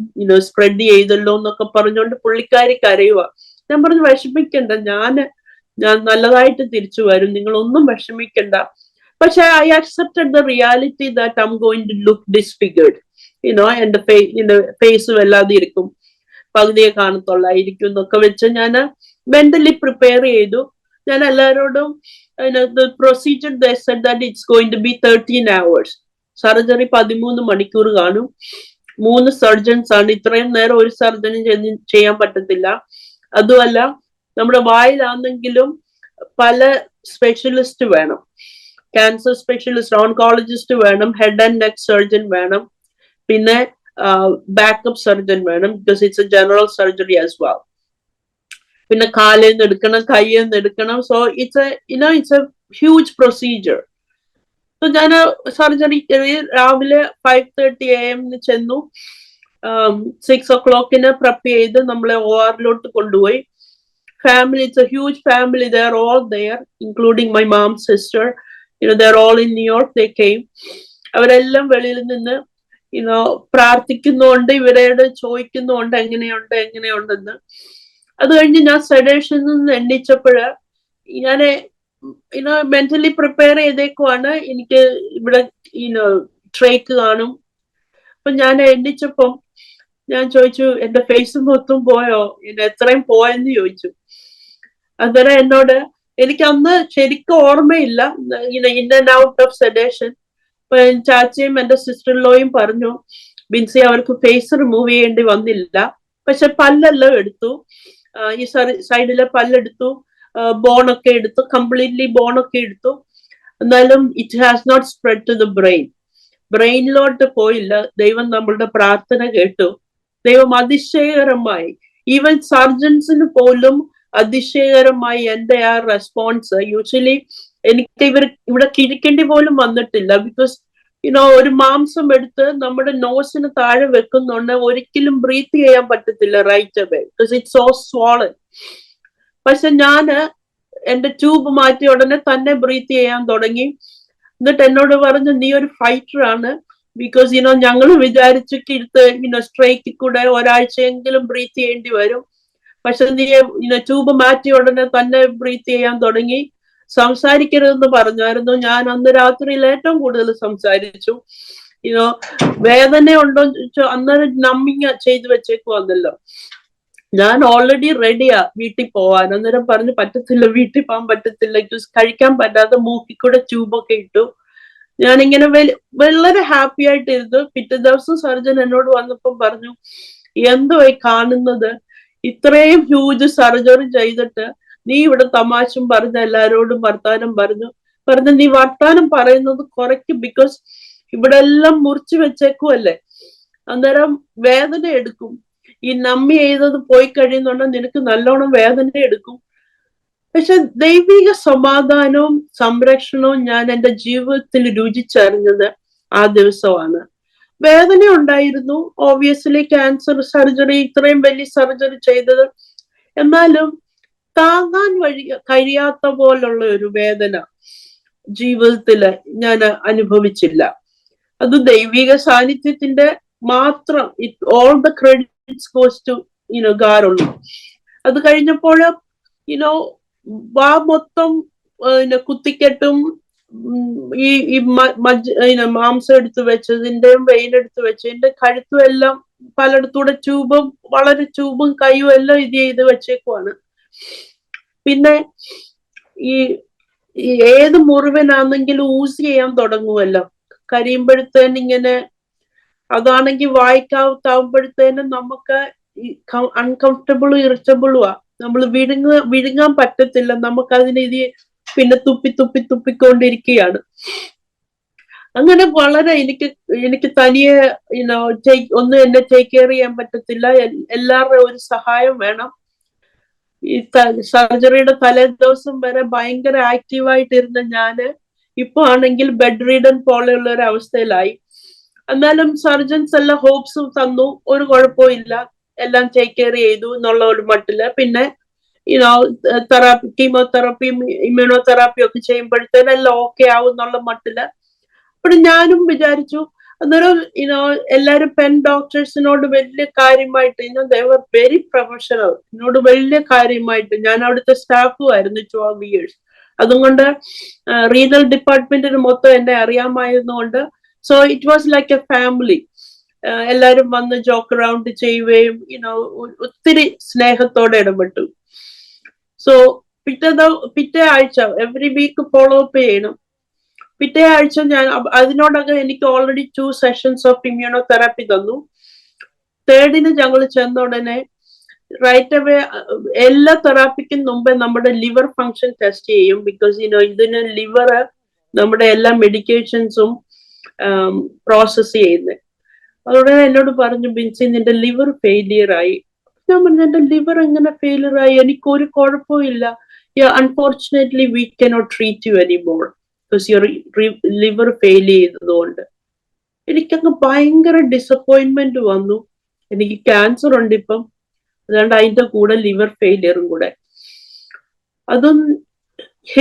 spread ചെയ്തല്ലോ എന്നൊക്കെ പറഞ്ഞുകൊണ്ട് പുള്ളിക്കാരി കരയുക. ഞാൻ പറഞ്ഞു വിഷമിക്കണ്ട, ഞാൻ നല്ലതായിട്ട് തിരിച്ചു വരും, നിങ്ങളൊന്നും വിഷമിക്കണ്ട. പക്ഷെ I accepted the reality that I am going to look disfigured. എന്റെ ഫേസ് വല്ലാതെ ഇരിക്കും, പകുതിയെ കാണത്തുള്ളായിരിക്കും എന്നൊക്കെ വെച്ച് ഞാൻ മെന്റലി പ്രിപ്പയർ ചെയ്തു. ഞാൻ എല്ലാവരോടും procedure they said that it's going to be 13 hours. Surgery 13 മണിക്കൂർ കാണും. 3 സർജൻസ് ആണ്. ഇത്രയും നേരം ഒരു സർജനും ചെയ്യാൻ പറ്റത്തില്ല. അതുമല്ല നമ്മുടെ വായിലാണെങ്കിലും പല സ്പെഷ്യലിസ്റ്റ് വേണം. ക്യാൻസർ സ്പെഷ്യലിസ്റ്റ്, ഓൺകോളജിസ്റ്റ് വേണം, ഹെഡ് ആൻഡ് നെക്ക് സർജൻ വേണം, പിന്നെ ബാക്കപ്പ് സർജൻ വേണം, because it's A general surgery as well. പിന്നെ കാലിൽ നിന്ന് എടുക്കണം, കയ്യിൽ നിന്ന് എടുക്കണം. So it's A huge procedure. So ഞാൻ സർജറി രാവിലെ 5:30 AM ചെന്നു. 6 o'clock പ്രെപ്പ് ചെയ്ത് നമ്മളെ OR കൊണ്ടുപോയി. Family, it's a huge family, they're all there, including my mom's sister. They're all in New York. They came. അവരെല്ലാം വെളിയിൽ നിന്ന് പ്രാർത്ഥിക്കുന്നുണ്ട്, ഇവരോട് ചോദിക്കുന്നുണ്ട് എങ്ങനെയുണ്ടെന്ന്. അത് കഴിഞ്ഞ് ഞാൻ സെഡേഷനിൽ നിന്ന് എണ്ണിച്ചപ്പോഴ് ഞാൻ മെന്റലി പ്രിപ്പയർ ചെയ്തേക്കുവാണ്, എനിക്ക് ഇവിടെ ട്രേക്ക് കാണും. അപ്പൊ ഞാൻ എണ്ണിച്ചപ്പം ഞാൻ ചോദിച്ചു, എന്റെ ഫേസ് മൊത്തം പോയോ, എത്രയും പോയെന്ന് ചോദിച്ചു. അന്നേരം എന്നോട്, എനിക്ക് അന്ന് ശരിക്കും ഓർമ്മയില്ല, in and out of sedation. അപ്പൊ ചാച്ചയും എന്റെ സിസ്റ്റർ-ഇൻ-ലോയും പറഞ്ഞു, ബിൻസി അവർക്ക് ഫേസ് റിമൂവ് ചെയ്യേണ്ടി വന്നില്ല, പക്ഷെ പല്ലെല്ലാം എടുത്തു, ഈ സൈഡിലെ പല്ലെടുത്തു, ബോണൊക്കെ എടുത്തു, കംപ്ലീറ്റ്ലി ബോണൊക്കെ എടുത്തു. എന്നാലും it has not spread to the ബ്രെയിനിലോട്ട് പോയില്ല. ദൈവം നമ്മളുടെ പ്രാർത്ഥന കേട്ടു. ദൈവം അതിശയകരമായി, ഈവൻ സർജൻസിന് പോലും അതിശയകരമായി എന്റെ ആ റെസ്പോൺസ്. യൂഷ്വലി എനിക്ക് ഇവിടെ കിഴിക്കേണ്ടി പോലും വന്നിട്ടില്ല. ബിക്കോസ് ഒരു മാംസം എടുത്ത് നമ്മുടെ നോസിന് താഴെ വെക്കുന്നുണ്ട്, ഒരിക്കലും ബ്രീത്ത് ചെയ്യാൻ പറ്റത്തില്ല right away, because it's so swollen. പക്ഷെ ഞാന് എന്റെ ട്യൂബ് മാറ്റിയ ഉടനെ തന്നെ ബ്രീത്ത് ചെയ്യാൻ തുടങ്ങി. എന്നിട്ട് എന്നോട് പറഞ്ഞു, നീ ഒരു ഫൈറ്റർ ആണ്, ബിക്കോസ് ഞങ്ങൾ വിചാരിച്ചിട്ട് സ്ട്രൈക്കിൽ കൂടെ ഒരാഴ്ചയെങ്കിലും ബ്രീത്ത് ചെയ്യേണ്ടി വരും. പക്ഷെ നീ ട്യൂബ് മാറ്റിയ ഉടനെ തന്നെ ബ്രീത്ത് ചെയ്യാൻ തുടങ്ങി. സംസാരിക്കരുതെന്ന് പറഞ്ഞായിരുന്നു. ഞാൻ അന്ന് രാത്രിയിൽ ഏറ്റവും കൂടുതൽ സംസാരിച്ചു. വേദന ഉണ്ടോ അന്നേരം നമ്മിങ് ചെയ്തു വെച്ചേക്കുവന്നല്ലോ. ഞാൻ ഓൾറെഡി റെഡിയാ വീട്ടിൽ പോവാൻ. അന്നേരം പറഞ്ഞു, പറ്റത്തില്ല, വീട്ടിൽ പോകാൻ പറ്റത്തില്ല, കഴിക്കാൻ പറ്റാതെ മൂക്കിൽ കൂടെ ട്യൂബൊക്കെ ഇട്ടു. ഞാനിങ്ങനെ വളരെ ഹാപ്പി ആയിട്ടിരുന്നു. പിറ്റേ ദിവസം സർജൻ എന്നോട് വന്നപ്പം പറഞ്ഞു, എന്തോ കാണുന്നത്, ഇത്രയും ഹ്യൂജ് സർജറി ചെയ്തിട്ട് നീ ഇവിടെ തമാശം പറഞ്ഞ എല്ലാരോടും വർത്താനം പറഞ്ഞു. നീ വർത്താനം പറയുന്നത് കുറയ്ക്കും, ബിക്കോസ് ഇവിടെ എല്ലാം മുറിച്ചു വെച്ചേക്കുമല്ലേ, അന്നേരം വേദന എടുക്കും. ഈ നമ്മി ചെയ്തത് പോയി കഴിയുന്നുണ്ടെങ്കിൽ നിനക്ക് നല്ലോണം വേദന എടുക്കും. പക്ഷെ ദൈവിക സമാധാനവും സംരക്ഷണവും ഞാൻ എൻ്റെ ജീവിതത്തിൽ രുചിച്ചറിഞ്ഞത് ആ ദിവസമാണ്. വേദന ഉണ്ടായിരുന്നു, ഓബിയസ്ലി ക്യാൻസർ സർജറി, ഇത്രയും വലിയ സർജറി ചെയ്തത്. എന്നാലും താങ്ങാൻ കഴിയാത്ത പോലുള്ള ഒരു വേദന ജീവിതത്തില് ഞാൻ അനുഭവിച്ചില്ല. അത് ദൈവിക സാന്നിധ്യത്തിന്റെ മാത്രം. All the credits goes to God ഉള്ളൂ. അത് കഴിഞ്ഞപ്പോൾ വാ മൊത്തം കുത്തിക്കെട്ടും, ഈ മാംസം എടുത്തു വെച്ചതിന്റെയും വെയിൻ എടുത്തു വെച്ചതിന്റെ കഴുത്തും എല്ലാം പലയിടത്തൂടെ ട്യൂബും കൈയും എല്ലാം ഇത് ചെയ്ത് വെച്ചേക്കുവാണ്. പിന്നെ ഈ ഏത് മുറിവനാണെങ്കിലും യൂസ് ചെയ്യാൻ തുടങ്ങുമല്ലോ, കരിയുമ്പോഴത്തേന് ഇങ്ങനെ. അതാണെങ്കിൽ വായിക്കാവുമ്പോഴത്തേനും നമുക്ക് അൺകംഫർട്ടബിളും ഇറിറ്റബിളുമാ. നമ്മൾ വിഴുങ്ങാൻ പറ്റത്തില്ല, നമുക്കതിന് പിന്നെ തുപ്പിക്കൊണ്ടിരിക്കുകയാണ്. അങ്ങനെ വളരെ എനിക്ക് തനിയെ ഒന്നും എന്നെ ടേക്ക് കെയർ ചെയ്യാൻ പറ്റത്തില്ല. എല്ലാവരുടെയും ഒരു സഹായം വേണം. ഈ സർജറിയുടെ തലേ ദിവസം വരെ ഭയങ്കര ആക്റ്റീവായിട്ടിരുന്ന ഞാന് ഇപ്പൊ ആണെങ്കിൽ ബെഡ് റീഡൻ പോലെയുള്ള ഒരു അവസ്ഥയിലായി. എന്നാലും സർജൻസ് എല്ലാം ഹോപ്സും തന്നു, ഒരു കുഴപ്പമില്ല, എല്ലാം ടേക്ക് കെയർ ചെയ്തു എന്നുള്ള ഒരു മട്ടില്. പിന്നെ തെറാപ്പി, കീമോതെറാപ്പിയും ഇമ്മ്യൂണോതെറാപ്പിയും ഒക്കെ ചെയ്യുമ്പോഴത്തേനും എല്ലാം ഓക്കെ ആവും എന്നുള്ള മട്ടില്. അപ്പോൾ ഞാനും വിചാരിച്ചു, അന്നേരം എല്ലാരും പെൻ ഡോക്ടേഴ്സിനോട് വലിയ കാര്യമായിട്ട് ദേവർ വെരി പ്രൊഫഷണൽ, എന്നോട് വലിയ കാര്യമായിട്ട്, ഞാൻ അവിടുത്തെ സ്റ്റാഫും ആയിരുന്നു 12 years. അതുകൊണ്ട് റീനൽ ഡിപ്പാർട്ട്മെന്റിന് മൊത്തം എന്നെ അറിയാമായിരുന്നുകൊണ്ട്, so it was like a family. എല്ലാരും വന്ന് ജോക്ക് അറൗണ്ട് ചെയ്യുകയും ഒത്തിരി സ്നേഹത്തോടെ ഇടപെട്ടു. സോ പിറ്റേ ആഴ്ച എവറി വീക്ക് ഫോളോ അപ്പ് ചെയ്യണം. പിറ്റേ ആഴ്ച ഞാൻ അതിനോടൊക്കെ എനിക്ക് ഓൾറെഡി 2 sessions ഓഫ് ഇമ്മ്യൂണോതെറാപ്പി തന്നു. 3rd ഞങ്ങൾ ചെന്ന ഉടനെ റൈറ്റ് അവേ എല്ലാ തെറാപ്പിക്കും മുമ്പേ നമ്മുടെ ലിവർ ഫങ്ഷൻ ടെസ്റ്റ് ചെയ്യും. ബിക്കോസ് ഇതിന് ലിവർ നമ്മുടെ എല്ലാ മെഡിക്കേഷൻസും പ്രോസസ് ചെയ്യുന്നത്. അതോടെ എന്നോട് പറഞ്ഞു, ബിൻസി നിന്റെ ലിവർ ഫെയിലിയർ ആയി. ഞാൻ പറഞ്ഞു, എന്റെ ലിവർ എങ്ങനെ ഫെയിലിയർ ആയി? എനിക്കൊരു കുഴപ്പവും ഇല്ല. Unfortunately we cannot treat U anymore because your liver fail ചെയ്തതുകൊണ്ട്. എനിക്കങ്ങ് ഭയങ്കര ഡിസപ്പോയിന്റ്മെന്റ് വന്നു. എനിക്ക് ക്യാൻസർ ഉണ്ട് ഇപ്പം, അതുകൊണ്ട് അതിന്റെ കൂടെ ലിവർ ഫെയിലിയറും കൂടെ. അതും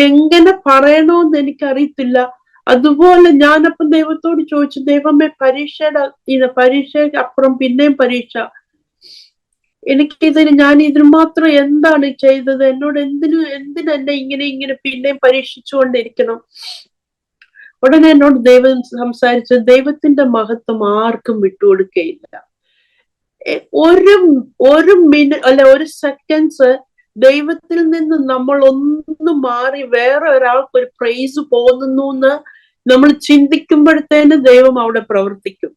എങ്ങനെ പറയണോന്ന് എനിക്കറിയത്തില്ല. അതുപോലെ ഞാനപ്പം ദൈവത്തോട് ചോദിച്ചു, ദൈവമേ പരീക്ഷയ്ക്ക് അപ്പുറം പിന്നെയും പരീക്ഷ, ഞാൻ ഇതിന് മാത്രം എന്താണ് ചെയ്തത്? എന്നോട് എന്തിനെന്നെ ഇങ്ങനെ പിന്നെയും പരീക്ഷിച്ചുകൊണ്ടിരിക്കണം? ഉടനെ എന്നോട് ദൈവം സംസാരിച്ചു, ദൈവത്തിന്റെ മഹത്വം ആർക്കും വിട്ടുകൊടുക്കുകയില്ല. ഒരു മിനിറ്റ് അല്ല, ഒരു സെക്കൻഡ്സ് ദൈവത്തിൽ നിന്ന് നമ്മൾ ഒന്ന് മാറി വേറെ ഒരാൾക്ക് ഒരു പ്രൈസ് പോകുന്നു എന്ന് നമ്മൾ ചിന്തിക്കുമ്പോഴത്തേന് ദൈവം അവിടെ പ്രവർത്തിക്കും.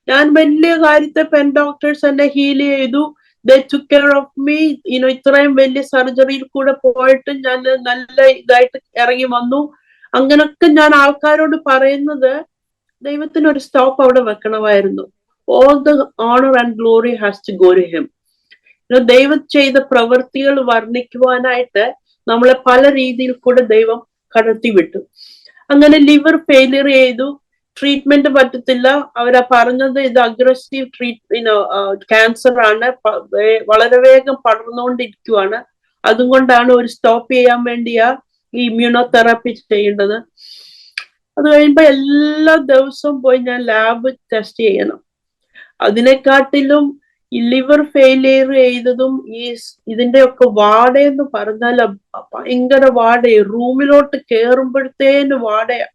ഞാൻ വലിയ കാര്യത്തെ പെൻ ഡോക്ടേഴ്സ് എന്നെ ഹീൽ ചെയ്തു. ദേ ടുക്ക് കെയർ ഓഫ് മീ. ഇത്രയും വലിയ സർജറിയിൽ കൂടെ പോയിട്ട് ഞാൻ നല്ല ഇതായിട്ട് ഇറങ്ങി വന്നു. അങ്ങനൊക്കെ ഞാൻ ആൾക്കാരോട് പറയുന്നത്, ദൈവത്തിന് ഒരു സ്റ്റോപ്പ് അവിടെ വെക്കണമായിരുന്നു. All the honor and glory has to go to him. ദൈവം ചെയ്ത പ്രവൃത്തികൾ വർണ്ണിക്കുവാനായിട്ട് നമ്മളെ പല രീതിയിൽ കൂടെ ദൈവം കടത്തി വിട്ടു. അങ്ങനെ ലിവർ ഫെയിലിയർ ചെയ്തു. ട്രീറ്റ്മെന്റ് പറ്റത്തില്ല. അവരാ പറഞ്ഞത് ഇത് അഗ്രസീവ് ക്യാൻസർ ആണ്, വളരെ വേഗം പടർന്നുകൊണ്ടിരിക്കുവാണ്. അതുകൊണ്ടാണ് ഒരു സ്റ്റോപ്പ് ചെയ്യാൻ വേണ്ടിയാ ഈ ഇമ്മ്യൂണോതെറാപ്പി ചെയ്യേണ്ടത്. അത് കഴിയുമ്പോ എല്ലാ ദിവസവും പോയി ഞാൻ ലാബ് ടെസ്റ്റ് ചെയ്യണം. അതിനെക്കാട്ടിലും ഈ ലിവർ ഫെയിലിയർ ചെയ്തതും ഇതിന്റെ ഒക്കെ വാടയെന്ന് പറഞ്ഞാൽ ഭയങ്കര വാടയെ. റൂമിലോട്ട് കേറുമ്പോഴത്തേന് വാടയാ.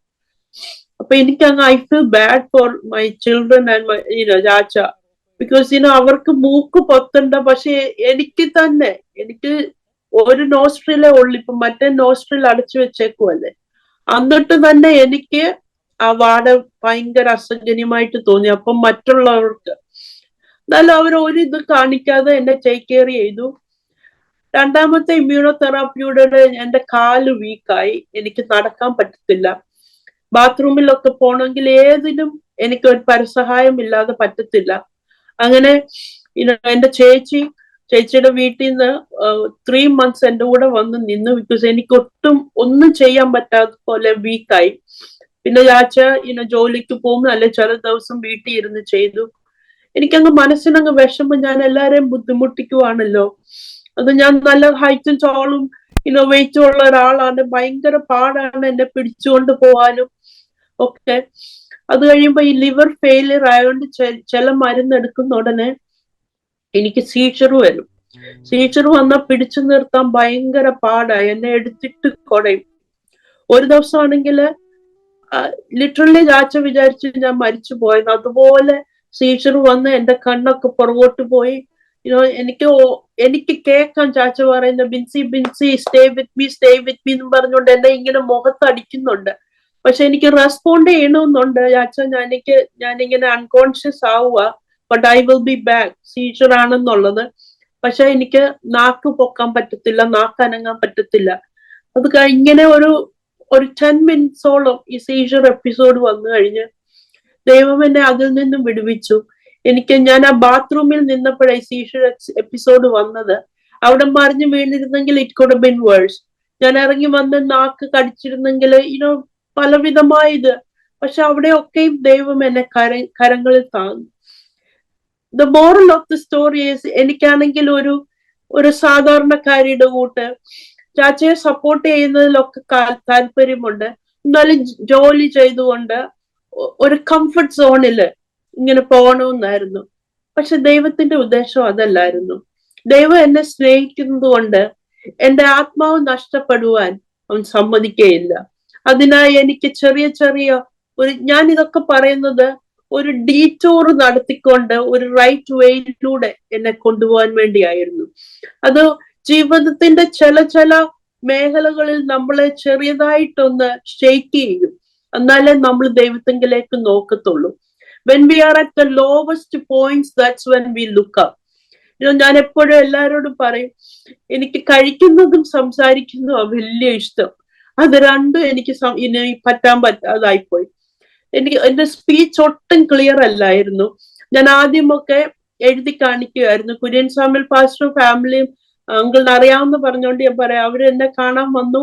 അപ്പൊ എനിക്കങ്ങ് I feel bad for my children and my ചാച്ച. ബിക്കോസ് അവർക്ക് മൂക്ക് പൊത്തണ്ട. പക്ഷെ എനിക്ക് ഒരു നോസ്ട്രിലേ ഉള്ളു. ഇപ്പൊ മറ്റേ നോസ്ട്രിൽ അടച്ചു വെച്ചേക്കുമല്ലേ. എന്നിട്ട് തന്നെ എനിക്ക് ആ വാട ഭയങ്കര അസഹനീയമായിട്ട് തോന്നി. അപ്പം മറ്റുള്ളവർക്ക് എന്നാലും അവർ ഒരു ഇത് കാണിക്കാതെ എന്നെ ടേക്ക് കെയർ ചെയ്തു. 2ാമത്തെ ഇമ്മ്യൂണോതെറാപ്പിയുടെ എന്റെ കാല് വീക്കായി. എനിക്ക് നടക്കാൻ പറ്റത്തില്ല. ബാത്റൂമിലൊക്കെ പോണെങ്കിൽ ഏതിനും എനിക്ക് ഒരു പരസഹായം ഇല്ലാതെ പറ്റത്തില്ല. അങ്ങനെ എന്റെ ചേച്ചിയുടെ വീട്ടിൽ നിന്ന് 3 months എന്റെ കൂടെ വന്ന് നിന്നു. ബിക്കോസ് എനിക്ക് ഒന്നും ചെയ്യാൻ പറ്റാത്ത പോലെ വീക്കായി. പിന്നെ ചാച്ച ജോലിക്ക് പോകും, അല്ലെ ചില ദിവസം വീട്ടിൽ ഇരുന്ന് ചെയ്തു. എനിക്കങ്ങ് മനസ്സിനങ്ങ് വിഷമം. ഞാൻ എല്ലാരെയും ബുദ്ധിമുട്ടിക്കുവാണല്ലോ. അത് ഞാൻ നല്ല ഹൈറ്റും ചോളും വെയിറ്റും ഉള്ള ഒരാളാണ്. ഭയങ്കര പാടാണ് എന്നെ പിടിച്ചുകൊണ്ട് പോവാനും ഒക്കെ. അത് കഴിയുമ്പോ ഈ ലിവർ ഫെയിലിയർ ആയതുകൊണ്ട് ചില മരുന്ന് എടുക്കുന്ന ഉടനെ എനിക്ക് സീച്ചർ വരും. സീച്ചർ വന്നാൽ പിടിച്ചു നിർത്താൻ ഭയങ്കര പാടായി. എന്നെ എടുത്തിട്ട് കൊടയും. ഒരു ദിവസം ആണെങ്കിൽ ലിറ്ററലി ചാച്ച വിചാരിച്ചു ഞാൻ മരിച്ചു പോയത്. അതുപോലെ സീച്ചർ വന്ന് എന്റെ കണ്ണൊക്കെ പുറകോട്ട് പോയി. എനിക്ക് കേൾക്കാൻ ചാച്ച പറയുന്ന ബിൻസി സ്റ്റേ വിത്ത് മീ എന്ന് പറഞ്ഞുകൊണ്ട് എന്നെ ഇങ്ങനെ മുഖത്ത് അടിക്കുന്നുണ്ട്. പക്ഷെ എനിക്ക് റെസ്പോണ്ട് ചെയ്യണമെന്നുണ്ട്. ചാച്ച ഞാനിങ്ങനെ അൺകോൺഷ്യസ് ആവുക, but I will be back, സീച്ചർ ആണെന്നുള്ളത്. പക്ഷെ എനിക്ക് നാക്ക് പൊക്കാൻ പറ്റത്തില്ല, നാക്ക് അനങ്ങാൻ പറ്റത്തില്ല. അത് ഇങ്ങനെ ഒരു 10 minutes ഈ സീച്ചർ എപ്പിസോഡ് വന്നു കഴിഞ്ഞ് ദൈവം എന്നെ അതിൽ നിന്നും വിടുവിച്ചു. ഞാൻ ആ ബാത്റൂമിൽ നിന്നപ്പോഴായി സീച്ചർ എപ്പിസോഡ് വന്നത്. അവിടെ മറിഞ്ഞു വീണിരുന്നെങ്കിൽ it could have been worse. ഞാൻ ഇറങ്ങി വന്ന് നാക്ക് കടിച്ചിരുന്നെങ്കിൽ പലവിധമായത്. പക്ഷെ അവിടെയൊക്കെയും ദൈവം എന്നെ കരങ്ങളിൽ താങ്ങി. The moral of the story is, എനിക്കാണെങ്കിൽ ഒരു സാധാരണക്കാരിയുടെ കൂട്ട് ചാച്ചയെ സപ്പോർട്ട് ചെയ്യുന്നതിലൊക്കെ താല്പര്യമുണ്ട്. എന്നാലും ജോലി ചെയ്തുകൊണ്ട് ഒരു കംഫർട്ട് സോണില് ഇങ്ങനെ പോകണമെന്നായിരുന്നു. പക്ഷെ ദൈവത്തിന്റെ ഉദ്ദേശം അതല്ലായിരുന്നു. ദൈവം എന്നെ സ്നേഹിക്കുന്നത് കൊണ്ട് എന്റെ ആത്മാവ് നഷ്ടപ്പെടുവാൻ അവൻ സമ്മതിക്കുകയില്ല. അതിനായി എനിക്ക് ചെറിയ ചെറിയ ഞാൻ ഇതൊക്കെ പറയുന്നത് ഒരു ഡീറ്റോർ നടത്തിക്കൊണ്ട് ഒരു റൈറ്റ് വേയിലൂടെ എന്നെ കൊണ്ടുപോകാൻ വേണ്ടിയായിരുന്നു. അത് ജീവിതത്തിന്റെ ചില മേഖലകളിൽ നമ്മളെ ചെറിയതായിട്ടൊന്ന് ഷെയ്ക്ക് ചെയ്യും. എന്നാലേ നമ്മൾ ദൈവത്തിങ്കിലേക്ക് നോക്കത്തുള്ളൂ. When we are at the lowest points, that's when we look up. ഞാൻ എപ്പോഴും എല്ലാവരോടും പറയും, എനിക്ക് കഴിക്കുന്നതും സംസാരിക്കുന്നതും വലിയ ഇഷ്ടം. അത് രണ്ടും എനിക്ക് പറ്റാതായിപ്പോയി. എന്റെ സ്പീച്ച് ഒട്ടും ക്ലിയർ അല്ലായിരുന്നു. ഞാൻ ആദ്യമൊക്കെ എഴുതി കാണിക്കുമായിരുന്നു. കുര്യൻ സാമുവൽ പാസ്റ്ററും ഫാമിലിയും അങ്കിളിന് അറിയാവുന്ന പറഞ്ഞോണ്ട് ഞാൻ പറയാം, അവരെന്നെ കാണാൻ വന്നു.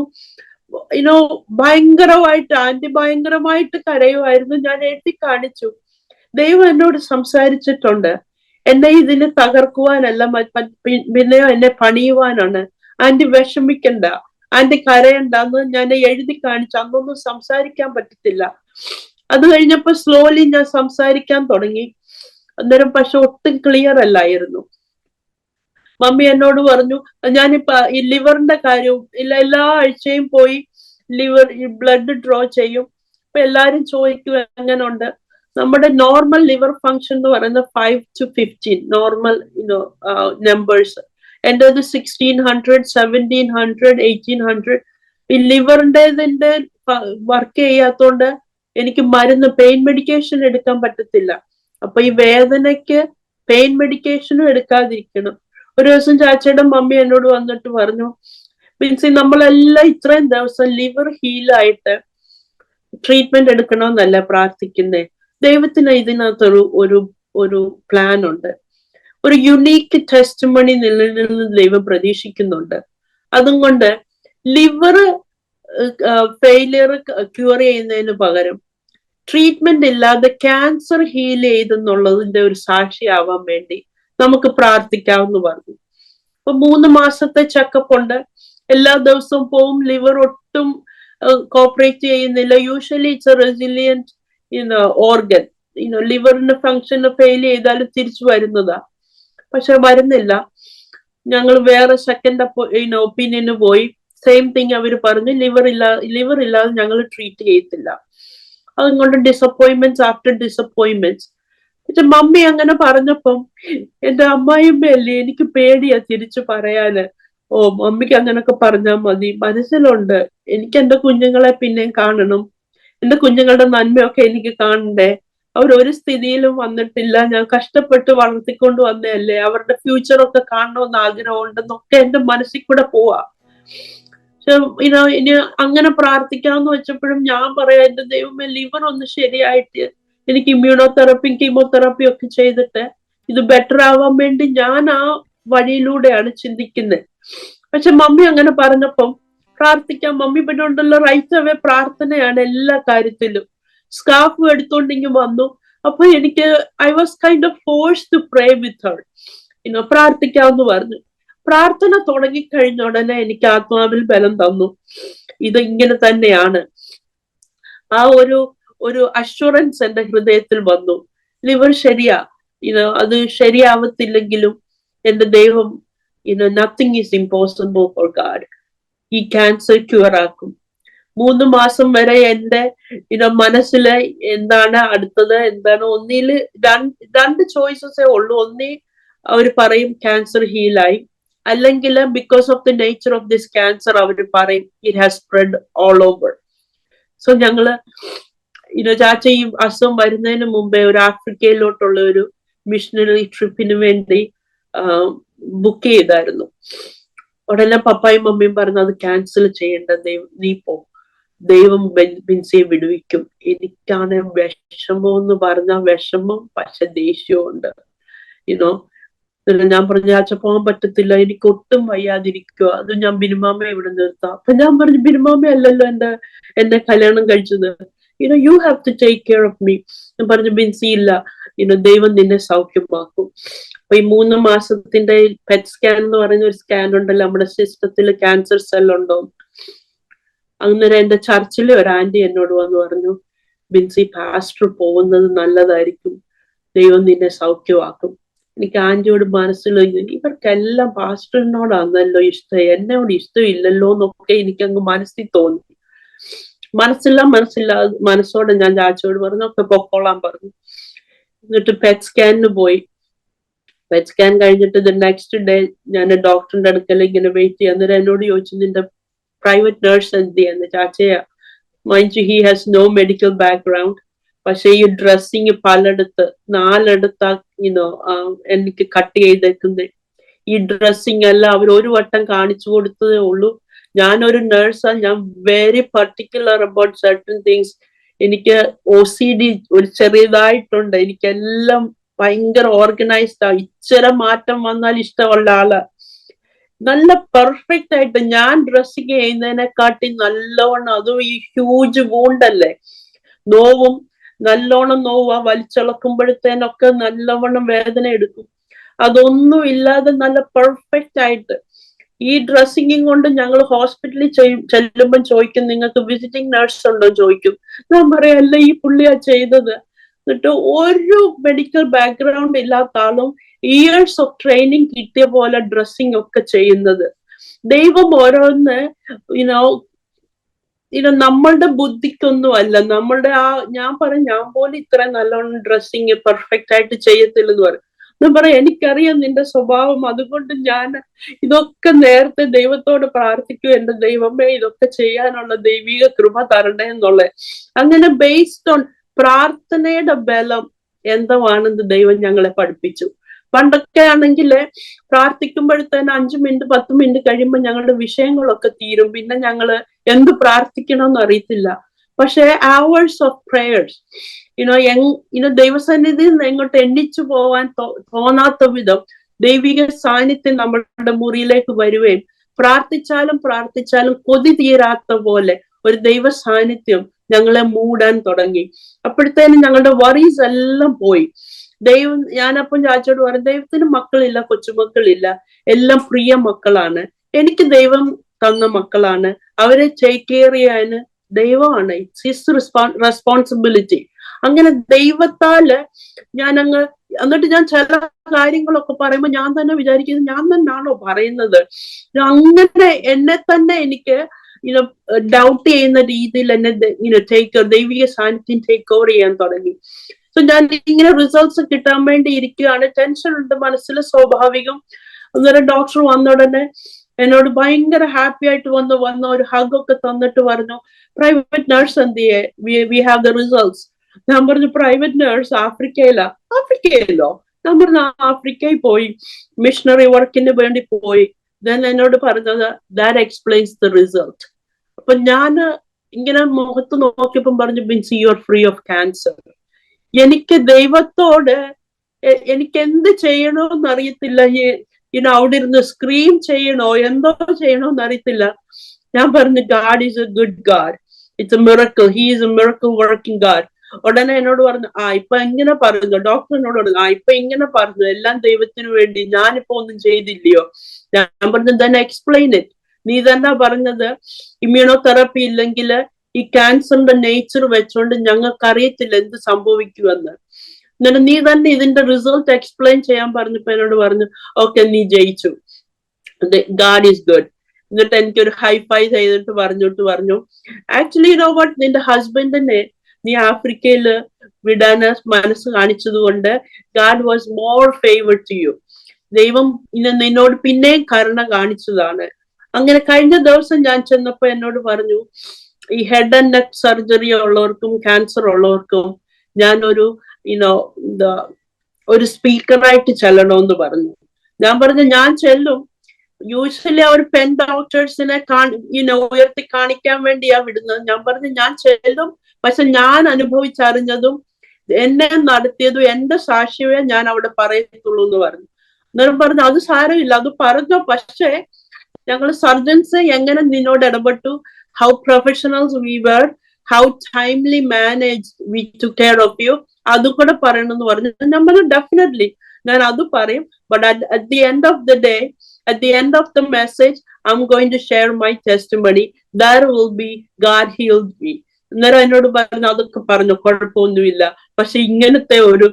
ഭയങ്കരമായിട്ട് ആന്റി ഭയങ്കരമായിട്ട് കരയുമായിരുന്നു. ഞാൻ എഴുതി കാണിച്ചു. ദൈവം എന്നോട് സംസാരിച്ചിട്ടുണ്ട്. എന്നെ ഇതിന് തകർക്കുവാനല്ല, പിന്നെയോ എന്നെ പണിയുവാനാണ്. ആന്റി വിഷമിക്കണ്ട, ആന്റി കരയണ്ടെന്ന് ഞാൻ എഴുതി കാണിച്ചു. അന്നൊന്നും സംസാരിക്കാൻ പറ്റത്തില്ല. അത് കഴിഞ്ഞപ്പോ സ്ലോലി ഞാൻ സംസാരിക്കാൻ തുടങ്ങി. അന്നേരം പക്ഷെ ഒട്ടും ക്ലിയർ അല്ലായിരുന്നു. മമ്മി എന്നോട് പറഞ്ഞു, ഞാനിപ്പോ ഈ ലിവറിന്റെ കാര്യവും എല്ലാ ആഴ്ചയും പോയി ബ്ലഡ് ഡ്രോ ചെയ്യും. അപ്പൊ എല്ലാരും ചോദിക്കും എങ്ങനെയുണ്ട്. നമ്മുടെ നോർമൽ ലിവർ ഫങ്ഷൻ എന്ന് പറയുന്നത് 5 to 15 നോർമൽ നമ്പേഴ്സ്. എൻ്റെ 1600, 1700, 1800. ഈ ലിവറിന്റെ വർക്ക് ചെയ്യാത്തോണ്ട് എനിക്ക് മരുന്ന് പെയിൻ മെഡിക്കേഷൻ എടുക്കാൻ പറ്റത്തില്ല. അപ്പൊ ഈ വേദനയ്ക്ക് പെയിൻ മെഡിക്കേഷനും എടുക്കാതിരിക്കണം. ഒരു ദിവസം ചാച്ചയുടെ മമ്മി എന്നോട് വന്നിട്ട് പറഞ്ഞു, മീൻസ് നമ്മളെല്ലാം ഇത്രയും ദിവസം ലിവർ ഹീലായിട്ട് ട്രീറ്റ്മെന്റ് എടുക്കണമെന്നല്ല പ്രാർത്ഥിക്കുന്നേ. ദൈവത്തിന് ഇതിനകത്തൊരു ഒരു പ്ലാൻ ഉണ്ട്. ഒരു യുണീക്ക് ടെസ്റ്റിമണി നിലനിന്ന് ദൈവം പ്രതീക്ഷിക്കുന്നുണ്ട്. അതുകൊണ്ട് ലിവർ ഫെയിലിയർ ക്യൂർ ചെയ്യുന്നതിന് പകരം ട്രീറ്റ്മെന്റ് ഇല്ലാതെ ക്യാൻസർ ഹീൽ ചെയ്തെന്നുള്ളതിന്റെ ഒരു സാക്ഷിയാവാൻ വേണ്ടി നമുക്ക് പ്രാർത്ഥിക്കാമെന്ന് പറഞ്ഞു. അപ്പൊ 3 മാസത്തെ ചെക്കപ്പ് ഉണ്ട്. എല്ലാ ദിവസവും പോവും. ലിവർ ഒട്ടും കോപ്പറേറ്റ് ചെയ്യുന്നില്ല. Usually it's a resilient organ. ലിവറിന്റെ ഫങ്ഷന് ഫെയിൽ ചെയ്താലും തിരിച്ചു വരുന്നതാ. പക്ഷെ വരുന്നില്ല. ഞങ്ങൾ വേറെ സെക്കൻഡ് ഒപ്പീനിയന് പോയി. സെയിം തിങ് അവർ പറഞ്ഞു, ലിവർ ഇല്ലാതെ ഞങ്ങൾ ട്രീറ്റ് ചെയ്യത്തില്ല. അതുകൊണ്ട് ഡിസപ്പോയിന്റ്മെന്റ്സ് ആഫ്റ്റർ ഡിസപ്പോയിന്റ്മെന്റ്സ്. പക്ഷെ മമ്മി അങ്ങനെ പറഞ്ഞപ്പം എന്റെ അമ്മായിമ്മയല്ലേ, എനിക്ക് പേടിയാ തിരിച്ചു പറയാന്. ഓ, മമ്മിക്ക് അങ്ങനൊക്കെ പറഞ്ഞാൽ മതി. മനസ്സിലുണ്ട്, എനിക്ക് എന്റെ കുഞ്ഞുങ്ങളെ പിന്നെയും കാണണം. എന്റെ കുഞ്ഞുങ്ങളുടെ നന്മയൊക്കെ എനിക്ക് കാണണ്ടേ. അവരൊരു സ്ഥിതിയിലും വന്നിട്ടില്ല. ഞാൻ കഷ്ടപ്പെട്ട് വളർത്തിക്കൊണ്ട് വന്നതല്ലേ. അവരുടെ ഫ്യൂച്ചറൊക്കെ കാണണമെന്ന് ആഗ്രഹം ഉണ്ടെന്നൊക്കെ എന്റെ മനസ്സിൽ കൂടെ പോവാ. ഇനി അങ്ങനെ പ്രാർത്ഥിക്കാമെന്ന് വെച്ചപ്പോഴും ഞാൻ പറയാം, എന്റെ ദൈവമേ, ലിവർ ഒന്ന് ശരിയായിട്ട് എനിക്ക് ഇമ്മ്യൂണോതെറപ്പിയും കീമോതെറപ്പിയും ഒക്കെ ചെയ്തിട്ട് ഇത് ബെറ്റർ ആവാൻ വേണ്ടി ഞാൻ ആ വഴിയിലൂടെയാണ് ചിന്തിക്കുന്നത്. പക്ഷെ മമ്മി അങ്ങനെ പറഞ്ഞപ്പം പ്രാർത്ഥിക്കാം. മമ്മി പിന്നെ ഉണ്ടല്ലോ, റൈറ്റ് അവേ പ്രാർത്ഥനയാണ് എല്ലാ കാര്യത്തിലും. സ്കാർഫ് എടുത്തോണ്ടിങ്ങ് വന്നു. അപ്പൊ എനിക്ക് I was kind of force to pray with her. പ്രാർത്ഥിക്കാമെന്ന് പറഞ്ഞു. പ്രാർത്ഥന തുടങ്ങിക്കഴിഞ്ഞ ഉടനെ എനിക്ക് ആത്മാവിൽ ബലം തന്നു. ഇത് ഇങ്ങനെ തന്നെയാണ്. ആ ഒരു അഷ്വറൻസ് എന്റെ ഹൃദയത്തിൽ വന്നു. ലിവർ ശരിയാ, അത് ശരിയാവത്തില്ലെങ്കിലും എന്റെ ദൈവം, nothing is impossible four God. ഈ ക്യാൻസർ ക്യൂർ ആക്കും. 3 മാസം വരെ എന്റെ മനസ്സില് എന്താണ് അടുത്തത്, എന്താണ്, ഒന്നില് രണ്ട് ചോയ്സസേ ഉള്ളൂ. ഒന്നേ അവർ പറയും ക്യാൻസർ ഹീലായി, അല്ലെങ്കിൽ because of the nature of this cancer അവർ പറയും it has spread all over. So ഞങ്ങള് ചാച്ച ഈ അസുഖം വരുന്നതിന് മുമ്പേ ഒരു ആഫ്രിക്കയിലോട്ടുള്ള ഒരു മിഷണറി ട്രിപ്പിന് വേണ്ടി ബുക്ക് ചെയ്തായിരുന്നു. ഉടനെ പപ്പായും മമ്മിയും പറഞ്ഞു അത് ക്യാൻസൽ ചെയ്യേണ്ട, നീ പോ, ദൈവം ബിൻസിയെ വിടുവിക്കും. എനിക്കാണ് വിഷമം എന്ന് പറഞ്ഞ വിഷമം, പക്ഷെ ദേഷ്യവും ഉണ്ട്. ഞാൻ പറഞ്ഞു, ചാച്ച പോകാൻ പറ്റത്തില്ല, എനിക്ക് ഒട്ടും വയ്യാതിരിക്കുക, അത് ഞാൻ ബിനുമാമയെ ഇവിടെ നിർത്താം. അപ്പൊ ഞാൻ പറഞ്ഞു, ബിനുമാമ അല്ലല്ലോ എന്നെ കല്യാണം കഴിച്ചത്, you have to take care of me. ഞാൻ പറഞ്ഞു, ബിൻസി ഇല്ല, ദൈവം നിന്നെ സൗഖ്യമാക്കും. അപ്പൊ ഈ 3 മാസത്തിന്റെ പെറ്റ് സ്കാൻ എന്ന് പറയുന്ന ഒരു സ്കാൻ ഉണ്ടല്ലോ, നമ്മുടെ സിസ്റ്റത്തിൽ ക്യാൻസർ സെൽ ഉണ്ടോ. അന്നേരം എന്റെ ചർച്ചിലെ ഒരു ആന്റി എന്നോട് വന്ന് പറഞ്ഞു, ബിൻസി പാസ്റ്റർ പോകുന്നത് നല്ലതായിരിക്കും, ദൈവം നിന്നെ സൗഖ്യമാക്കും. എനിക്ക് ആന്റിയോട് മനസ്സിൽ ഇവർക്കെല്ലാം പാസ്റ്ററിനോടാണല്ലോ ഇഷ്ടം, എന്നോട് ഇഷ്ടമില്ലല്ലോ എന്നൊക്കെ എനിക്കങ്ങ് മനസ്സിൽ തോന്നി. മനസ്സോടെ ഞാൻ ചാച്ചയോട് പറഞ്ഞു ഒക്കെ പൊക്കോളാൻ പറഞ്ഞു. എന്നിട്ട് പെറ്റ് സ്കാനിന് പോയി. പെറ്റ് സ്കാൻ കഴിഞ്ഞിട്ട് നെക്സ്റ്റ് ഡേ ഞാൻ ഡോക്ടറിന്റെ അടുക്കൽ ഇങ്ങനെ വെയിറ്റ് ചെയ്യാൻ. അന്നേരം എന്നോട് ചോദിച്ചു, നിന്റെ പ്രൈവറ്റ് നേഴ്സ് എന്ത് ചെയ്യാന്ന്. ചാച്ചയാ, mind he has no medical background, പക്ഷെ ഈ ഡ്രസ്സിങ് പലയിടത്ത് 4 എനിക്ക് കട്ട് ചെയ്തേക്കുന്നത്. ഈ ഡ്രസ്സിങ് എല്ലാം അവർ ഒരു വട്ടം കാണിച്ചു കൊടുത്തതേ ഉള്ളൂ. ഞാനൊരു നേഴ്സാ, ഞാൻ very particular about certain things. എനിക്ക് OCD ഒരു ചെറിയതായിട്ടുണ്ട്, എനിക്കെല്ലാം ഭയങ്കര ഓർഗനൈസ്ഡ് ആ. ഇച്ചിരി മാറ്റം വന്നാൽ ഇഷ്ടമുള്ള ആള്. നല്ല പെർഫെക്റ്റ് ആയിട്ട് ഞാൻ ഡ്രസ്സിങ് ചെയ്യുന്നതിനെക്കാട്ടി നല്ലവണ്ണം, അതും ഈ ഹ്യൂജ് വൂണ്ടല്ലേ, നോവും നല്ലോണം നോവാ, വലിച്ചിളക്കുമ്പോഴത്തേനൊക്കെ നല്ലവണ്ണം വേദന എടുക്കും. അതൊന്നും ഇല്ലാതെ നല്ല പെർഫെക്റ്റ് ആയിട്ട് ഈ ഡ്രസ്സിങ്ങും കൊണ്ട് ഞങ്ങൾ ഹോസ്പിറ്റലിൽ ചെല്ലുമ്പോൾ ചോദിക്കും, നിങ്ങൾക്ക് വിസിറ്റിംഗ് നഴ്സ് ഉണ്ടോ ചോദിക്കും. ഞാൻ പറയല്ല, ഈ പുള്ളിയാ ചെയ്തത്. എന്നിട്ട് ഒരു മെഡിക്കൽ ബാക്ക്ഗ്രൗണ്ട് ഇല്ലാത്ത ആളും ഇയേഴ്സ് ഓഫ് ട്രെയിനിങ് കിട്ടിയ പോലെ ഡ്രസ്സിങ് ഒക്കെ ചെയ്യുന്നത്. ദൈവം ഓരോന്ന് നമ്മളുടെ ബുദ്ധിക്കൊന്നും അല്ല, നമ്മളുടെ ഞാൻ പോലും ഇത്ര നല്ലോണം ഡ്രസ്സിങ് പെർഫെക്റ്റ് ആയിട്ട് ചെയ്യത്തില്ലെന്ന് പറയും. ഞാൻ പറയാം, എനിക്കറിയാം നിന്റെ സ്വഭാവം, അതുകൊണ്ട് ഞാൻ ഇതൊക്കെ നേരത്തെ ദൈവത്തോട് പ്രാർത്ഥിക്കും, എന്റെ ദൈവമേ ഇതൊക്കെ ചെയ്യാനുള്ള ദൈവിക കൃപ തരണേ എന്നുള്ളത്. അങ്ങനെ ബേസ്ഡ് ഓൺ പ്രാർത്ഥനയുടെ ബലം എന്താണെന്ന് ദൈവം ഞങ്ങളെ പഠിപ്പിച്ചു. പണ്ടൊക്കെ ആണെങ്കിൽ പ്രാർത്ഥിക്കുമ്പോഴത്തേന് 5 മിനിറ്റ് 10 മിനിറ്റ് കഴിയുമ്പോൾ ഞങ്ങളുടെ വിഷയങ്ങളൊക്കെ തീരും, പിന്നെ ഞങ്ങള് എന്ത് പ്രാർത്ഥിക്കണമെന്ന് അറിയത്തില്ല. പക്ഷെ hours of prayers, ദൈവസന്നിധിയിൽ നിന്ന് എങ്ങോട്ട് എണ്ണിച്ചു പോവാൻ തോന്നാത്ത വിധം ദൈവിക സാന്നിധ്യം നമ്മളുടെ മുറിയിലേക്ക് വരുകയും പ്രാർത്ഥിച്ചാലും കൊതി തീരാത്ത പോലെ ഒരു ദൈവ സാന്നിധ്യം ഞങ്ങളെ മൂടാൻ തുടങ്ങി. അപ്പോഴത്തേനും ഞങ്ങളുടെ വറീസ് എല്ലാം പോയി. ഞാനപ്പം ചാച്ചോട് പറഞ്ഞു, ദൈവത്തിന് മക്കളില്ല, കൊച്ചുമക്കളില്ല, എല്ലാം പ്രിയ മക്കളാണ്, എനിക്ക് ദൈവം തന്ന മക്കളാണ്, അവരെ ടേക്ക് കെയർ ചെയ്യാന് ദൈവമാണ്, ഇറ്റ്സ് ഹിസ് റെസ്പോൺസിബിലിറ്റി. അങ്ങനെ ദൈവത്താല് എന്നിട്ട് ഞാൻ ചില കാര്യങ്ങളൊക്കെ പറയുമ്പോൾ ഞാൻ തന്നെ വിചാരിക്കുന്നത് ഞാൻ തന്നെയാണോ പറയുന്നത്. അങ്ങനെ എന്നെ തന്നെ എനിക്ക് ഡൗട്ട് ചെയ്യുന്ന രീതിയിൽ എന്നെ ദൈവിക സാന്നിധ്യം ടേക്ക് ഓവർ ചെയ്യാൻ തുടങ്ങി. സോ ഞാൻ ഇങ്ങനെ റിസൾട്ട്സ് കിട്ടാൻ വേണ്ടി ഇരിക്കുകയാണ്, ടെൻഷൻ ഉണ്ട് മനസ്സിൽ, സ്വാഭാവികം. അന്നേരം ഡോക്ടർ വന്ന ഉടനെ എന്നോട് ഭയങ്കര ഹാപ്പി ആയിട്ട് വന്ന ഒരു ഹഗ് ഒക്കെ തന്നിട്ട് പറഞ്ഞു, പ്രൈവറ്റ് നഴ്സ് എന്ത് ചെയ്യേ, വി ഹാവ് ദ റിസൾട്ട്സ്. ഞാൻ പറഞ്ഞു, പ്രൈവറ്റ് നഴ്സ് ആഫ്രിക്കയിലോ? ഞാൻ പറഞ്ഞു, ആഫ്രിക്കയിൽ പോയി മിഷണറി വർക്കിന് വേണ്ടി പോയി. ദെൻ എന്നോട് പറഞ്ഞത് ദാറ്റ് എക്സ്പ്ലെയിൻസ് ദ റിസൾട്ട്. അപ്പൊ ഞാൻ ഇങ്ങനെ മുഖത്ത് നോക്കിയപ്പം പറഞ്ഞു, Binsy you are free of cancer. എനിക്ക് ദൈവത്തോട് എനിക്ക് എന്ത് ചെയ്യണോന്ന് അറിയത്തില്ല. അവിടെ ഇരുന്ന് സ്ക്രീം ചെയ്യണോ എന്തോ ചെയ്യണോന്ന് അറിയത്തില്ല. ഞാൻ പറഞ്ഞു, God is A good God, it's A miracle, he is A miracle working God. ഉടനെ എന്നോട് പറഞ്ഞു, ഇപ്പൊ ഇങ്ങനെ പറഞ്ഞു, ഡോക്ടർ എന്നോട് പറഞ്ഞു, ഇപ്പൊ ഇങ്ങനെ പറഞ്ഞു, എല്ലാം ദൈവത്തിന് വേണ്ടി, ഞാനിപ്പോ ഒന്നും ചെയ്തില്ലയോ? ഞാൻ പറഞ്ഞു, തന്നെ എക്സ്പ്ലെയിൻ ഇറ്റ്. നീ തന്നെ പറഞ്ഞത് ഇമ്മ്യൂണോതെറാപ്പി ഇല്ലെങ്കിൽ ഈ ക്യാൻസറിന്റെ നേച്ചർ വെച്ചോണ്ട് ഞങ്ങൾക്ക് അറിയത്തില്ല എന്ത് സംഭവിക്കുമെന്ന്. എന്നിട്ട് നീ തന്നെ ഇതിന്റെ റിസൾട്ട് എക്സ്പ്ലെയിൻ ചെയ്യാൻ പറഞ്ഞപ്പോ എന്നോട് പറഞ്ഞു, ഓക്കെ നീ ജയിച്ചു, ഗാഡ് ഈസ് ഗുഡ്. എന്നിട്ട് എനിക്കൊരു ഹൈഫൈ ചെയ്തിട്ട് പറഞ്ഞു, ആക്ച്വലി വാട്ട്, നിന്റെ ഹസ്ബൻഡിനെ നീ ആഫ്രിക്കയിൽ വിടാൻ മനസ്സ് കാണിച്ചത് കൊണ്ട് God was more favoured to you. ദൈവം നിന്നോട് പിന്നെയും കരുണ കാണിച്ചതാണ്. അങ്ങനെ കഴിഞ്ഞ ദിവസം ഞാൻ ചെന്നപ്പോ എന്നോട് പറഞ്ഞു, ഈ ഹെഡ് ആൻഡ് നെക്ക് സർജറി ഉള്ളവർക്കും ക്യാൻസർ ഉള്ളവർക്കും ഞാനൊരു ഒരു സ്പീക്കറായിട്ട് ചെല്ലണമെന്ന് പറഞ്ഞു. ഞാൻ പറഞ്ഞു, ഞാൻ ചെല്ലും. യൂഷ്വലി അവർ പെൻ ഡോക്ടേഴ്സിനെ ഉയർത്തി കാണിക്കാൻ വേണ്ടിയാ വിടുന്നത്. ഞാൻ പറഞ്ഞു, ഞാൻ ചെല്ലും, പക്ഷെ ഞാൻ അനുഭവിച്ചറിഞ്ഞതും എന്നെ നടത്തിയതും എന്റെ സാക്ഷ്യമേ ഞാൻ അവിടെ പറയത്തുള്ളൂ എന്ന് പറഞ്ഞു. അന്നേരം പറഞ്ഞു, അത് സാരമില്ല, അത് പറഞ്ഞോ, പക്ഷേ ഞങ്ങൾ സർജൻസ് എങ്ങനെ നിന്നോട് ഇടപെട്ടു, how professionals we were, how timely managed we took care of you. അത് കൂടെ പറയണമെന്ന് പറഞ്ഞു. ഞാൻ പറഞ്ഞു ഡെഫിനറ്റ്ലി ഞാൻ അത് പറയും. But at the end of the day, at the end of the message, I'm going to share my testimony. There will be God healed me. അന്നേരം എന്നോട് പറഞ്ഞു, അതൊക്കെ പറഞ്ഞു, കുഴപ്പമൊന്നുമില്ല, പക്ഷെ ഇങ്ങനത്തെ ഒരു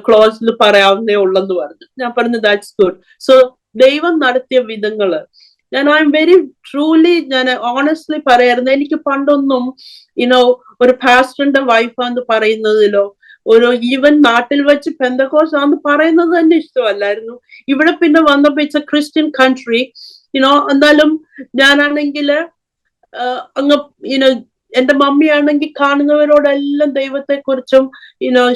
ക്ലോസിൽ പറയാവുന്നേ ഉള്ളെന്ന് പറഞ്ഞു. ഞാൻ പറഞ്ഞു ദാറ്റ്സ് ഗുഡ്. സോ ദൈവം നടത്തിയ വിധങ്ങള് ഞാൻ ഐ എം വെരി ട്രൂലി, ഞാൻ ഓണസ്റ്റ്ലി പറയായിരുന്നു, എനിക്ക് പണ്ടൊന്നും ഒരു പാസ്റ്ററിന്റെ വൈഫാന്ന് പറയുന്നതിലോ ഒരു ഈവൻ നാട്ടിൽ വെച്ച് പെന്തക്കോസ് ആന്ന് പറയുന്നത് തന്നെ ഇഷ്ടമല്ലായിരുന്നു. ഇവിടെ പിന്നെ വന്നപ്പോ ഇറ്റ്സ് എ ക്രിസ്ത്യൻ കൺട്രി, എന്നാലും ഞാനാണെങ്കിൽ അങ്ങ് എന്റെ മമ്മിയാണെങ്കിൽ കാണുന്നവരോടെല്ലാം ദൈവത്തെ കുറിച്ചും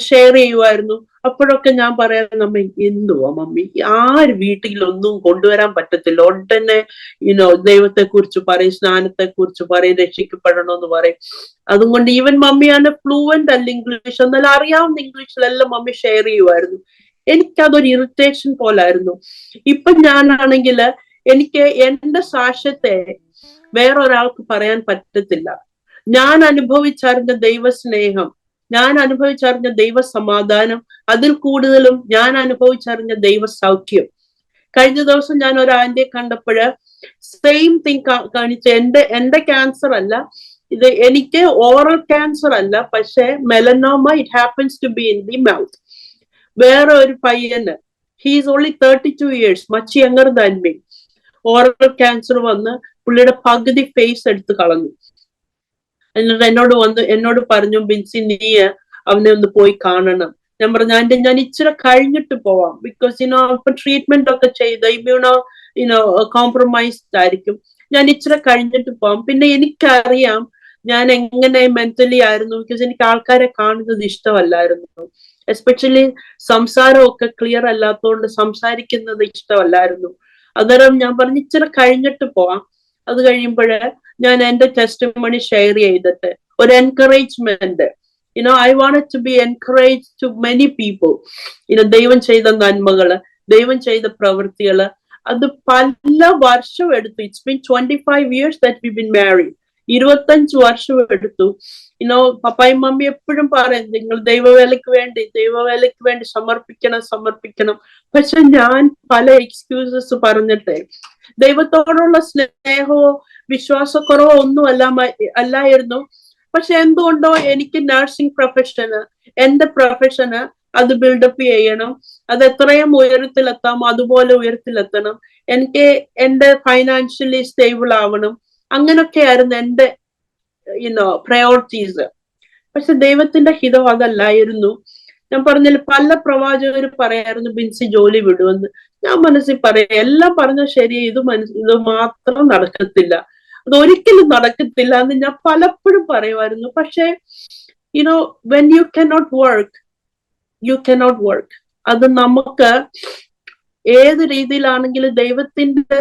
ഷെയർ ചെയ്യുമായിരുന്നു. അപ്പോഴൊക്കെ ഞാൻ പറയാം, നമ്മ എന്തുവാ മമ്മി, ആര് വീട്ടിലൊന്നും കൊണ്ടുവരാൻ പറ്റത്തില്ല, ഉടനെ ദൈവത്തെ കുറിച്ച് പറയും, സ്നാനത്തെ കുറിച്ച് പറയും, രക്ഷിക്കപ്പെടണമെന്ന് പറയും. അതുകൊണ്ട് ഈവൻ മമ്മിയാണ് ഫ്ലുവന്റ് അല്ല ഇംഗ്ലീഷ്, എന്നാലും അറിയാവുന്ന ഇംഗ്ലീഷിലെല്ലാം മമ്മി ഷെയർ ചെയ്യുമായിരുന്നു. എനിക്കതൊരു ഇറിറ്റേഷൻ പോലായിരുന്നു. ഇപ്പൊ ഞാനാണെങ്കിൽ എനിക്ക് എന്റെ സാക്ഷ്യത്തെ വേറൊരാൾക്ക് പറയാൻ പറ്റത്തില്ല. ഞാൻ അനുഭവിച്ചറിഞ്ഞ ദൈവസ്നേഹം, ഞാൻ അനുഭവിച്ചറിഞ്ഞ ദൈവ സമാധാനം, അതിൽ കൂടുതലും ഞാൻ അനുഭവിച്ചറിഞ്ഞ ദൈവ സൗഖ്യം. കഴിഞ്ഞ ദിവസം ഞാൻ ഒരു ആന്റിയെ കണ്ടപ്പോഴ് സെയിം തിങ് കാണിച്ച, എന്റെ ക്യാൻസർ അല്ല ഇത്, എനിക്ക് ഓറൽ ക്യാൻസർ അല്ല, പക്ഷെ melanoma, it happens to be in the mouth. വേറെ ഒരു പയ്യന്, he is only 32 years, much younger than me, oral cancer വന്ന് പുള്ളിയുടെ പകുതി ഫേസ് എടുത്ത് കളഞ്ഞു. എന്നിട്ട് എന്നോട് പറഞ്ഞു, ബിൻസി നീ അവനെ ഒന്ന് പോയി കാണണം. ഞാൻ പറഞ്ഞു ഞാൻ ഇച്ചിരി കഴിഞ്ഞിട്ട് പോവാം, ബിക്കോസ് ഇപ്പൊ ട്രീറ്റ്മെന്റ് ഒക്കെ ചെയ്ത് കോംപ്രമൈസ്ഡ് ആയിരിക്കും, ഞാൻ ഇച്ചിരി കഴിഞ്ഞിട്ട് പോവാം. പിന്നെ എനിക്കറിയാം ഞാൻ എങ്ങനെ മെന്റലി ആയിരുന്നു, ബിക്കോസ് എനിക്ക് ആൾക്കാരെ കാണുന്നത് ഇഷ്ടമല്ലായിരുന്നു, എസ്പെഷ്യലി സംസാരമൊക്കെ ക്ലിയർ അല്ലാത്തതുകൊണ്ട് സംസാരിക്കുന്നത് ഇഷ്ടമല്ലായിരുന്നു. അന്നേരം ഞാൻ പറഞ്ഞു ഇച്ചിരി കഴിഞ്ഞിട്ട് പോവാം. അത് കഴിയുമ്പോഴ് ഞാൻ എന്റെ ടെസ്റ്റിമണി ഷെയർ ചെയ്തിട്ട് ഒരു encouragement, I wanted to be encourage to many people. ദൈവം ചെയ്ത നന്മകള്, ദൈവം ചെയ്ത പ്രവൃത്തികള്, അത് പല വർഷം എടുത്തു. It's been 25 years that we've been married. 25 വർഷം എടുത്തു. പപ്പായും മമ്മി എപ്പോഴും പറയും, നിങ്ങൾ ദൈവവേലയ്ക്ക് വേണ്ടി സമർപ്പിക്കണം. പക്ഷെ ഞാൻ പല എക്സ്ക്യൂസസ് പറഞ്ഞിട്ടെ, ദൈവത്തോടുള്ള സ്നേഹമോ വിശ്വാസക്കുറവോ ഒന്നും അല്ലായിരുന്നു. പക്ഷെ എന്തുകൊണ്ടോ എനിക്ക് നഴ്സിംഗ് എന്റെ പ്രൊഫഷന് അത് ബിൽഡപ്പ് ചെയ്യണം, അത് എത്രയും ഉയരത്തിലെത്താമോ അതുപോലെ ഉയരത്തിലെത്തണം, എനിക്ക് എന്റെ ഫൈനാൻഷ്യലി സ്റ്റേബിൾ ആവണം, അങ്ങനൊക്കെയായിരുന്നു എന്റെ പ്രയോറിറ്റീസ്. പക്ഷെ ദൈവത്തിന്റെ ഹിതം അതല്ലായിരുന്നു. ഞാൻ പറഞ്ഞില്ല, പല പ്രവാചകർ പറയായിരുന്നു ബിൻസി ജോലി വിടുമെന്ന്. ഞാൻ മനസ്സിൽ പറയാം, എല്ലാം പറഞ്ഞ ശരി, ഇത് മാത്രം നടക്കത്തില്ല, അതൊരിക്കലും നടക്കത്തില്ല എന്ന് ഞാൻ പലപ്പോഴും പറയുമായിരുന്നു. പക്ഷെ വെൻ യു കനോട്ട് വർക്ക്, അത് നമുക്ക് ഏത് രീതിയിലാണെങ്കിലും ദൈവത്തിന്റെ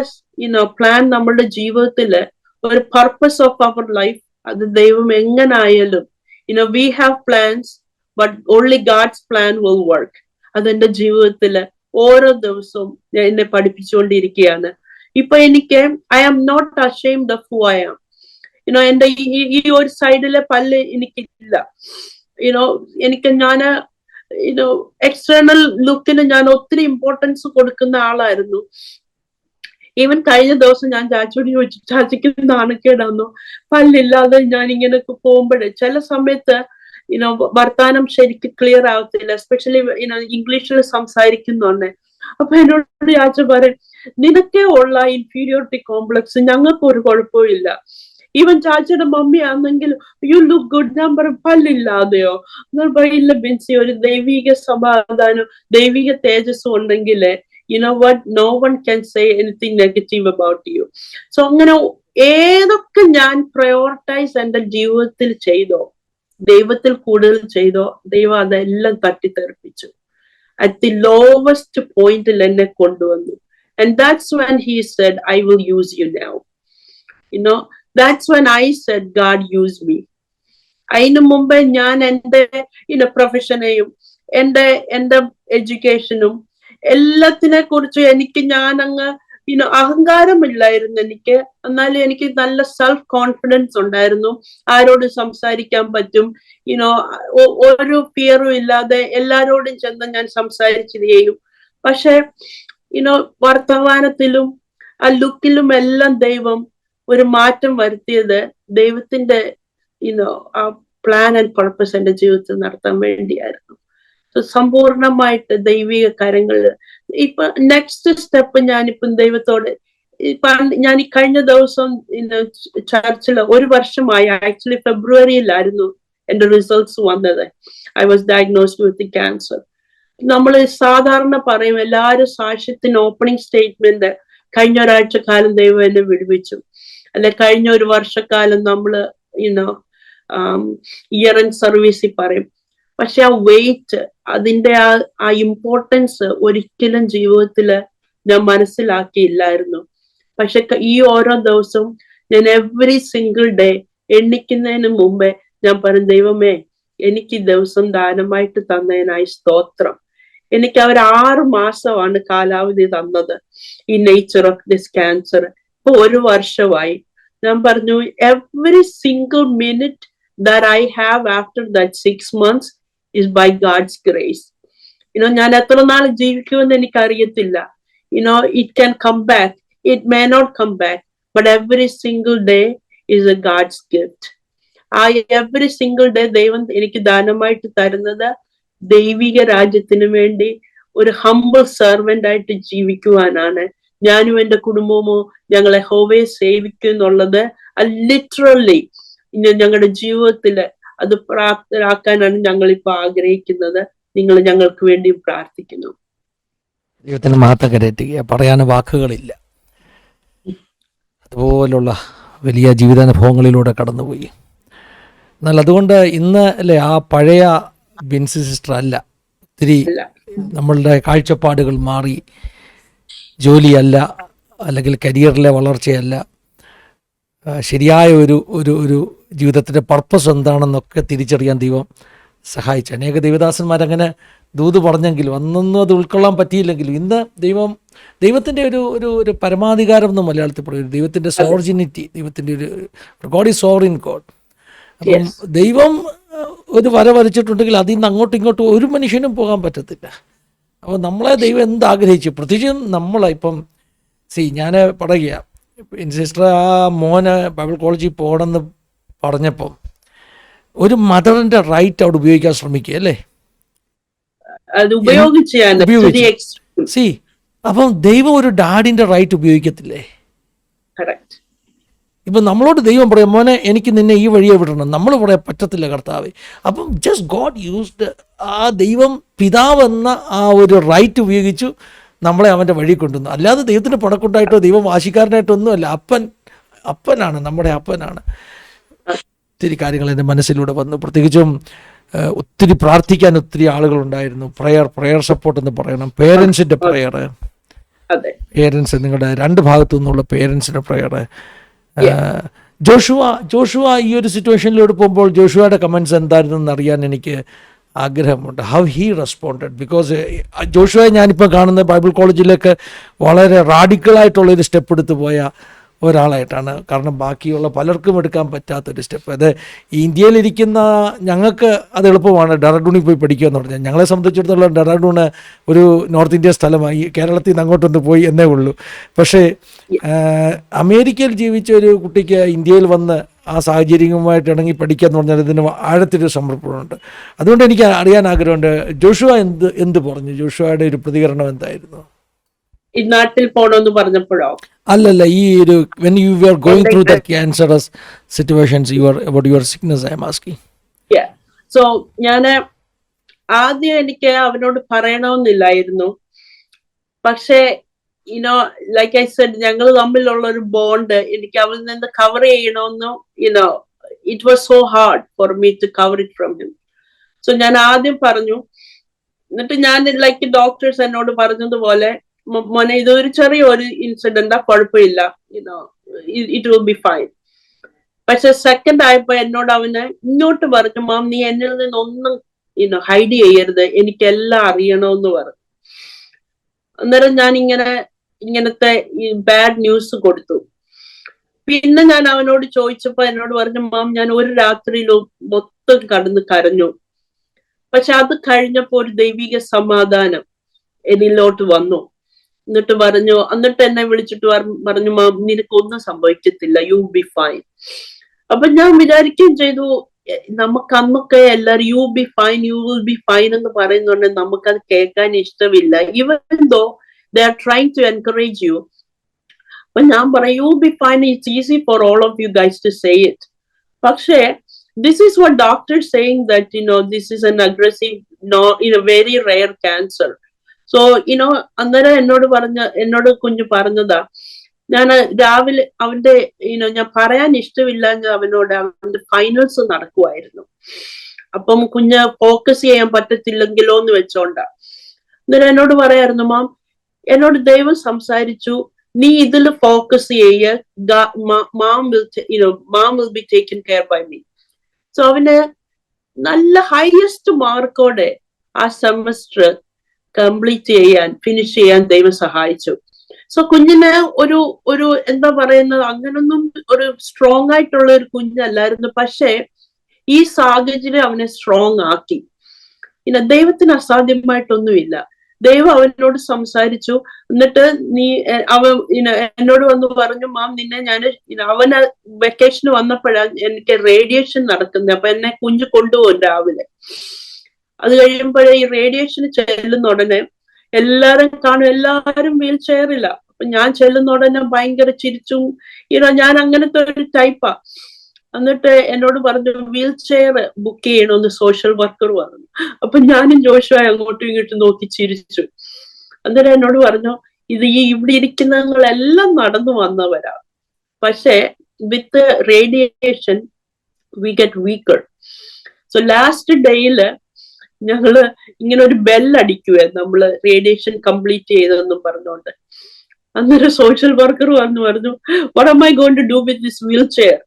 പ്ലാൻ നമ്മളുടെ ജീവിതത്തില് ഒരു പർപ്പസ് ഓഫ് അവർ ലൈഫ്, അത് ദൈവം എങ്ങനായാലും we have plans, but only God's plan will work. അതെന്റെ ജീവിതത്തില് ഓരോ ദിവസവും എന്നെ പഠിപ്പിച്ചുകൊണ്ടിരിക്കുകയാണ്. ഇപ്പൊ എനിക്ക് I am not ashamed of who I am. എന്റെ ഈ ഒരു സൈഡിലെ പല്ല് എനിക്കില്ല. എനിക്ക് എക്സ്റ്റേണൽ ലുക്കിന് ഞാൻ ഒത്തിരി ഇമ്പോർട്ടൻസ് കൊടുക്കുന്ന ആളായിരുന്നു. ഈവൻ കഴിഞ്ഞ ദിവസം ഞാൻ ചാച്ചിയോട് ചോദിച്ചു, ചാച്ചിക്ക് നാണക്കേടാന്നോ പല്ലില്ലാതെ ഞാൻ ഇങ്ങനെ പോകുമ്പോഴേ ചില സമയത്ത് വർത്താനം ശരിക്കും ക്ലിയർ ആവത്തില്ല, എസ്പെഷ്യലി ഇംഗ്ലീഷിൽ സംസാരിക്കുന്നുണ്ട്. അപ്പൊ എന്നോട് ചാച്ച പറയും, നിനക്കേ ഉള്ള ഇൻഫീരിയോറിറ്റി കോംപ്ലക്സ്, ഞങ്ങൾക്ക് ഒരു കുഴപ്പമില്ല. ഈവൻ ചാച്ചയുടെ മമ്മി ആണെങ്കിൽ യു ലുക്ക് ഗുഡ്. ഞാൻ പറയും പല്ലില്ലാതെയോ? ഇല്ല ബിൻസി, ഒരു ദൈവിക സമാധാനം, ദൈവിക തേജസ്സും ഉണ്ടെങ്കിൽ no one can say anything negative about you. So അങ്ങനെ ഏതൊക്കെ ഞാൻ പ്രയോറിറ്റൈസ് എന്റെ ജീവിതത്തിൽ ചെയ്തോ, ദൈവത്തിൽ കൂടുതൽ ചെയ്തോ, ദൈവം അതെല്ലാം തട്ടിത്തെറിപ്പിച്ചു. At the lowest point എന്നെ കൊണ്ടുവന്നു. And that's when he said, I will use you now. That's when I said, God use me. അതിനു മുമ്പേ ഞാൻ എന്റെ പ്രൊഫഷനെയും എന്റെ എഡ്യൂക്കേഷനും എല്ലാത്തിനെ കുറിച്ച് ഞാൻ അങ്ങ് അഹങ്കാരമില്ലായിരുന്നു എനിക്ക്. എന്നാലും എനിക്ക് നല്ല സെൽഫ് കോൺഫിഡൻസ് ഉണ്ടായിരുന്നു. ആരോട് സംസാരിക്കാൻ പറ്റും, ഒരു ഫിയറും ഇല്ലാതെ എല്ലാരോടും ചെന്ന് ഞാൻ സംസാരിച്ചു ചെയ്യും. പക്ഷെ വർത്തമാനത്തിലും ആ ലുക്കിലും എല്ലാം ദൈവം ഒരു മാറ്റം വരുത്തിയത് ദൈവത്തിന്റെ ആ പ്ലാൻ ആൻഡ് പർപ്പസ് എന്റെ ജീവിതത്തിൽ നടത്താൻ വേണ്ടിയായിരുന്നു. സമ്പൂർണമായിട്ട് ദൈവിക കരങ്ങളിൽ ഇപ്പൊ നെക്സ്റ്റ് സ്റ്റെപ്പ് ഞാനിപ്പം ദൈവത്തോട് ഞാൻ ഈ കഴിഞ്ഞ ദിവസം ചർച്ചിൽ 1 വർഷമായി, ആക്ച്വലി ഫെബ്രുവരിയിലായിരുന്നു എന്റെ റിസൾട്ട്സ് വന്നത്. I was diagnosed with cancer. നമ്മൾ സാധാരണ പറയും എല്ലാവരും സാക്ഷ്യത്തിന് ഓപ്പണിംഗ് സ്റ്റേറ്റ്മെന്റ് കഴിഞ്ഞ ഒരാഴ്ച കാലം ദൈവം എന്നെ വിടുവിച്ചു, അല്ലെ കഴിഞ്ഞ 1 വർഷക്കാലം നമ്മള് ഇയർ എൻഡ് സർവീസിൽ പറയും. പക്ഷെ ആ വെയിറ്റ്, അതിന്റെ ആ ഇമ്പോർട്ടൻസ് ഒരിക്കലും ജീവിതത്തില് ഞാൻ മനസ്സിലാക്കിയില്ലായിരുന്നു. പക്ഷെ ഈ ഓരോ ദിവസവും ഞാൻ എവറി സിംഗിൾ ഡേ എണ്ണിക്കുന്നതിന് മുമ്പേ ഞാൻ പറയും, ദൈവമേ എനിക്ക് ഈ ദിവസം ദാനമായിട്ട് തന്നതിനായി സ്തോത്രം. എനിക്ക് അവർ 6 മാസമാണ് കാലാവധി തന്നത് ഈ നേച്ചർ ഓഫ് ദിസ് ക്യാൻസർ. ഇപ്പൊ 1 വർഷമായി. ഞാൻ പറഞ്ഞു, every single minute that I have after that 6 months is by God's grace. ഞാൻ എത്ര നാൾ ജീവിക്കുമെന്ന് എനിക്കറിയത്തില്ല. It can come back, it may not come back, but every single day is a God's gift. every single day ദൈവം എനിക്ക് ദാനമായിട്ട് തരുന്നത് ദൈവിക രാജ്യത്തിന് വേണ്ടി ഒരു ഹംബിൾ സെർവന്റ് ആയിട്ട് ജീവിക്കുവാനാണ്. ഞാനും എന്റെ കുടുംബമോ ഞങ്ങളെ യഹോവയെ സേവിക്കും എന്നുള്ളത് ലിറ്ററലി ഞങ്ങളുടെ ജീവിതത്തില് അത് പ്രാപ്തരാക്കാനാണ് ഞങ്ങളിപ്പോ ആഗ്രഹിക്കുന്നത്. നിങ്ങൾ ഞങ്ങൾക്ക് വേണ്ടി പ്രാർത്ഥിക്കുന്നു. ദൈവത്തിന് മഹത്വം കരയറ്റുക, പറയാൻ വാക്കുകളില്ല. അതുപോലുള്ള വലിയ ജീവിതാനുഭവങ്ങളിലൂടെ കടന്നുപോയി. എന്നാൽ അതുകൊണ്ട് ഇന്ന് അല്ലേ ആ പഴയ ബിൻസി സിസ്റ്റർ അല്ല. ഒത്തിരി നമ്മളുടെ കാഴ്ചപ്പാടുകൾ മാറി. ജോലിയല്ല, അല്ലെങ്കിൽ കരിയറിലെ വളർച്ചയല്ല, ശരിയായ ഒരു ജീവിതത്തിൻ്റെ പർപ്പസ് എന്താണെന്നൊക്കെ തിരിച്ചറിയാൻ ദൈവം സഹായിച്ചു. അനേക ദൈവദാസന്മാരങ്ങനെ ദൂത് പറഞ്ഞെങ്കിലും അന്നൊന്നും അത് ഉൾക്കൊള്ളാൻ പറ്റിയില്ലെങ്കിലും ഇന്ന് ദൈവത്തിൻ്റെ ഒരു പരമാധികാരം എന്ന് മലയാളത്തിൽ പറയും, ദൈവത്തിൻ്റെ സോവർജിനിറ്റി, ദൈവത്തിൻ്റെ ഒരു ഗോഡ് ഈസ് സോവറിൻ ഗോഡ്. അപ്പം ദൈവം ഒരു വര വരച്ചിട്ടുണ്ടെങ്കിൽ അതിൽ നിന്ന് അങ്ങോട്ടും ഇങ്ങോട്ടും ഒരു മനുഷ്യനും പോകാൻ പറ്റത്തില്ല. അപ്പോൾ നമ്മളെ ദൈവം എന്താഗ്രഹിച്ചു, പ്രത്യേകിച്ചും ഇപ്പം ഞാൻ പറയുക, സിസ്റ്റർ ആ മോന് ബൈബിൾ കോളേജിൽ പോകണമെന്ന് പറഞ്ഞപ്പം ഒരു മദറിന്റെ റൈറ്റ് അവിടെ ഉപയോഗിക്കാൻ ശ്രമിക്കുക അല്ലേ, സി അപ്പം ദൈവം ഒരു ഡാഡിന്റെ റൈറ്റ് ഉപയോഗിക്കത്തില്ലേ? ഇപ്പം നമ്മളോട് ദൈവം പറയാം, മോനെ എനിക്ക് നിന്നെ ഈ വഴിയെ വിടണം, നമ്മൾ പറയാൻ പറ്റത്തില്ല കർത്താവേ. അപ്പം ജസ്റ്റ് ഗോഡ് യൂസ്ഡ് ആ ദൈവം പിതാവെന്ന ആ ഒരു റൈറ്റ് ഉപയോഗിച്ചു നമ്മളെ അവൻ്റെ വഴി കൊണ്ടുവന്നു. അല്ലാതെ ദൈവത്തിന് പണക്കുണ്ടായിട്ടോ ദൈവം വാശിക്കാരനായിട്ടോ ഒന്നുമല്ല. അപ്പനാണ്, നമ്മുടെ അപ്പനാണ്. ഒത്തിരി കാര്യങ്ങൾ എൻ്റെ മനസ്സിലൂടെ വന്നു. പ്രത്യേകിച്ചും ഒത്തിരി പ്രാർത്ഥിക്കാൻ ഒത്തിരി ആളുകളുണ്ടായിരുന്നു. പ്രയർ സപ്പോർട്ട് എന്ന് പറയണം, പേരൻസിൻ്റെ പ്രയർ, പേരൻസ് നിങ്ങളുടെ 2 ഭാഗത്തു നിന്നുള്ള പേരൻസിൻ്റെ പ്രയർ. ജോഷുവ ഈ ഒരു സിറ്റുവേഷനിലൂടെ പോകുമ്പോൾ ജോഷുവയുടെ കമൻസ് എന്തായിരുന്നെന്ന് അറിയാൻ എനിക്ക് ആഗ്രഹമുണ്ട്. ഹൗ ഹീ റെസ്പോണ്ടഡ്, ബിക്കോസ് ജോഷുവയെ ഞാനിപ്പോൾ കാണുന്ന ബൈബിൾ കോളേജിലേക്ക് വളരെ റാഡിക്കലായിട്ടുള്ളൊരു സ്റ്റെപ്പ് എടുത്തു പോയ ഒരാളായിട്ടാണ്. കാരണം ബാക്കിയുള്ള പലർക്കും എടുക്കാൻ പറ്റാത്തൊരു സ്റ്റെപ്പ്. അത് ഇന്ത്യയിലിരിക്കുന്ന ഞങ്ങൾക്ക് അത് എളുപ്പമാണ്, ഡെറാഡൂണിൽ പോയി പഠിക്കുക എന്ന് പറഞ്ഞാൽ. ഞങ്ങളെ സംബന്ധിച്ചിടത്തോളം ഡെറാഡൂണ് ഒരു നോർത്ത് ഇന്ത്യ സ്ഥലമായി, കേരളത്തിൽ നിന്ന് അങ്ങോട്ടൊന്ന് പോയി എന്നേ ഉള്ളൂ. പക്ഷേ അമേരിക്കയിൽ ജീവിച്ച ഒരു കുട്ടിക്ക് ഇന്ത്യയിൽ വന്ന് ആ സാഹചര്യവുമായിട്ട് ഇണങ്ങി പഠിക്കുക എന്ന് പറഞ്ഞാൽ ഇതിന് ആഴത്തിലൊരു സമർപ്പണമുണ്ട്. അതുകൊണ്ട് എനിക്ക് അറിയാൻ ആഗ്രഹമുണ്ട്, ജോഷുവ എന്ത് പറഞ്ഞു? ജോഷുവയുടെ ഒരു പ്രതികരണം എന്തായിരുന്നു? ഈ നാട്ടിൽ പോണമെന്ന് പറഞ്ഞപ്പോഴോ? അല്ലല്ല, ഈ ഒരു when you were going through that cancerous situations, about your sickness I am asking. Yeah, so ഞാൻ ആദ്യം എനിക്ക് അവനോട് പറയണമെന്നില്ലായിരുന്നു. പക്ഷേ like I said, ഞങ്ങൾ തമ്മിലുള്ള ഒരു ബോണ്ട് എനിക്ക് അവനിൽ നിന്ന് കവർ ചെയ്യണമെന്നും it was so hard for me to cover it from him. So ഞാൻ ആദ്യം പറഞ്ഞു. എന്നിട്ട് ഞാൻ ലൈക്ക് ഡോക്ടേഴ്സ് എന്നോട് പറഞ്ഞതുപോലെ, മോനെ ഇതൊരു ചെറിയൊരു ഇൻസിഡന്റാ, കുഴപ്പമില്ല, ഇറ്റ് വിൽ ബി ഫൈൻ. പക്ഷെ സെക്കൻഡ് ആയപ്പോ എന്നോട് അവന് ഇങ്ങോട്ട് പറഞ്ഞു, മാം നീ എന്നിൽ നിന്നൊന്നും ഹൈഡ് ചെയ്യരുത്, എനിക്കെല്ലാം അറിയണമെന്ന് പറഞ്ഞു. അന്നേരം ഞാൻ ഇങ്ങനെ ഇങ്ങനത്തെ ഈ ബാഡ് ന്യൂസ് കൊടുത്തു. പിന്നെ ഞാൻ അവനോട് ചോദിച്ചപ്പോ എന്നോട് പറഞ്ഞു, മാം ഞാൻ ഒരു രാത്രിയിലും മൊത്തം കടന്ന് കരഞ്ഞു. പക്ഷെ അത് കഴിഞ്ഞപ്പോ ഒരു ദൈവിക സമാധാനം എന്നിലോട്ട് വന്നു. എന്നിട്ട് എന്നെ വിളിച്ചിട്ട് പറഞ്ഞു, മാം നിനക്കൊന്നും സംഭവിക്കത്തില്ല, യു ബി ഫൈൻ. അപ്പൊ ഞാൻ വിചാരിക്കുകയും ചെയ്തു, നമുക്ക് അന്നൊക്കെ എല്ലാരും you be fine, you will be fine എന്ന് പറയുന്നുണ്ട്, നമുക്കത് കേൾക്കാൻ ഇഷ്ടമില്ല. Even though they are trying to encourage you. അപ്പൊ ഞാൻ പറയും, you be fine, it's easy for all of you guys to say it. പക്ഷേ this is what doctors saying that this is an aggressive, very rare cancer. So അന്നേരം എന്നോട് കുഞ്ഞു പറഞ്ഞതാ, ഞാൻ രാവിലെ അവന്റെ ഞാൻ പറയാൻ ഇഷ്ടമില്ല അവനോട്, അവന്റെ ഫൈനൽസ് നടക്കുമായിരുന്നു. അപ്പം കുഞ്ഞ് ഫോക്കസ് ചെയ്യാൻ പറ്റത്തില്ലെങ്കിലോ എന്ന് വെച്ചോണ്ടാ. അന്നേരം എന്നോട് പറയായിരുന്നു, മാം എന്നോട് ദൈവം സംസാരിച്ചു, നീ ഇതിൽ ഫോക്കസ് ചെയ്യ, mom will be taken care by me. So അവന് നല്ല ഹയസ്റ്റ് മാർക്കോടെ ആ സെമസ്റ്റർ കംപ്ലീറ്റ് ഫിനിഷ് ചെയ്യാൻ ദൈവം സഹായിച്ചു. സോ കുഞ്ഞിന് ഒരു എന്താ പറയുന്നത്, അങ്ങനൊന്നും ഒരു സ്ട്രോങ് ആയിട്ടുള്ള ഒരു കുഞ്ഞല്ലായിരുന്നു. പക്ഷെ ഈ സാഹചര്യം അവനെ സ്ട്രോങ് ആക്കി. ദൈവത്തിന് അസാധ്യമായിട്ടൊന്നുമില്ല. ദൈവം അവനോട് സംസാരിച്ചു. എന്നിട്ട് എന്നോട് വന്ന് പറഞ്ഞു, മാം നിന്നെ ഞാൻ അവന് വെക്കേഷന് വന്നപ്പോഴാണ് എനിക്ക് റേഡിയേഷൻ നടക്കുന്നത്. അപ്പൊ എന്നെ കുഞ്ഞു കൊണ്ടുപോകും രാവിലെ. അത് കഴിയുമ്പോഴേ ഈ റേഡിയേഷന് ചെല്ലുന്ന ഉടനെ എല്ലാരും കാണും, എല്ലാരും വീൽ ചെയറില്ല. അപ്പൊ ഞാൻ ചെല്ലുന്ന ഉടനെ ഭയങ്കര ചിരിച്ചും, ഞാൻ അങ്ങനത്തെ ഒരു ടൈപ്പാ. എന്നിട്ട് എന്നോട് പറഞ്ഞു, വീൽ ചെയർ ബുക്ക് ചെയ്യണമെന്ന് സോഷ്യൽ വർക്കർ പറഞ്ഞു. അപ്പൊ ഞാനും ജോഷുവായി അങ്ങോട്ടും ഇങ്ങോട്ടും നോക്കി ചിരിച്ചു. അന്നേരം എന്നോട് പറഞ്ഞു, ഇവിടെ ഇരിക്കുന്നവങ്ങളെല്ലാം നടന്നു വന്നവരാ, പക്ഷെ with radiation we get weaker. So last ഡേയില് ഞങ്ങള് ഇങ്ങനെ ഒരു ബെല്ലടിക്കുവേ, നമ്മള് റേഡിയേഷൻ കംപ്ലീറ്റ് ചെയ്തതെന്നും പറഞ്ഞോണ്ട്. അന്നേരം സോഷ്യൽ വർക്കർ പറഞ്ഞു, what am I going to do with this wheel chair?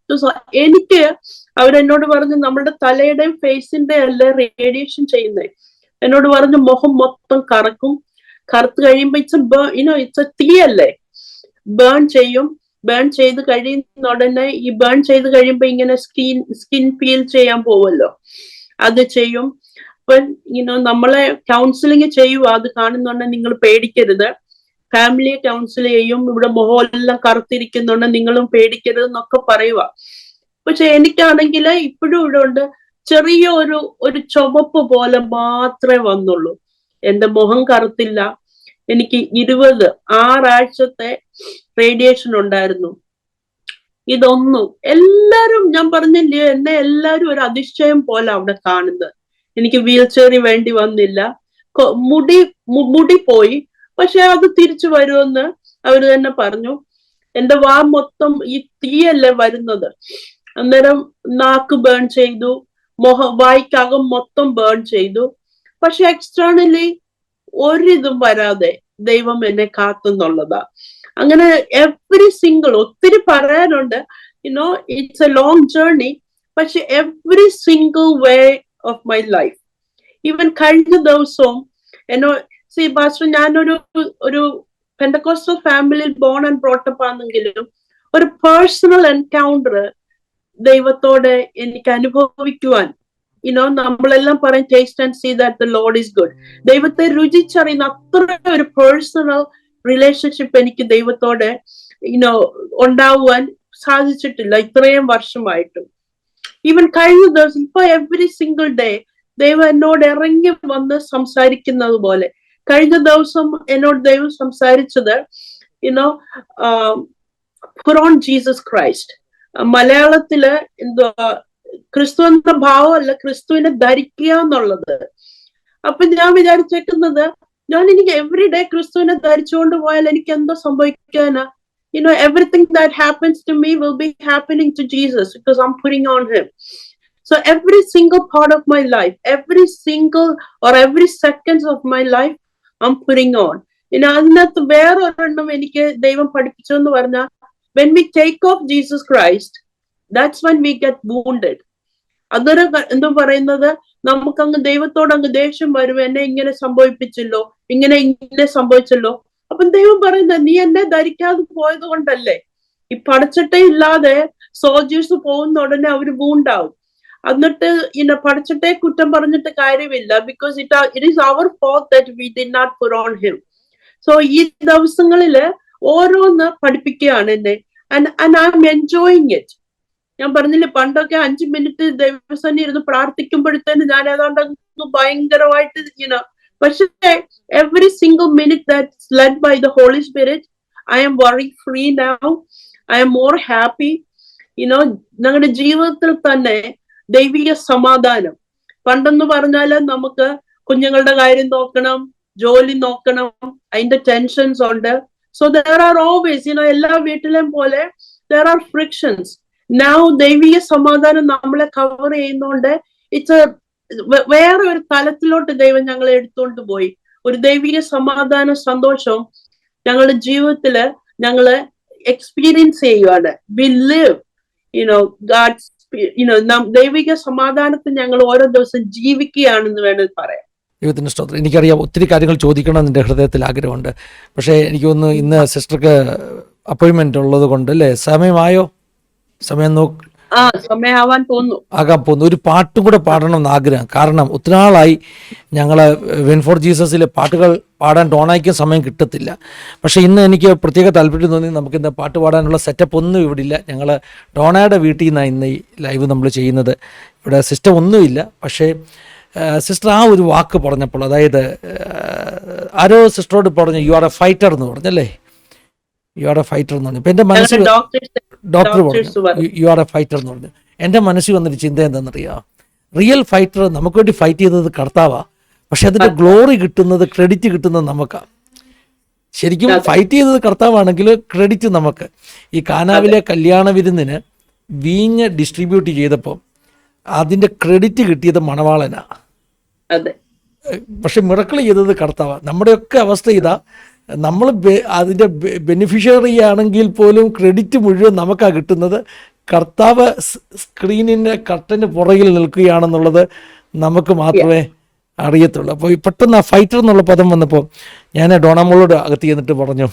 എനിക്ക് അവരെന്നോട് പറഞ്ഞു, നമ്മുടെ തലയുടെയും ഫേസിന്റെ അല്ലേ റേഡിയേഷൻ ചെയ്യുന്നേ. എന്നോട് പറഞ്ഞു, മുഖം മൊത്തം കറുത്ത് കഴിയുമ്പോ ഇറ്റ്സ് തീയല്ലേ, ബേൺ ചെയ്യും. ബേൺ ചെയ്ത് കഴിയുന്ന ഉടനെ ഈ ബേൺ ചെയ്ത് കഴിയുമ്പോ ഇങ്ങനെ സ്കിൻ ഫീൽ ചെയ്യാൻ പോവല്ലോ, അത് ചെയ്യും. അപ്പൊ നമ്മളെ കൗൺസിലിംഗ് ചെയ്യുക, അത് കാണുന്നുണ്ടെങ്കിൽ നിങ്ങൾ പേടിക്കരുത്, ഫാമിലിയെ കൗൺസിൽ ചെയ്യും, ഇവിടെ മുഖമെല്ലാം കറുത്തിരിക്കുന്നുണ്ട്, നിങ്ങളും പേടിക്കരുത് എന്നൊക്കെ പറയുക. പക്ഷെ എനിക്കാണെങ്കിൽ ഇപ്പോഴും ഇവിടെ ഉണ്ട്, ചെറിയ ഒരു ചുവപ്പ് പോലെ മാത്രമേ വന്നുള്ളൂ. എന്റെ മുഖം കറുത്തില്ല. എനിക്ക് 6 ആഴ്ചത്തെ റേഡിയേഷൻ ഉണ്ടായിരുന്നു. ഇതൊന്നും എല്ലാരും, ഞാൻ പറഞ്ഞില്ലേ, എന്നെ എല്ലാരും ഒരു അതിശയം പോലെ അവിടെ കാണുന്നത്. എനിക്ക് വീൽ ചെയറിൽ വേണ്ടി വന്നില്ല. മുടി പോയി, പക്ഷെ അത് തിരിച്ചു വരുമെന്ന് അവര് തന്നെ പറഞ്ഞു. എന്റെ വാ മൊത്തം ഈ തീയല്ലേ വരുന്നത്. അന്നേരം നാക്ക് ബേൺ ചെയ്തു, വായ്ക്കകം മൊത്തം ബേൺ ചെയ്തു. പക്ഷെ എക്സ്റ്റേണലി ഒരിതും വരാതെ ദൈവം എന്നെ കാത്തുന്നുള്ളതാ. അങ്ങനെ എവറി സിംഗിൾ, ഒത്തിരി പറയാനുണ്ട്, ഇറ്റ്സ് എ ലോങ് ജേർണി. പക്ഷെ every single way of my life, even കഴിഞ്ഞ ദിവസവും പാസ്റ്റർ, ഞാനൊരു പെന്തക്കോസ്റ്റൽ ഫാമിലിയിൽ ബോൺ ആൻഡ് ബ്രോട്ടപ്പ് ആണെങ്കിലും ഒരു പേഴ്സണൽ എൻകൗണ്ടർ ദൈവത്തോടെ എനിക്ക് അനുഭവിക്കുവാൻ, നമ്മളെല്ലാം പറയും taste and see that the lord is good. ദൈവത്തെ രുചിച്ചറിയുന്ന അത്ര ഒരു പേഴ്സണൽ റിലേഷൻഷിപ്പ് എനിക്ക് ദൈവത്തോടെ ഉണ്ടാവുവാൻ സാധിച്ചിട്ടില്ല ഇത്രയും വർഷമായിട്ടും. ഈവൻ കഴിഞ്ഞ ദിവസം ഇപ്പൊ എവറി സിംഗിൾ ഡേ ദൈവം എന്നോട് ഇറങ്ങി വന്ന് സംസാരിക്കുന്നത് പോലെ. കഴിഞ്ഞ ദിവസം എന്നോട് ദൈവം സംസാരിച്ചത് put on Jesus Christ. മലയാളത്തില് എന്തുവാ, ക്രിസ്തു എന്ന ഭാവമല്ല, ക്രിസ്തുവിനെ ധരിക്കുക എന്നുള്ളത്. അപ്പൊ ഞാൻ വിചാരിച്ചേക്കുന്നത്, എനിക്ക് എവറി ഡേ ക്രിസ്തുവിനെ ധരിച്ചുകൊണ്ട് പോയാൽ എനിക്ക് എന്തോ സംഭവിക്കാനാ? everything that happens to me will be happening to Jesus because I'm putting on him. So every single part of my life, every single or every seconds of my life, I'm putting on. അതിനകത്ത് വേറൊരെണ്ണം എനിക്ക് ദൈവം പഠിപ്പിച്ചെന്ന് പറഞ്ഞാൽ, when we take off Jesus Christ, that's when we get wounded. അതൊരു എന്തോ പറയുന്നത്, നമുക്കങ്ങ് ദൈവത്തോട് അങ്ങ് ദേഷ്യം വരും, എന്നെ ഇങ്ങനെ സംഭവിപ്പിച്ചല്ലോ, ഇങ്ങനെ സംഭവിച്ചല്ലോ. അപ്പം ദൈവം പറയുന്നത്, നീ എന്നെ ധരിക്കാതെ പോയത് കൊണ്ടല്ലേ. ഈ പടച്ചട്ട ഇല്ലാതെ സോൾജേഴ്സ് പോകുന്ന ഉടനെ അവര് വൂണ്ടാവും. എന്നിട്ട് പടച്ചട്ടെ കുറ്റം പറഞ്ഞിട്ട് കാര്യമില്ല, because it is our fault that we did not put on him. So ഈ ദിവസങ്ങളില് ഓരോന്ന് പഠിപ്പിക്കുകയാണ് എന്നെ. And I am enjoying it. ഞാൻ പറഞ്ഞില്ലേ, പണ്ടൊക്കെ 5 മിനിറ്റ് ദിവസം ഇരുന്ന് പ്രാർത്ഥിക്കുമ്പോഴത്തേന് ഞാൻ ഏതാണ്ട് ഭയങ്കരമായിട്ട് പക്ഷേ every single minute that's led by the Holy Spirit, I am worry free now. I am more happy. ഞങ്ങളുടെ ജീവിതത്തിൽ തന്നെ ദൈവിക സമാധാനം. പണ്ടെന്ന് പറഞ്ഞാല് നമുക്ക് കുഞ്ഞുങ്ങളുടെ കാര്യം നോക്കണം, ജോലി നോക്കണം, അതിന്റെ ടെൻഷൻസ് ഉണ്ട്. സോ there are always എല്ലാ വീട്ടിലെയും പോലെ there are frictions. Now ദൈവിക സമാധാനം നമ്മളെ കവർ ചെയ്യുന്നോണ്ട് ഇറ്റ്സ് വേറെ ഒരു തലത്തിലോട്ട് ദൈവം ഞങ്ങളെ എടുത്തുകൊണ്ട് പോയി. ഒരു ദൈവിക സമാധാന സന്തോഷം ഞങ്ങളുടെ ജീവിതത്തില് ഞങ്ങള് എക്സ്പീരിയൻസ് ചെയ്യുവാണ്. വി ലിവ് ഗാഡ്സ് ദൈവിക സമാധാനത്തിൽ ഞങ്ങൾ ഓരോ ദിവസം ജീവിക്കുകയാണെന്ന് വേണമെങ്കിൽ പറയാം. ദൈവത്തിൻ്റെ സ്തോത്രം. എനിക്കറിയാം ഒത്തിരി കാര്യങ്ങൾ ചോദിക്കണം എന്ന് എൻ്റെ ഹൃദയത്തിൽ ആഗ്രഹമുണ്ട്. പക്ഷേ എനിക്ക് തോന്നുന്നു ഇന്ന് സിസ്റ്റർക്ക് അപ്പോയിൻമെൻ്റ് ഉള്ളത് കൊണ്ട് അല്ലേ, സമയമായോ? സമയം സമയമാവാൻ തോന്നുന്നു, ആകാൻ പോകുന്നു. ഒരു പാട്ടും കൂടെ പാടണം എന്ന് ആഗ്രഹം. കാരണം ഒത്തിരി നാളായി ഞങ്ങൾ വെൻ ഫോർ ജീസസിലെ പാട്ടുകൾ പാടാൻ ഡോണയ്ക്കും സമയം കിട്ടത്തില്ല. പക്ഷേ ഇന്ന് എനിക്ക് പ്രത്യേക താല്പര്യം തോന്നി, നമുക്കിന്ന് പാട്ട് പാടാനുള്ള സെറ്റപ്പ് ഒന്നും ഇവിടെ ഇല്ല. ഞങ്ങൾ ഡോണയുടെ വീട്ടിൽ നിന്നാണ് ഇന്ന് ഈ ലൈവ് നമ്മൾ ചെയ്യുന്നത്. ഇവിടെ സിസ്റ്റം ഒന്നുമില്ല. പക്ഷേ സിസ്റ്റർ ആ ഒരു വാക്ക് പറഞ്ഞപ്പോൾ, അതായത് ആരോ സിസ്റ്ററോട് പറഞ്ഞു യു ആർ എ ഫൈറ്റർ എന്ന് പറഞ്ഞല്ലേ, യു ആർ എ ഫൈറ്റർ എന്ന് പറഞ്ഞു. ഇപ്പം എൻ്റെ മനസ്സിൽ ഡോക്ടർ പറഞ്ഞു യു ആർ എ ഫൈറ്റർ എന്ന് പറഞ്ഞു. എൻ്റെ മനസ്സിൽ വന്നൊരു ചിന്ത എന്താണെന്നറിയാം, റിയൽ ഫൈറ്റർ നമുക്ക് വേണ്ടി ഫൈറ്റ് ചെയ്തത് കർത്താവാ, പക്ഷെ അതിൻ്റെ ഗ്ലോറി കിട്ടുന്നത്, ക്രെഡിറ്റ് കിട്ടുന്നത് നമുക്കാണ്. ശരിക്കും ഫൈറ്റ് ചെയ്തത് കർത്താവാണെങ്കിൽ ക്രെഡിറ്റ് നമുക്ക്. ഈ കാനാവിലെ കല്യാണ വിരുന്നിന് വീഞ്ഞ് ഡിസ്ട്രിബ്യൂട്ട് ചെയ്തപ്പോൾ അതിൻ്റെ ക്രെഡിറ്റ് കിട്ടിയത് മണവാളനാ. പക്ഷെ മിറക്കിൾ ചെയ്തത് കർത്താവാണ്. നമ്മുടെയൊക്കെ അവസ്ഥ ഇതാ, നമ്മൾ അതിൻ്റെ ബെനിഫിഷ്യറി ആണെങ്കിൽ പോലും ക്രെഡിറ്റ് മുഴുവൻ നമുക്കാണ് കിട്ടുന്നത്. കർത്താവ് സ്ക്രീനിൻ്റെ കർട്ടന് പുറകിൽ നിൽക്കുകയാണെന്നുള്ളത് നമുക്ക് മാത്രമേ അറിയത്തുള്ളൂ. അപ്പോൾ പെട്ടെന്ന് ആ ഫൈറ്റർ എന്നുള്ള പദം വന്നപ്പോൾ ഞാൻ ഡോണാമോളോട് അകത്ത് ചെന്നിട്ട് പറഞ്ഞു,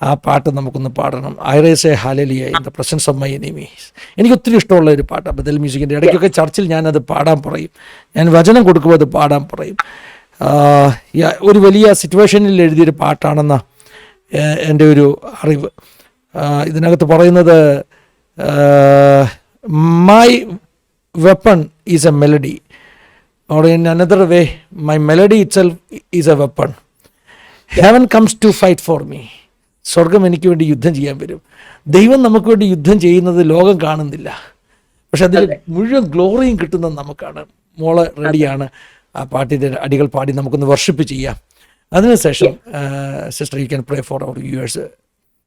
ആ പാട്ട് നമുക്കൊന്ന് പാടണം. I raise a hallelujah in the presence of my enemies. എനിക്ക് ഒത്തിരി ഇഷ്ടമുള്ള ഒരു പാട്ടാണ് ബദൽ മ്യൂസിക്കിൻ്റെ. ഇടയ്ക്കൊക്കെ ചർച്ചിൽ ഞാനത് പാടാൻ പറയും, ഞാൻ വചനം കൊടുക്കുമ്പോൾ അത് പാടാൻ പറയും. ഒരു വലിയ സിറ്റുവേഷനിൽ എഴുതിയൊരു പാട്ടാണെന്ന എൻ്റെ ഒരു അറിവ്. ഇതിനകത്ത് പറയുന്നത് my weapon is A melody, or in another way my melody itself is a weapon. Heaven comes to fight for me. സ്വർഗം എനിക്ക് വേണ്ടി യുദ്ധം ചെയ്യാൻ വരും. ദൈവം നമുക്ക് വേണ്ടി യുദ്ധം ചെയ്യുന്നത് ലോകം കാണുന്നില്ല, പക്ഷെ അതിൽ മുഴുവൻ ഗ്ലോറിയും കിട്ടുന്നത് നമുക്കാണ്. മോള് റെഡിയാണ്, ആ പാട്ടിൻ്റെ അടികൾ പാടി നമുക്കൊന്ന് വർഷിപ്പ് ചെയ്യാം. അതിനുശേഷം sister you can pray for our viewers.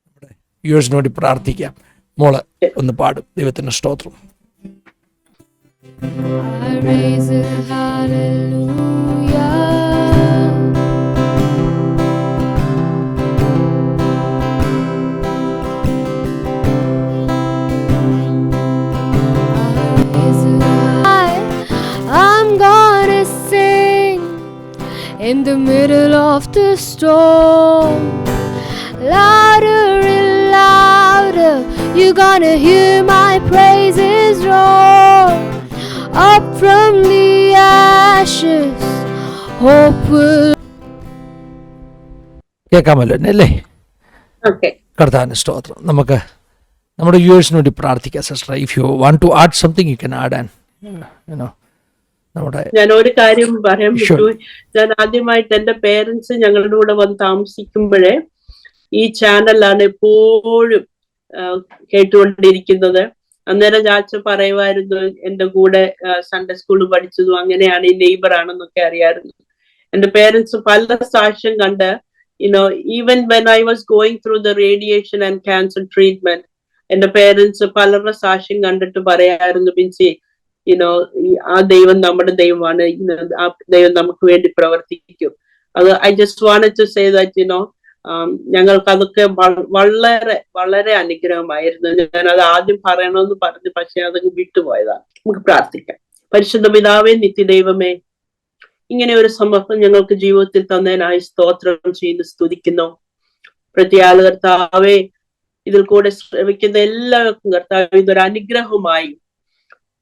നമ്മുടെ വ്യൂവേഴ്സിന് വേണ്ടി പ്രാർത്ഥിക്കാം. മോള് ഒന്ന് പാടും. ദൈവത്തിൻ്റെ സ്തോത്രം. I raise a hallelujah. I'm gonna sing in the middle of the storm, louder and louder. You're gonna hear my praises roar. Up from the ashes, hope will. കേൾക്കാമല്ലോ അല്ലേ? കർത്താവിൻ്റെ സ്തോത്രം. നമുക്ക് നമ്മുടെ വ്യൂവേഴ്സിന് വേണ്ടി പ്രാർത്ഥിക്കാം. Sister, if you want to add something you can add. And നമ്മുടെ ഞാൻ ഒരു കാര്യം പറയാൻ പറ്റൂ. ഞാൻ ആദ്യമായിട്ട് എൻ്റെ പേരൻസ് ഞങ്ങളുടെ കൂടെ വന്ന് താമസിക്കുമ്പോഴേ ഈ ചാനലാണ് എപ്പോഴും കേട്ടുകൊണ്ടിരിക്കുന്നത്. അന്നേരം ചാച്ച പറയുമായിരുന്നു, എന്റെ കൂടെ സൺഡേ സ്കൂളിൽ പഠിച്ചതും അങ്ങനെയാണ്, ഈ നെയ്ബർ ആണെന്നൊക്കെ അറിയാമായിരുന്നു. എന്റെ പേരൻസ് പല സാക്ഷ്യം കണ്ട്, even when I was going through the radiation and cancer treatment, എന്റെ പേരൻസ് പലരുടെ സാക്ഷ്യം കണ്ടിട്ട് പറയായിരുന്നു, ബിൻസി ആ ദൈവം നമ്മുടെ ദൈവമാണ്, ആ ദൈവം നമുക്ക് വേണ്ടി പ്രവർത്തിക്കും. അത് I just wanted to say that ഞങ്ങൾക്ക് അതൊക്കെ വളരെ വളരെ അനുഗ്രഹമായിരുന്നു. ഞാൻ അത് ആദ്യം പറയണമെന്ന് പറഞ്ഞു, പക്ഷെ അതൊക്കെ വിട്ടുപോയതാണ്. നമുക്ക് പ്രാർത്ഥിക്കാം. പരിശുദ്ധ പിതാവേ, നിത്യദൈവമേ, ഇങ്ങനെ ഒരു സമർപ്പണം ഞങ്ങൾക്ക് ജീവിതത്തിൽ തന്നതിനായി സ്തോത്രം ചെയ്ത് സ്തുതിക്കുന്നു. പ്രത്യാല കർത്താവെ ഇതിൽ കൂടെ ശ്രമിക്കുന്ന എല്ലാവർക്കും കർത്താവ് ഇതൊരു അനുഗ്രഹമായി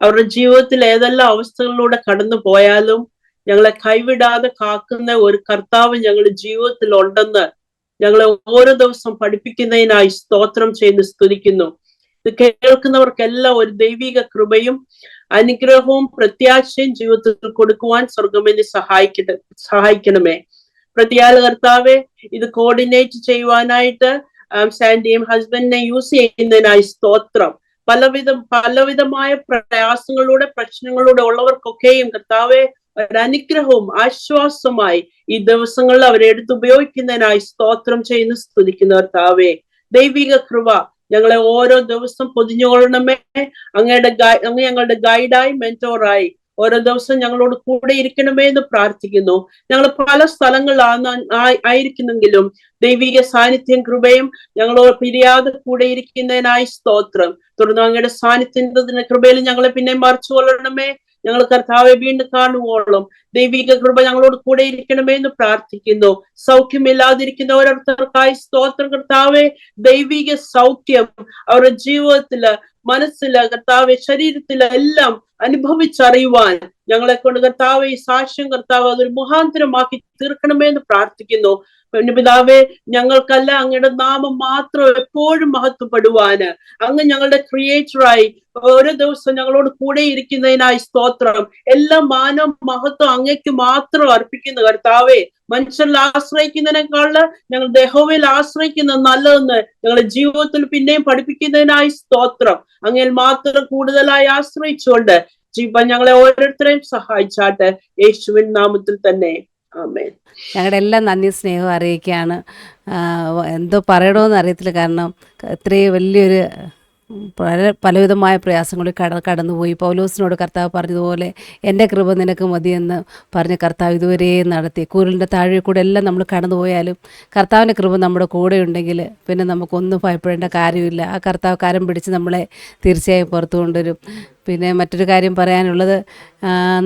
അവരുടെ ജീവിതത്തിൽ ഏതെല്ലാം അവസ്ഥകളിലൂടെ കടന്നു പോയാലും ഞങ്ങളെ കൈവിടാതെ കാക്കുന്ന ഒരു കർത്താവ് ഞങ്ങളുടെ ജീവിതത്തിൽ ഉണ്ടെന്ന് ഞങ്ങളെ ഓരോ ദിവസം പഠിപ്പിക്കുന്നതിനായി സ്തോത്രം ചെയ്ത് സ്തുതിക്കുന്നു. ഇത് കേൾക്കുന്നവർക്കെല്ലാം ഒരു ദൈവിക കൃപയും അനുഗ്രഹവും പ്രത്യാശയും ജീവിതത്തിൽ കൊടുക്കുവാൻ സ്വർഗ്ഗമെന്നെ സഹായിക്കണമേ. പ്രതിയാല കർത്താവെ ഇത് കോർഡിനേറ്റ് ചെയ്യുവാനായിട്ട് സാൻഡിയും ഹസ്ബൻഡിനെ യൂസ് ചെയ്യുന്നതിനായി സ്തോത്രം. പലവിധമായ പ്രയാസങ്ങളിലൂടെ പ്രശ്നങ്ങളിലൂടെ ഉള്ളവർക്കൊക്കെയും കർത്താവെ ഒരനുഗ്രഹവും ആശ്വാസമായി ഈ ദിവസങ്ങളിൽ അവരെ എടുത്തുപയോഗിക്കുന്നതിനായി സ്തോത്രം ചെയ്യുന്നു സ്തുതിക്കുന്നു കർത്താവെ. ദൈവിക കൃപ ഞങ്ങളെ ഓരോ ദിവസം പൊതിഞ്ഞുകൊള്ളണമേ. അങ്ങ് ഞങ്ങളുടെ ഗൈഡായി മെന്റോറായി ഓരോ ദിവസം ഞങ്ങളോട് കൂടെ ഇരിക്കണമേ എന്ന് പ്രാർത്ഥിക്കുന്നു. ഞങ്ങൾ പല സ്ഥലങ്ങളിലായിരിക്കുന്നെങ്കിലും ദൈവിക സാന്നിധ്യം കൃപയും ഞങ്ങളോട് പിരിയാതെ കൂടെ ഇരിക്കുന്നതിനായി സ്തോത്രം. തുടർന്ന് അങ്ങയുടെ സാന്നിധ്യത്തിന്റെ കൃപയിൽ ഞങ്ങളെ പിന്നെ മറിച്ചു കൊള്ളണമേ. ഞങ്ങൾ കർത്താവെ വീണ്ടും കാണുവോളം ദൈവിക കൃപ ഞങ്ങളോട് കൂടെ ഇരിക്കണമേ എന്ന് പ്രാർത്ഥിക്കുന്നു. സൗഖ്യമില്ലാതിരിക്കുന്ന ഓരോരുത്തർക്കായി സ്തോത്രം കർത്താവെ. ദൈവിക സൗഖ്യം അവരുടെ ജീവിതത്തില്, മനസ്സില്, കർത്താവെ ശരീരത്തില് എല്ലാം അനുഭവിച്ചറിയുവാൻ ഞങ്ങളെ കൊണ്ട് കർത്താവെ ഈ സാക്ഷ്യം കർത്താവ് അതൊരു മുഖാന്തരമാക്കി തീർക്കണമേ എന്ന് പ്രാർത്ഥിക്കുന്നു. പിതാവേ, ഞങ്ങൾക്കല്ല അങ്ങയുടെ നാമം മാത്രം എപ്പോഴും മഹത്വപ്പെടുവാന് അങ്ങ് ഞങ്ങളുടെ ക്രിയേറ്ററായി ഓരോ ദിവസം ഞങ്ങളോട് കൂടെ ഇരിക്കുന്നതിനായി സ്തോത്രം. എല്ലാ മാനം മഹത്വം അങ്ങയ്ക്ക് മാത്രം അർപ്പിക്കുന്ന കർത്താവേ. മനുഷ്യരിൽ ആശ്രയിക്കുന്നതിനേക്കാള് ഞങ്ങൾ യഹോവയിൽ ആശ്രയിക്കുന്നത് നല്ലതെന്ന് ഞങ്ങളുടെ ജീവിതത്തിൽ പിന്നെയും പഠിപ്പിക്കുന്നതിനായി സ്തോത്രം. അങ്ങയിൽ മാത്രം കൂടുതലായി ആശ്രയിച്ചുകൊണ്ട് ജീവൻ ഞങ്ങളെ ഓരോരുത്തരെയും സഹായിച്ചാട്ടെ യേശുവിൻ നാമത്തിൽ തന്നെ. ആമേൻ. ഞങ്ങളുടെ എല്ലാം നന്ദി സ്നേഹം അറിയിക്കുകയാണ്. എന്തോ പറയണമെന്ന് അറിയത്തില്ല, കാരണം ഇത്രയും വലിയൊരു പലവിധമായ പ്രയാസങ്ങളിൽ കടന്നുപോയി. പൗലോസിനോട് കർത്താവ് പറഞ്ഞതുപോലെ എൻ്റെ കൃപ നിനക്ക് മതിയെന്ന് പറഞ്ഞ് കർത്താവ് ഇതുവരെ നടത്തി. കൂരിലിൻ്റെ താഴെ കൂടെ എല്ലാം നമ്മൾ കടന്നുപോയാലും കർത്താവിൻ്റെ കൃപ നമ്മുടെ കൂടെ ഉണ്ടെങ്കിൽ പിന്നെ നമുക്കൊന്നും ഭയപ്പെടേണ്ട കാര്യമില്ല. ആ കർത്താവ് കരം പിടിച്ച് നമ്മളെ തീർച്ചയായും പുറത്തു കൊണ്ടുവരും. പിന്നെ മറ്റൊരു കാര്യം പറയാനുള്ളത്,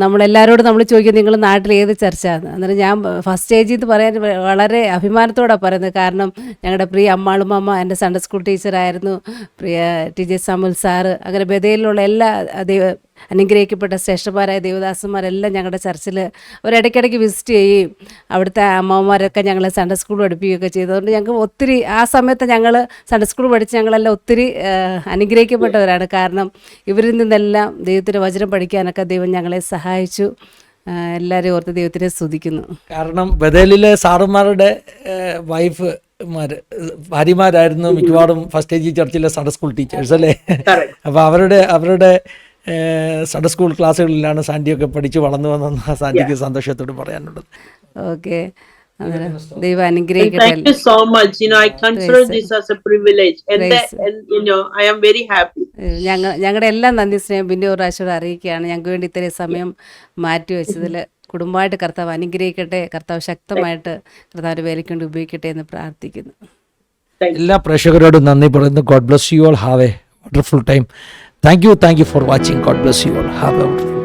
നമ്മളെല്ലാവരോടും നമ്മൾ ചോദിക്കും നിങ്ങൾ നാട്ടിൽ ഏത് ചർച്ചാന്ന്. അന്നേരം ഞാൻ ഫസ്റ്റ് സ്റ്റേജിൽ നിന്ന് പറയാൻ വളരെ അഭിമാനത്തോടാണ് പറയുന്നത്. കാരണം ഞങ്ങളുടെ പ്രിയ അമ്മാളുമ്മ എൻ്റെ സൺഡേ സ്കൂൾ ടീച്ചറായിരുന്നു. പ്രിയ ടി.ജെ. സാമുൽ സാറ്, അങ്ങനെ ബഥേലിലുള്ള എല്ലാ അനുഗ്രഹിക്കപ്പെട്ട ശ്രേഷ്ഠന്മാരായ ദേവദാസന്മാരെല്ലാം ഞങ്ങളുടെ ചർച്ചിൽ ഒരിടയ്ക്കിടയ്ക്ക് വിസിറ്റ് ചെയ്യുകയും അവിടുത്തെ അമ്മമാരൊക്കെ ഞങ്ങളെ സൺഡേ സ്കൂൾ പഠിപ്പിക്കുകയൊക്കെ ചെയ്തതുകൊണ്ട് ഞങ്ങൾക്ക് ഒത്തിരി ആ സമയത്ത് ഞങ്ങൾ സൺഡേ സ്കൂൾ പഠിച്ച് ഞങ്ങളെല്ലാം ഒത്തിരി അനുഗ്രഹിക്കപ്പെട്ടവരാണ്. കാരണം ഇവരിൽ നിന്നെല്ലാം ദൈവത്തിൻ്റെ വചനം പഠിക്കാനൊക്കെ ദൈവം ഞങ്ങളെ സഹായിച്ചു. എല്ലാവരെയും ഓർത്ത് ദൈവത്തിനെ സ്തുതിക്കുന്നു. കാരണം ബഥേലിലെ സാറുമാരുടെ ഭാര്യമാരായിരുന്നു മിക്കവാറും ഫസ്റ്റ് എ ജി ചർച്ചിലെ സൺഡേ സ്കൂൾ ടീച്ചേഴ്സ് അല്ലേ. അപ്പോൾ അവരുടെ സൺഡേ സ്കൂൾ ക്ലാസ്സുകളിലാണ് സാൻഡിയൊക്കെ പഠിച്ച് വളർന്നു വന്നെന്ന് സാൻഡിക്ക് സന്തോഷത്തോട് പറയാനുള്ളത്. ഓക്കെ, ദൈവം അനുഗ്രഹിക്കട്ടെ. Thank you so much. I consider this as a privilege and I am very happy. ഞങ്ങളുടെ എല്ലാം നന്ദി സ്നേഹം പിന്നെ ഒരു പ്രാവശ്യം അറിയിക്കുകയാണ്. ഞങ്ങൾക്ക് വേണ്ടി ഇത്രയും സമയം മാറ്റിവെച്ചതിൽ കുടുംബമായിട്ട് കർത്താവ് അനുഗ്രഹിക്കട്ടെ. കർത്താവ് ശക്തമായിട്ട് കർത്താവിൻ്റെ വേലയ്ക്ക് കൊണ്ട് ഉപയോഗിക്കട്ടെ എന്ന് പ്രാർത്ഥിക്കുന്നു. എല്ലാ പ്രേക്ഷകരോടും നന്ദി പറയുന്നു. God bless you all. Have A wonderful time. Thank you for watching. God bless you all. Have a wonderful